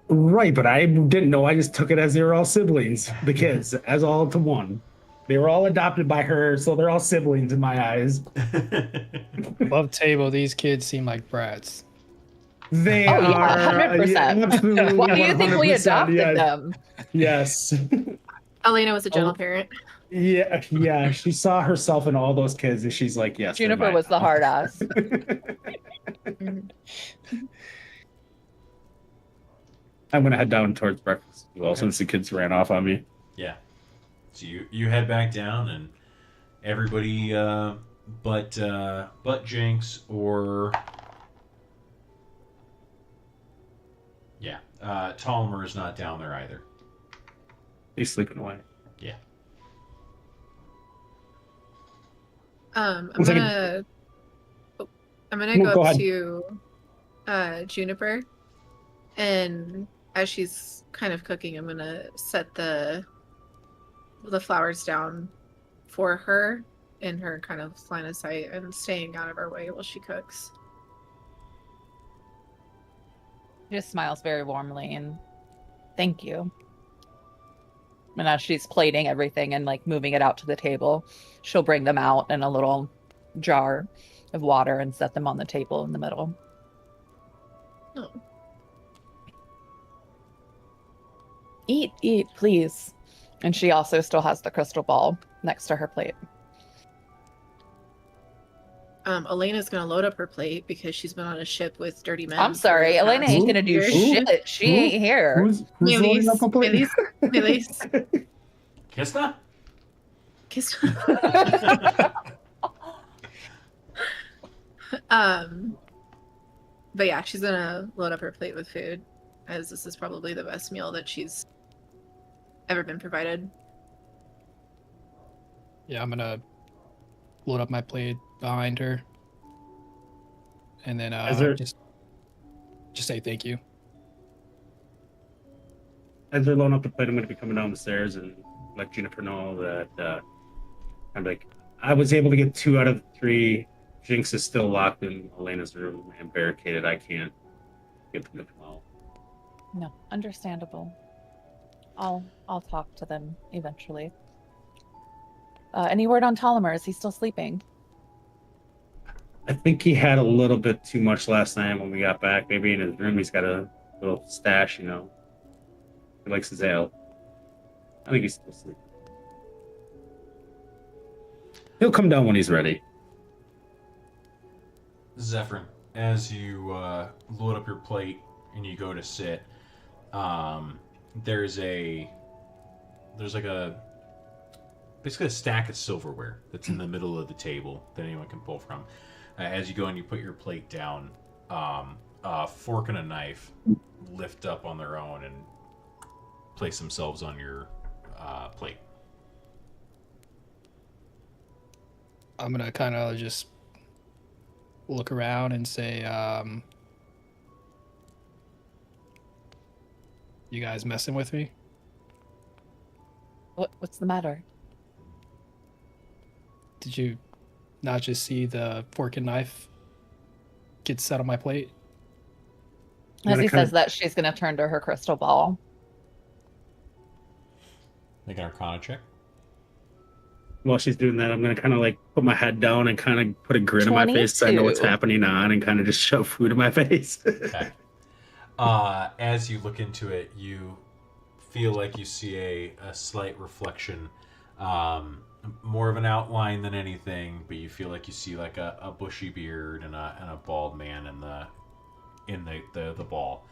Right, but I didn't know. I just took it as they were all siblings, the kids, as all to one. They were all adopted by her, so they're all siblings in my eyes. Above table, these kids seem like brats. They Oh, are yeah, 100%. absolutely. Why do you think we 100%, adopted yes. them? Yes. Elena was a gentle Oh. parent. Yeah. She saw herself in all those kids, and she's like, "Yes." they're Juniper mine was the now. hard ass. I'm gonna head down towards breakfast as well, since the kids ran off on me. Yeah. So you head back down, and everybody but Jinx or Tollimer is not down there either. He's sleeping away. Yeah. I'm One second. gonna No, go go up ahead. to Juniper, and as she's kind of cooking, I'm gonna set the flowers down for her in her kind of line of sight and staying out of her way while she cooks. She just smiles very warmly and thank you. And as she's plating everything and like moving it out to the table, she'll bring them out in a little jar of water and set them on the table in the middle. Oh. Eat, please. And she also still has the crystal ball next to her plate. Elena's gonna load up her plate because she's been on a ship with dirty men. I'm sorry, for the Elena past ain't gonna do year. shit. She ain't here. Who's loading up a plate? Melis. Kista? Kiss. But yeah, she's gonna load up her plate with food, as this is probably the best meal that she's ever been provided. Yeah, I'm gonna load up my plate behind her, and then Is there- just say thank you. As they're loading up the plate, I'm gonna be coming down the stairs and let Juniper know that I'm like, I was able to get 2 out of 3. Jinx is still locked in Elena's room and barricaded. I can't get them to come out. No, understandable. I'll talk to them eventually. Any word on Tollimer? Is he still sleeping? I think he had a little bit too much last night when we got back. Maybe in his room he's got a little stash, you know. He likes his ale. I think he's still asleep. He'll come down when he's ready. Zephyrin, as you load up your plate and you go to sit, there's like a basically a stack of silverware that's in the middle of the table that anyone can pull from. As you go and you put your plate down, a fork and a knife lift up on their own and place themselves on your plate. I'm gonna kind of just look around and say, "You guys messing with me?" What's the matter? Did you not just see the fork and knife get set on my plate? As he kinda- says that, she's gonna turn to her crystal ball. Make an Arcana check. While she's doing that, I'm gonna kind of like put my head down and kind of put a grin on my face so I know what's 22. happening on, and kind of just shove food in my face. Okay. As you look into it, you feel like you see a slight reflection, more of an outline than anything, but you feel like you see like a bushy beard and a bald man in the ball.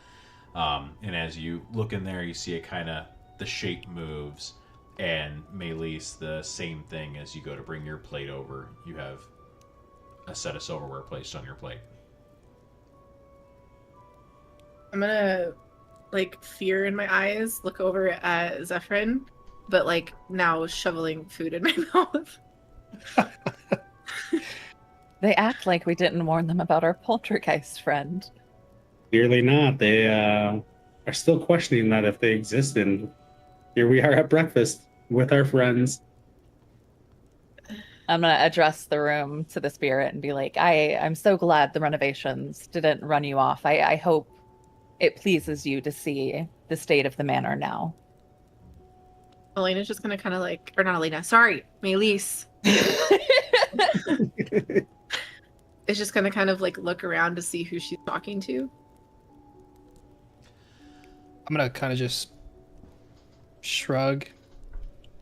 And as you look in there, you see it kind of the shape moves. And Melis, the same thing as you go to bring your plate over, you have a set of silverware placed on your plate. I'm gonna, like, fear in my eyes, look over at Zephyrin, but, like, now shoveling food in my mouth. They act like we didn't warn them about our poltergeist friend. Clearly not. They are still questioning that if they exist, and here we are at breakfast with our friends. I'm gonna address the room to the spirit and be like, I'm so glad the renovations didn't run you off. I hope it pleases you to see the state of the manor now. Elena's just gonna kind of like, or not Elena, sorry, Melise. Is just gonna kind of like look around to see who she's talking to. I'm gonna kind of just shrug,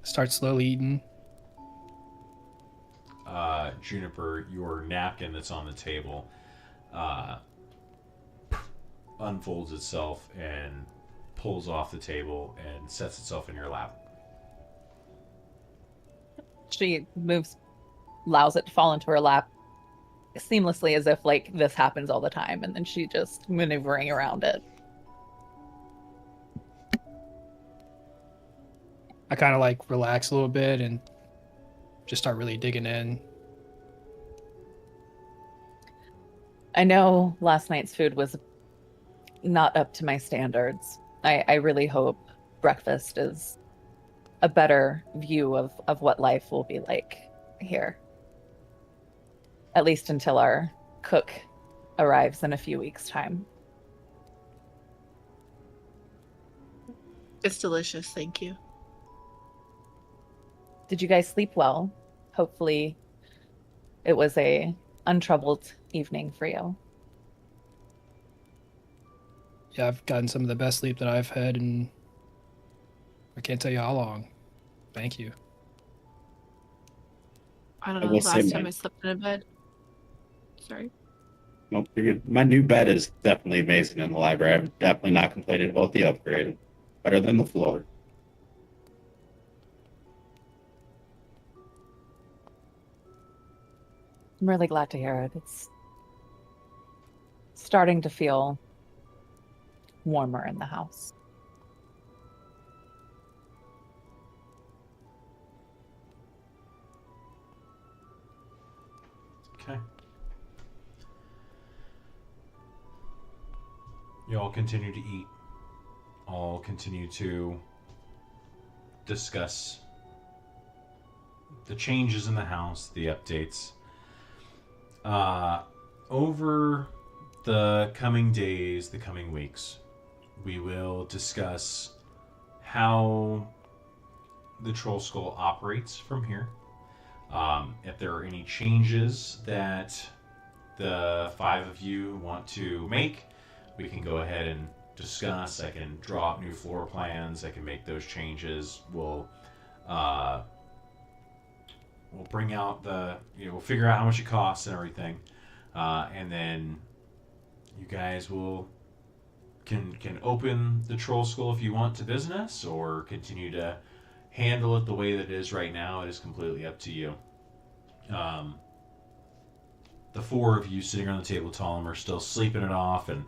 start slowly eating. Juniper, your napkin that's on the table unfolds itself and pulls off the table and sets itself in your lap. She moves, allows it to fall into her lap seamlessly as if like this happens all the time, and then she just maneuvering around it. I kind of like relax a little bit and just start really digging in. I know last night's food was not up to my standards. I really hope breakfast is a better view of what life will be like here. At least until our cook arrives in a few weeks' time. It's delicious, thank you. Did you guys sleep well? Hopefully it was a untroubled evening for you. Yeah, I've gotten some of the best sleep that I've had, and I can't tell you how long. Thank you. I don't I know will the say last time mine. I slept in a bed. Sorry. Nope, you're good. My new bed is definitely amazing in the library. I'm definitely not complaining about the upgrade. Better than the floor. I'm really glad to hear it. It's starting to feel warmer in the house. Okay. You all continue to eat. All continue to discuss the changes in the house, the updates. Over the coming days, the coming weeks, we will discuss how the Troll Skull operates from here. If there are any changes that the five of you want to make, we can go ahead and discuss. I can draw up new floor plans. I can make those changes. We'll bring out we'll figure out how much it costs and everything, and then you guys can open the Troll School if you want to business, or continue to handle it the way that it is right now. It is completely up to you. The four of you sitting around the table, Tom, are still sleeping it off and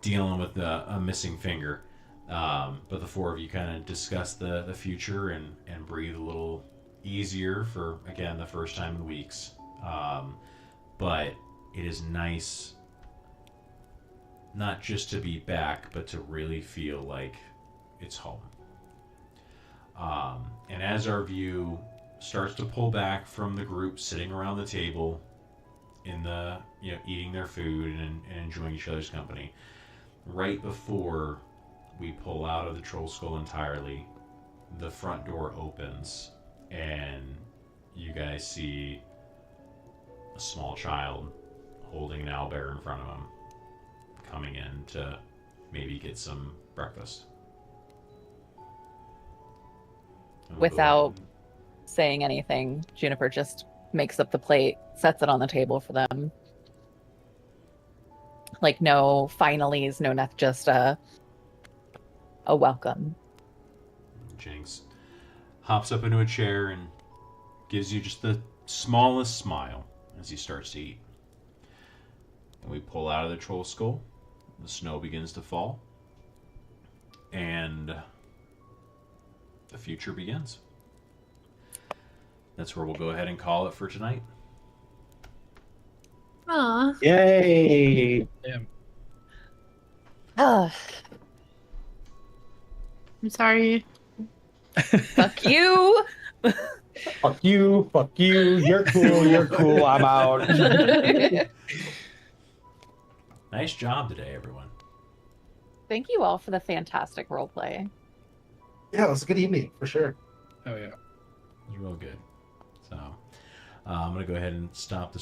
dealing with a missing finger. But the four of you kind of discuss the future and breathe a little easier for, again, the first time in weeks. But it is nice not just to be back, but to really feel like it's home. And as our view starts to pull back from the group sitting around the table in the, eating their food and enjoying each other's company, right before we pull out of the Troll Skull entirely, the front door opens and you guys see a small child holding an owlbear in front of him, coming in to maybe get some breakfast. And we'll go Without ahead saying anything, Juniper just makes up the plate, sets it on the table for them. Like no finalies, no nothing, just a welcome. Jinx hops up into a chair and gives you just the smallest smile as he starts to eat. And we pull out of the Troll Skull, the snow begins to fall, and the future begins. That's where we'll go ahead and call it for tonight. Aw. Yay! Ah, I'm sorry. fuck you. Fuck you, fuck you. You're cool, you're cool. I'm out. Nice job today, everyone. Thank you all for the fantastic roleplay. Yeah, it was a good evening for sure. Oh yeah. It was real good. So I'm going to go ahead and stop the